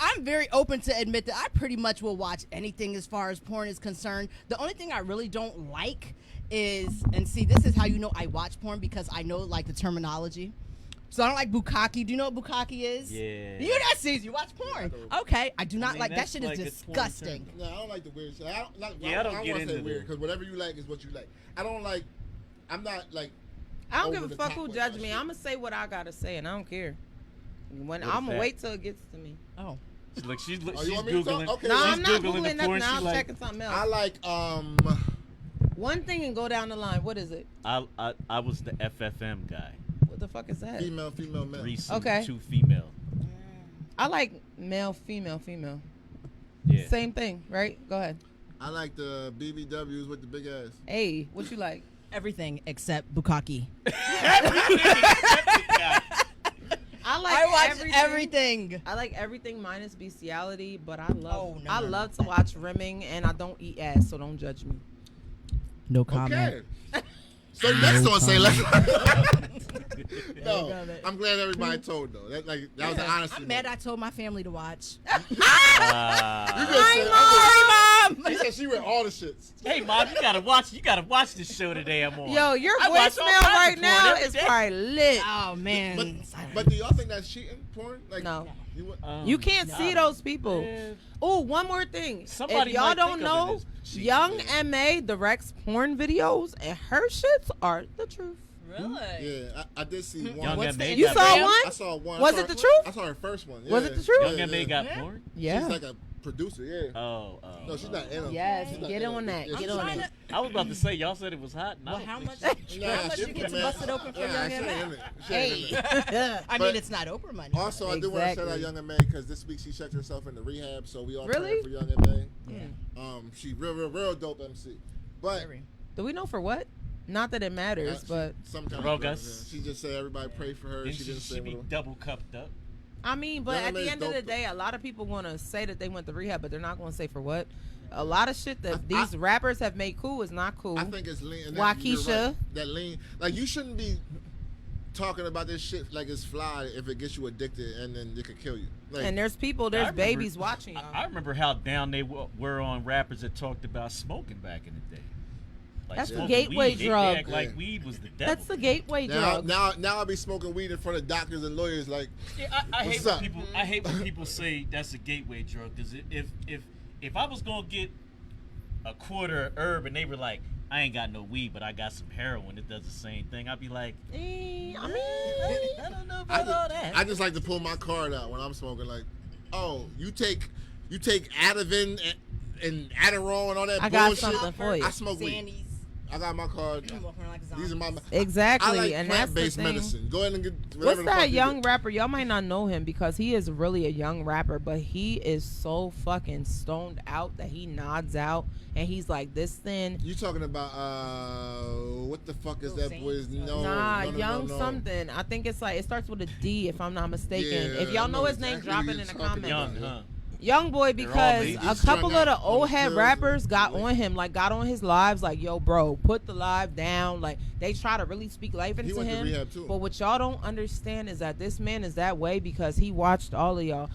Speaker 5: I'm very open to admit that I pretty much will watch anything as far as porn is concerned. The only thing I really don't like is, and see, this is how you know I watch porn, because I know like the terminology. So I don't like bukkake. Do you know what bukkake is?
Speaker 3: Yeah.
Speaker 5: You that sees you watch porn. Okay, I do not
Speaker 3: mean,
Speaker 5: like that.
Speaker 3: that's
Speaker 5: Shit
Speaker 3: like
Speaker 5: is
Speaker 3: a porn
Speaker 5: disgusting.
Speaker 9: No, I don't like the weird shit. I don't
Speaker 3: Yeah, I don't
Speaker 9: I don't
Speaker 3: get
Speaker 9: want to say
Speaker 3: into
Speaker 9: weird
Speaker 3: the-
Speaker 9: because whatever you like is what you like. I don't like. I'm not like.
Speaker 2: I don't
Speaker 9: over
Speaker 2: give a
Speaker 9: the
Speaker 2: fuck
Speaker 9: top
Speaker 2: who
Speaker 9: with
Speaker 2: judge
Speaker 9: my
Speaker 2: me.
Speaker 9: shit.
Speaker 2: I'm gonna say what I gotta say, and I don't care. When
Speaker 3: What is
Speaker 2: I'm gonna
Speaker 3: that?
Speaker 2: wait till it gets to me.
Speaker 5: Oh,
Speaker 3: Look, she's
Speaker 9: Oh, you
Speaker 3: she's
Speaker 9: want me to talk?
Speaker 3: googling.
Speaker 9: Okay,
Speaker 2: No,
Speaker 9: well,
Speaker 2: I'm not
Speaker 3: Googling the
Speaker 2: googling nothing.
Speaker 3: porn.
Speaker 2: I'm
Speaker 3: She like,
Speaker 2: checking something
Speaker 9: I
Speaker 2: else.
Speaker 9: like
Speaker 2: One thing and go down the line. What is it?
Speaker 3: I was the FFM guy.
Speaker 2: What the fuck is that?
Speaker 9: female, male.
Speaker 3: 3 suit,
Speaker 2: Okay.
Speaker 3: 2 female.
Speaker 2: I like male, female.
Speaker 3: Yeah.
Speaker 2: Same thing, right? Go ahead.
Speaker 9: I like the BBWs with the big ass.
Speaker 2: Hey, what you like?
Speaker 5: everything except bukkake.
Speaker 2: I like
Speaker 5: I watch everything.
Speaker 2: I like everything minus bestiality, but I love
Speaker 5: Oh, no,
Speaker 2: I
Speaker 5: no,
Speaker 2: love
Speaker 5: no.
Speaker 2: to watch rimming, and I don't eat ass, so don't judge me.
Speaker 5: No comment.
Speaker 9: Okay. So next on SayLess. No,
Speaker 2: comment.
Speaker 9: I'm glad everybody told though. That was an honest.
Speaker 5: I'm mad I told my family to watch.
Speaker 9: You just said,
Speaker 5: Sorry, Mom.
Speaker 9: she said she read all the shits.
Speaker 3: Hey, Mom, you gotta watch this show today. I'm on.
Speaker 2: Yo, your
Speaker 3: I watch all
Speaker 2: voicemail
Speaker 3: kinds of
Speaker 2: right
Speaker 3: porn
Speaker 2: now
Speaker 3: every
Speaker 2: is
Speaker 3: day.
Speaker 2: probably lit.
Speaker 5: Oh man.
Speaker 9: But do y'all think that's cheating porn? Like,
Speaker 2: No.
Speaker 9: You,
Speaker 2: You can't see those people. Oh, one more thing.
Speaker 3: Somebody
Speaker 2: if y'all
Speaker 3: might
Speaker 2: don't
Speaker 3: think of it
Speaker 2: know,
Speaker 3: as cheating.
Speaker 2: Young MA directs porn videos, and her shits are the truth.
Speaker 5: Really?
Speaker 9: Yeah, I did see one.
Speaker 3: Young
Speaker 5: What's
Speaker 3: M.A.
Speaker 5: the
Speaker 2: You
Speaker 3: got
Speaker 2: saw
Speaker 3: porn?
Speaker 2: one?
Speaker 9: I saw one.
Speaker 2: Was
Speaker 9: I saw
Speaker 2: it the
Speaker 9: her-
Speaker 2: truth?
Speaker 9: I saw her first one.
Speaker 2: Was
Speaker 9: yeah.
Speaker 2: it the truth?
Speaker 3: Young M.A. got porn?
Speaker 2: Yeah.
Speaker 9: She's like a producer, yeah.
Speaker 3: Oh.
Speaker 9: No, she's not in them.
Speaker 2: Yes,
Speaker 9: She's not
Speaker 2: get
Speaker 9: in
Speaker 2: on
Speaker 9: 'em.
Speaker 2: that.
Speaker 9: Yeah,
Speaker 2: Get
Speaker 9: she's
Speaker 2: on
Speaker 9: not
Speaker 2: that.
Speaker 9: in 'em.
Speaker 3: I was about to say, y'all said it was hot.
Speaker 5: Well,
Speaker 3: Not
Speaker 5: how much?
Speaker 9: Nah,
Speaker 5: How much
Speaker 9: she
Speaker 5: you get to
Speaker 9: man.
Speaker 5: bust it open for
Speaker 9: Nah,
Speaker 5: Young
Speaker 9: she ain't
Speaker 5: M.A.?
Speaker 9: in it. She ain't in it.
Speaker 5: I
Speaker 9: But-
Speaker 5: mean, it's not Oprah money.
Speaker 9: Also, I do want to shout out
Speaker 2: Exactly.
Speaker 9: Young M.A. because this week she checked herself into rehab, so we all
Speaker 2: Really?
Speaker 9: praying for Young M.A.
Speaker 5: Yeah.
Speaker 9: She real dope MC. But
Speaker 5: Very.
Speaker 2: Do we know for what? Not that it matters, but
Speaker 9: some kind
Speaker 3: Drug
Speaker 9: of
Speaker 3: us.
Speaker 9: She just said everybody pray for her.
Speaker 3: Didn't
Speaker 9: She didn't say
Speaker 3: she be
Speaker 9: what.
Speaker 3: double cupped up?
Speaker 2: I mean, but
Speaker 9: Young
Speaker 2: at the
Speaker 9: M.A.
Speaker 2: end of the
Speaker 9: dope,
Speaker 2: day, a lot of people want to say that they went to rehab, but they're not going to say for what. A lot of shit that
Speaker 9: I-
Speaker 2: these rappers have made cool is not cool.
Speaker 9: I think it's lean. and
Speaker 2: Waukesha.
Speaker 9: you're right, that lean. Like you shouldn't be talking about this shit like it's fly if it gets you addicted and then it could kill you. Like,
Speaker 2: And there's people,
Speaker 3: I
Speaker 2: there's
Speaker 3: remember-
Speaker 2: babies watching y'all.
Speaker 3: I remember how down they were on rappers that talked about smoking back in the day. Like
Speaker 2: That's the
Speaker 3: smoking
Speaker 2: gateway
Speaker 3: weed. They
Speaker 2: drug.
Speaker 3: act like
Speaker 9: Yeah.
Speaker 3: weed was the devil.
Speaker 2: That's the gateway
Speaker 9: now,
Speaker 2: drug.
Speaker 9: now I'll be smoking weed in front of doctors and lawyers. Like,
Speaker 3: Yeah, I hate
Speaker 9: What's
Speaker 3: when
Speaker 9: up?
Speaker 3: people. I hate when people say that's a gateway drug. Because if I was gonna get a quarter of herb and they were like, I ain't got no weed, but I got some heroin, it does the same thing. I'd be like,
Speaker 2: I mean,
Speaker 3: I don't know about all that.
Speaker 9: I just like to pull my card out when I'm smoking. Like, oh, you take Ativan and Adderall and all that
Speaker 2: I got
Speaker 9: bullshit.
Speaker 2: something for you.
Speaker 9: I smoke weed.
Speaker 5: Zannies.
Speaker 9: I got my card.
Speaker 5: I'm walking around like a
Speaker 9: These are my.
Speaker 5: zombie.
Speaker 2: exactly,
Speaker 9: I like
Speaker 2: and that's the
Speaker 9: plant-based
Speaker 2: thing.
Speaker 9: medicine. Go ahead and get whatever
Speaker 2: What's
Speaker 9: the
Speaker 2: that
Speaker 9: fuck you
Speaker 2: young
Speaker 9: get.
Speaker 2: rapper? Y'all might not know him because he is really a young rapper, but he is so fucking stoned out that he nods out and he's like this thin.
Speaker 9: You talking about what the fuck is
Speaker 5: Lil
Speaker 9: that boy's
Speaker 5: Saint?
Speaker 9: no?
Speaker 2: Nah,
Speaker 9: no,
Speaker 2: young
Speaker 9: no.
Speaker 2: something. I think it's like it starts with a D if I'm not mistaken.
Speaker 9: Yeah,
Speaker 2: If y'all
Speaker 9: I
Speaker 2: know
Speaker 9: know
Speaker 2: his name,
Speaker 9: exactly
Speaker 2: drop
Speaker 9: who
Speaker 2: it
Speaker 9: you're
Speaker 2: in the
Speaker 9: talking
Speaker 2: comments.
Speaker 3: Young,
Speaker 9: about.
Speaker 3: huh?
Speaker 2: Young boy, because
Speaker 3: babies.
Speaker 2: a
Speaker 9: He's strung
Speaker 2: couple of the
Speaker 9: out on
Speaker 2: old
Speaker 9: the
Speaker 2: head
Speaker 9: pills
Speaker 2: rappers
Speaker 9: and-
Speaker 2: got on him, like got on his lives, like, yo, bro, put the live down. Like they try to really speak life into
Speaker 9: went to
Speaker 2: him.
Speaker 9: rehab, too.
Speaker 2: But what y'all don't understand is that this man is that way because he watched all of y'all.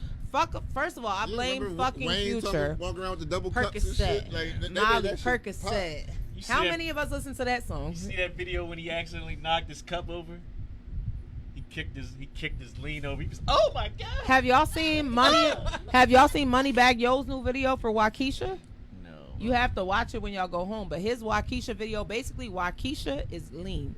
Speaker 2: First of all, I
Speaker 9: You
Speaker 2: blame
Speaker 9: remember
Speaker 2: fucking
Speaker 9: Wayne
Speaker 2: Future.
Speaker 9: walking around with the double cups and shit.
Speaker 2: Percocet,
Speaker 9: Like, they made
Speaker 2: Molly,
Speaker 9: that shit pop.
Speaker 2: Percocet.
Speaker 3: You see
Speaker 2: How
Speaker 3: that-
Speaker 2: many of us listen to that song?
Speaker 3: You see that video when he accidentally knocked his cup over? He kicked his lean over. He was, oh my god!
Speaker 2: Have y'all seen Money? Have y'all seen Moneybagg Yo's new video for Waukesha?
Speaker 3: No.
Speaker 2: You have to watch it when y'all go home. But his Waukesha video, basically, Waukesha is lean.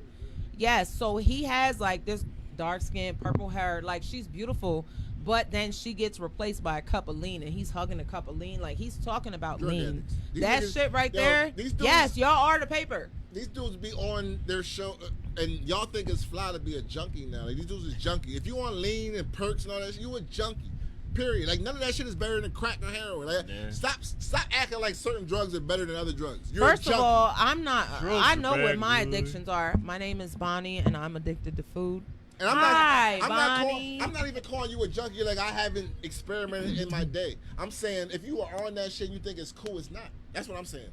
Speaker 2: Yes, so he has like this dark skin, purple hair. Like she's beautiful, but then she gets replaced by a cup of lean, and he's hugging a cup of lean. Like he's talking about
Speaker 9: Drug
Speaker 2: lean.
Speaker 9: addicts. These
Speaker 2: That
Speaker 9: niggas-
Speaker 2: shit right
Speaker 9: yo,
Speaker 2: there.
Speaker 9: these dudes-
Speaker 2: Yes, y'all are the paper.
Speaker 9: These dudes be on their show, and y'all think it's fly to be a junkie now. Like, these dudes is junkie. If you on lean and perks and all that shit, you a junkie. Period. Like none of that shit is better than crack or heroin. Like,
Speaker 3: Yeah.
Speaker 9: stop acting like certain drugs are better than other drugs. You're
Speaker 2: First
Speaker 9: a
Speaker 2: of
Speaker 9: junkie.
Speaker 2: all, I'm not.
Speaker 3: Drugs
Speaker 2: I
Speaker 3: are
Speaker 2: know what
Speaker 3: bad,
Speaker 2: my
Speaker 3: boy.
Speaker 2: addictions are. My name is Bonnie, and I'm addicted to food.
Speaker 9: And I'm
Speaker 2: Hi,
Speaker 9: not,
Speaker 2: Bonnie.
Speaker 9: I'm not even calling you a junkie. Like I haven't experimented in my day. I'm saying if you are on that shit, and you think it's cool. It's not. That's what I'm saying.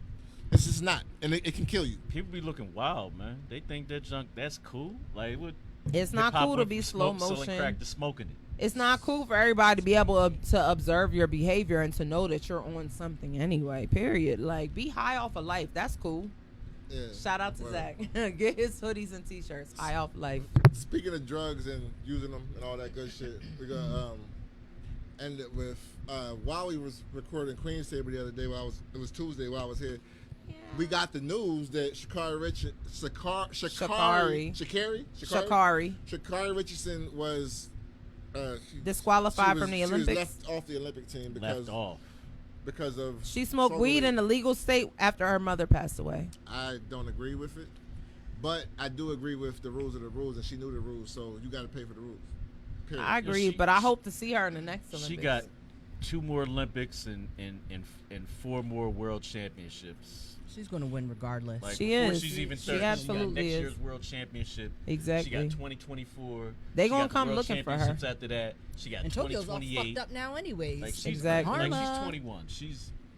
Speaker 9: It's just not, and it can kill you.
Speaker 3: People be looking wild, man. They think that junk that's cool. Like what?
Speaker 2: It's not
Speaker 3: hip-hop
Speaker 2: cool to
Speaker 3: went
Speaker 2: be
Speaker 3: from
Speaker 2: slow
Speaker 3: selling
Speaker 2: motion.
Speaker 3: crack to smoking it.
Speaker 2: It's not cool for everybody to be able to observe your behavior and to know that you're on something anyway. Period. Like be high off of life. That's cool.
Speaker 9: Yeah.
Speaker 2: Shout out to
Speaker 9: Word.
Speaker 2: Zach. Get his hoodies and t-shirts. High off life.
Speaker 9: Speaking of drugs and using them and all that good shit, we're gonna end it with while we was recording Queen's Table the other day. It was Tuesday while I was here. We got the news that Sha'Carri Richardson was
Speaker 2: Disqualified from the
Speaker 9: She was
Speaker 2: Olympics.
Speaker 9: left off the Olympic team
Speaker 3: Left off.
Speaker 9: because of
Speaker 2: She smoked
Speaker 9: smoking
Speaker 2: weed in a legal state after her mother passed away.
Speaker 9: I don't agree with it, but I do agree with the rules of the rules, and she knew the rules, so you got to pay for the rules. Period.
Speaker 2: I agree,
Speaker 3: she-
Speaker 2: but I hope to see her in the next Olympics.
Speaker 3: She got 2 more Olympics and 4 more world championships.
Speaker 5: She's going to win regardless.
Speaker 3: Like
Speaker 2: She
Speaker 3: before
Speaker 2: is.
Speaker 3: she's even
Speaker 2: She
Speaker 3: 30, she
Speaker 2: absolutely
Speaker 3: got next
Speaker 2: is.
Speaker 3: year's world championship.
Speaker 2: Exactly.
Speaker 3: She got 2024.
Speaker 2: They
Speaker 3: She
Speaker 2: gonna
Speaker 3: got the
Speaker 2: come
Speaker 3: world
Speaker 2: looking for her.
Speaker 3: championships after that. She got
Speaker 5: and Tokyo's all
Speaker 3: 2028.
Speaker 5: fucked up now anyways.
Speaker 3: Like she's
Speaker 2: Exactly.
Speaker 3: like
Speaker 5: Karma.
Speaker 3: she's 21.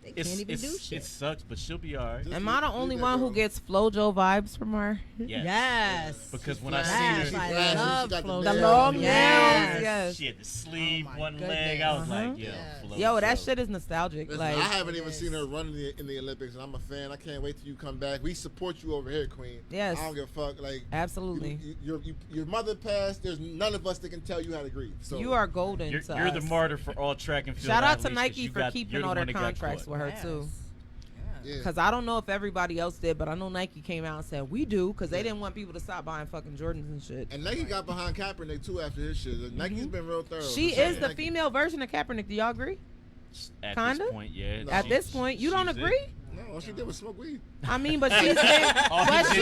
Speaker 5: They can't even do shit.
Speaker 3: It sucks, but she'll be all right.
Speaker 9: Just
Speaker 2: Am I the
Speaker 9: leave
Speaker 2: only
Speaker 9: that
Speaker 2: one who
Speaker 9: girl.
Speaker 2: gets FloJo vibes from her?
Speaker 5: Yes.
Speaker 3: Because when
Speaker 9: Yes,
Speaker 3: I
Speaker 5: Yes,
Speaker 3: seen her,
Speaker 5: I
Speaker 9: flashy.
Speaker 5: love
Speaker 9: She got the
Speaker 5: Flo.
Speaker 2: The
Speaker 9: nails.
Speaker 2: long nails,
Speaker 5: Yes.
Speaker 2: yes.
Speaker 3: she had the sleeve,
Speaker 5: Oh my
Speaker 3: one leg.
Speaker 5: goodness.
Speaker 3: I was
Speaker 2: Uh-huh.
Speaker 3: like, yo,
Speaker 5: Yes.
Speaker 3: Flo,
Speaker 2: Yo, that
Speaker 3: Flo.
Speaker 2: shit is nostalgic.
Speaker 9: Listen,
Speaker 2: Like,
Speaker 9: I haven't
Speaker 5: It
Speaker 9: even
Speaker 5: is.
Speaker 9: seen her run in the Olympics, and I'm a fan. I can't wait till you come back. We support you over here, Queen.
Speaker 2: Yes.
Speaker 9: I don't give a fuck. Like,
Speaker 2: absolutely.
Speaker 9: your mother passed. There's none of us that can tell you how to grieve. So
Speaker 2: You are golden
Speaker 3: You're,
Speaker 2: to
Speaker 3: you're
Speaker 2: us.
Speaker 3: the martyr for all track and field.
Speaker 2: Shout out to
Speaker 3: athletes 'cause
Speaker 2: Nike
Speaker 3: you
Speaker 2: for
Speaker 3: got-
Speaker 2: keeping
Speaker 3: you're the
Speaker 2: all their
Speaker 3: one that got
Speaker 2: contracts
Speaker 3: caught.
Speaker 2: with her
Speaker 5: Yes.
Speaker 2: too.
Speaker 9: Yeah.
Speaker 2: Because I don't know if everybody else did, but I know Nike came out and said, we do, because they didn't want people to stop buying fucking Jordans and shit.
Speaker 9: And Nike got behind Kaepernick, too, after his shit. Nike's been real thorough.
Speaker 2: She is the female version of Kaepernick. Do y'all agree?
Speaker 3: At
Speaker 2: Kinda?
Speaker 3: this point, yeah.
Speaker 9: No.
Speaker 2: At this point, you don't
Speaker 3: she's
Speaker 2: agree?
Speaker 3: it.
Speaker 9: No, all she did was smoke weed.
Speaker 2: I mean, but she's
Speaker 9: But
Speaker 2: all
Speaker 9: Kat
Speaker 2: he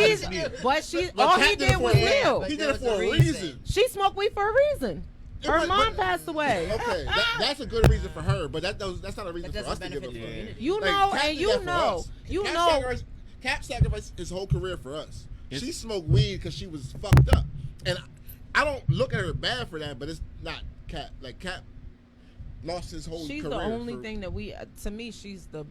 Speaker 2: did was
Speaker 9: it for-
Speaker 2: real.
Speaker 9: He did it for a reason.
Speaker 2: She smoked weed for a reason. Her
Speaker 9: But-
Speaker 2: mom
Speaker 9: but-
Speaker 2: passed away.
Speaker 9: Okay, that's a good reason for her, but that's not a reason
Speaker 5: That
Speaker 9: for us to
Speaker 5: doesn't
Speaker 9: give a
Speaker 5: benefit the
Speaker 9: fuck.
Speaker 5: community.
Speaker 2: You
Speaker 9: Like,
Speaker 2: know,
Speaker 9: Kat
Speaker 2: and
Speaker 9: did
Speaker 2: you
Speaker 9: that for
Speaker 2: know,
Speaker 9: us.
Speaker 2: you
Speaker 9: Kat
Speaker 2: know.
Speaker 9: Cap sacrificed his whole career for us. She smoked weed because she was fucked up, and I don't look at her bad for that. But it's not Cap. Like Cap lost his whole
Speaker 2: She's
Speaker 9: career.
Speaker 2: the only
Speaker 9: for-
Speaker 2: thing that we. To me, she's the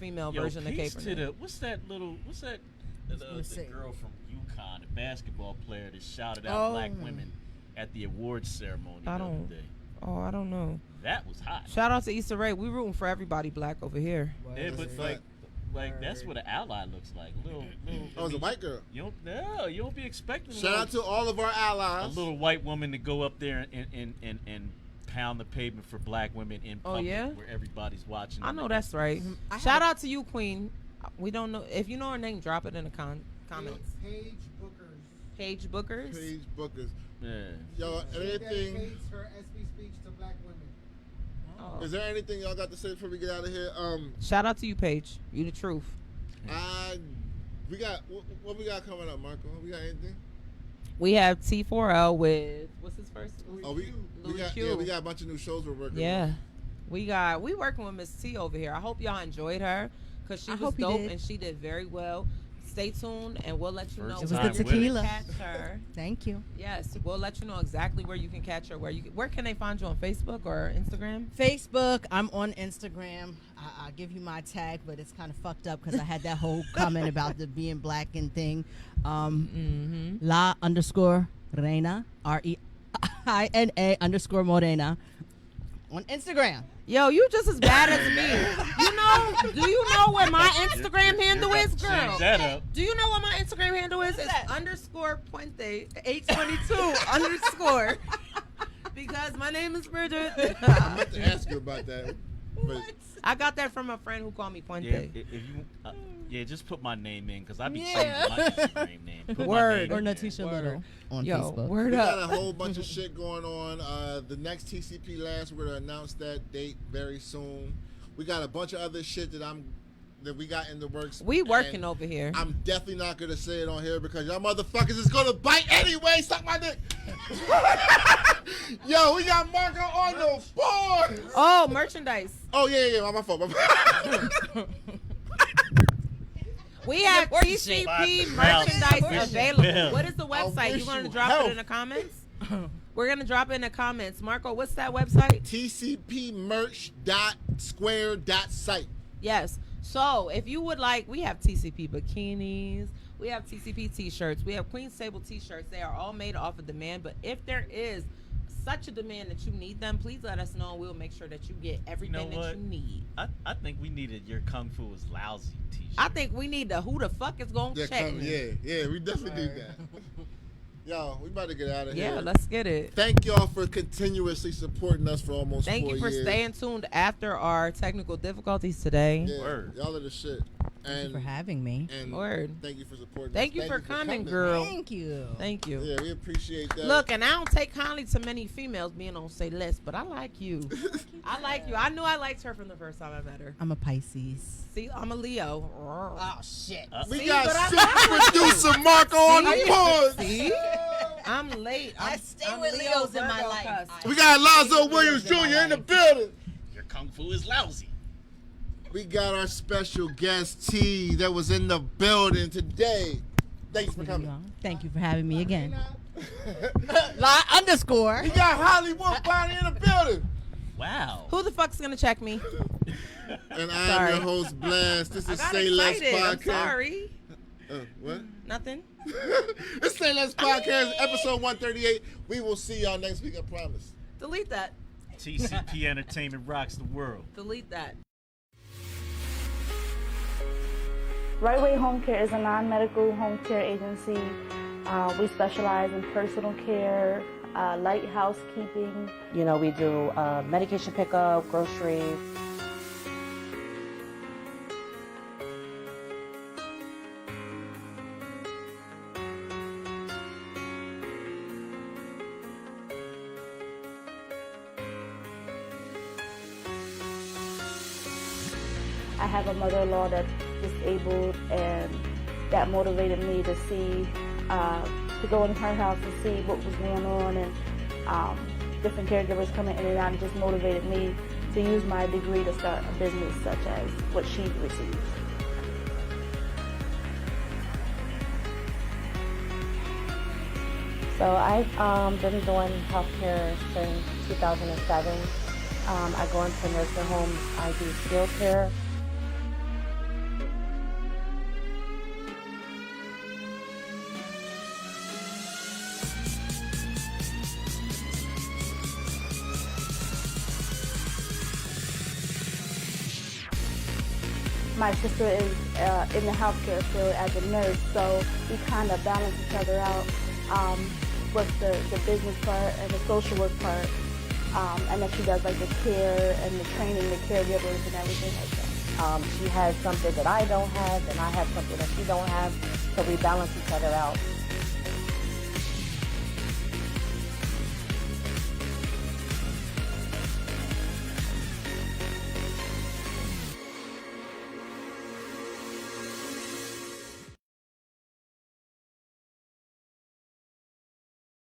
Speaker 2: female
Speaker 3: Yo,
Speaker 2: version of
Speaker 3: peace to
Speaker 2: Kaepernick.
Speaker 3: the, what's that the girl from UConn, the basketball player that shouted out black women at the awards ceremony the other day.
Speaker 2: Oh, I don't know.
Speaker 3: That was hot.
Speaker 2: Shout out to Issa Rae. We rooting for everybody black over here.
Speaker 3: Yeah, but like that's what an ally looks like. Little
Speaker 9: Oh, it's a white girl.
Speaker 3: You don't be expecting.
Speaker 9: Shout out to all of our
Speaker 3: a
Speaker 9: allies.
Speaker 3: little white woman to go up there and pound the pavement for black women in public where everybody's watching.
Speaker 2: I know that's right.
Speaker 5: I
Speaker 2: Shout out to you, Queen. We don't know if you know her name. Drop it in the comments.
Speaker 4: Paige Bookers.
Speaker 2: Paige Bookers.
Speaker 9: Paige Bookers.
Speaker 3: Yeah.
Speaker 9: Yo,
Speaker 4: She
Speaker 9: anything?
Speaker 4: dedicates her SB speech to black women.
Speaker 2: Oh.
Speaker 9: Is there anything y'all got to say before we get out of here?
Speaker 2: Shout out to you, Paige. You the truth.
Speaker 9: We got what we got coming up, Marco? We got anything?
Speaker 2: We have T4L with what's his first?
Speaker 9: Oh, we
Speaker 2: Louis
Speaker 9: got
Speaker 2: Q.
Speaker 9: we got a bunch of new shows we're working
Speaker 2: Yeah.
Speaker 9: on.
Speaker 2: We working with Miss T over here. I hope y'all enjoyed her because she
Speaker 5: I
Speaker 2: was
Speaker 5: hope you
Speaker 2: dope
Speaker 5: did.
Speaker 2: and she did very well. Stay tuned and we'll let you know.
Speaker 3: First
Speaker 5: It was
Speaker 3: time
Speaker 5: the
Speaker 3: with
Speaker 5: tequila.
Speaker 2: Catch her.
Speaker 5: Thank you.
Speaker 2: Yes, we'll let you know exactly where you can catch her. Where can they find you on Facebook or Instagram?
Speaker 5: Facebook. I'm on Instagram. I'll give you my tag, but it's kind of fucked up because I had that whole comment about the being black and thing. La_Reina, REINA_Morena on Instagram.
Speaker 2: Yo, you just as bad as me. Do you know what my Instagram handle is, girl?
Speaker 3: Change that up.
Speaker 2: Do you know what my Instagram handle is? It's _Puente 822 _ because my name is Bridget.
Speaker 9: I meant to ask you about that. But
Speaker 2: I got that from a friend who called me Puente.
Speaker 3: Yeah, if you, just put my name in because I be changing my Instagram name. Put my
Speaker 2: Word.
Speaker 3: name
Speaker 5: Or
Speaker 3: in there.
Speaker 5: Natisha Little on
Speaker 2: Yo,
Speaker 5: Facebook.
Speaker 2: word
Speaker 9: we got
Speaker 2: up.
Speaker 9: a whole bunch of shit going on. The next TCP last, we're gonna announce that date very soon. We got a bunch of other shit that we got in the works.
Speaker 2: We working
Speaker 9: and
Speaker 2: over here.
Speaker 9: I'm definitely not gonna say it on here because y'all motherfuckers is gonna bite anyway. Suck my dick. Yo, we got Marco on the board.
Speaker 2: Oh, merchandise.
Speaker 9: Oh yeah, my fault.
Speaker 2: We have TCP merchandise available.
Speaker 3: Bill.
Speaker 2: What is the website?
Speaker 9: wish
Speaker 2: You gonna
Speaker 9: you
Speaker 2: drop
Speaker 9: health.
Speaker 2: it in the comments? We're gonna drop it in the comments. Marco, what's that website?
Speaker 9: TCPmerch.square.site.
Speaker 2: Yes. So if you would like, we have TCP bikinis, we have TCP t-shirts, we have Queen's Table t-shirts. They are all made off of demand. But if there is such a demand that you need them, please let us know. We'll make sure that you get everything that you need.
Speaker 3: I think we needed your Kung Fu is lousy t-shirt.
Speaker 2: I think we need the who the fuck is gonna check me.
Speaker 9: Yeah, we definitely need that. Yo, we about to get out of here.
Speaker 2: Yeah, let's get it.
Speaker 9: Thank y'all for continuously supporting us for almost 4 years.
Speaker 2: Thank you for staying tuned after our technical difficulties today.
Speaker 9: Yeah,
Speaker 3: Word.
Speaker 9: y'all are the shit.
Speaker 5: Thank you for having me.
Speaker 9: And
Speaker 2: Word.
Speaker 9: thank you for supporting
Speaker 2: Thank
Speaker 9: us.
Speaker 2: you for coming, girl.
Speaker 5: Thank you.
Speaker 2: Thank you.
Speaker 9: Yeah, we appreciate that.
Speaker 2: Look, and I don't take kindly to many females being on SayLess, but I like you. I like you. I knew I liked her from the first time I met her.
Speaker 5: I'm a Pisces.
Speaker 2: See, I'm a Leo.
Speaker 5: Oh, shit.
Speaker 9: we
Speaker 2: See,
Speaker 9: got
Speaker 2: but I
Speaker 9: super producer Marco on the board.
Speaker 2: See? I'm late.
Speaker 5: I stay with Leos in my life.
Speaker 9: We got Lonzo Williams Jr. in the building.
Speaker 3: Your Kung Fu is lousy.
Speaker 9: We got our special guest T that was in the building today. Thanks for coming.
Speaker 5: Thank you for having me again.
Speaker 9: We got Hollywood Bonnie in the building.
Speaker 3: Wow.
Speaker 2: Who the fuck's gonna check me?
Speaker 9: And I'm
Speaker 2: Sorry.
Speaker 9: your host, Blast. This
Speaker 2: I
Speaker 9: is
Speaker 2: got
Speaker 9: SayLess
Speaker 2: excited. I'm
Speaker 9: Podcast.
Speaker 2: sorry.
Speaker 9: What?
Speaker 2: Nothing.
Speaker 9: It's SayLess Podcast, episode 138. We will see y'all next week, I promise.
Speaker 2: Delete that.
Speaker 3: TCP Entertainment rocks the world.
Speaker 2: Delete that.
Speaker 10: Right Way Home Care is a non-medical home care agency. We specialize in personal care, light housekeeping.
Speaker 11: You know, we do medication pickup, groceries.
Speaker 10: I have a mother-in-law that's disabled, and that motivated me to see, to go in her house to see what was going on, and different caregivers coming in and out, and just motivated me to use my degree to start a business such as what she received.
Speaker 11: So I've been doing healthcare since 2007. I go into nursing homes. I do skilled care.
Speaker 10: My sister is in the healthcare field as a nurse, so we kind of balance each other out with the business part and the social work part, and then she does like the care and the training, the caregivers and everything like that.
Speaker 11: She has something that I don't have, and I have something that she don't have, so we balance each other out.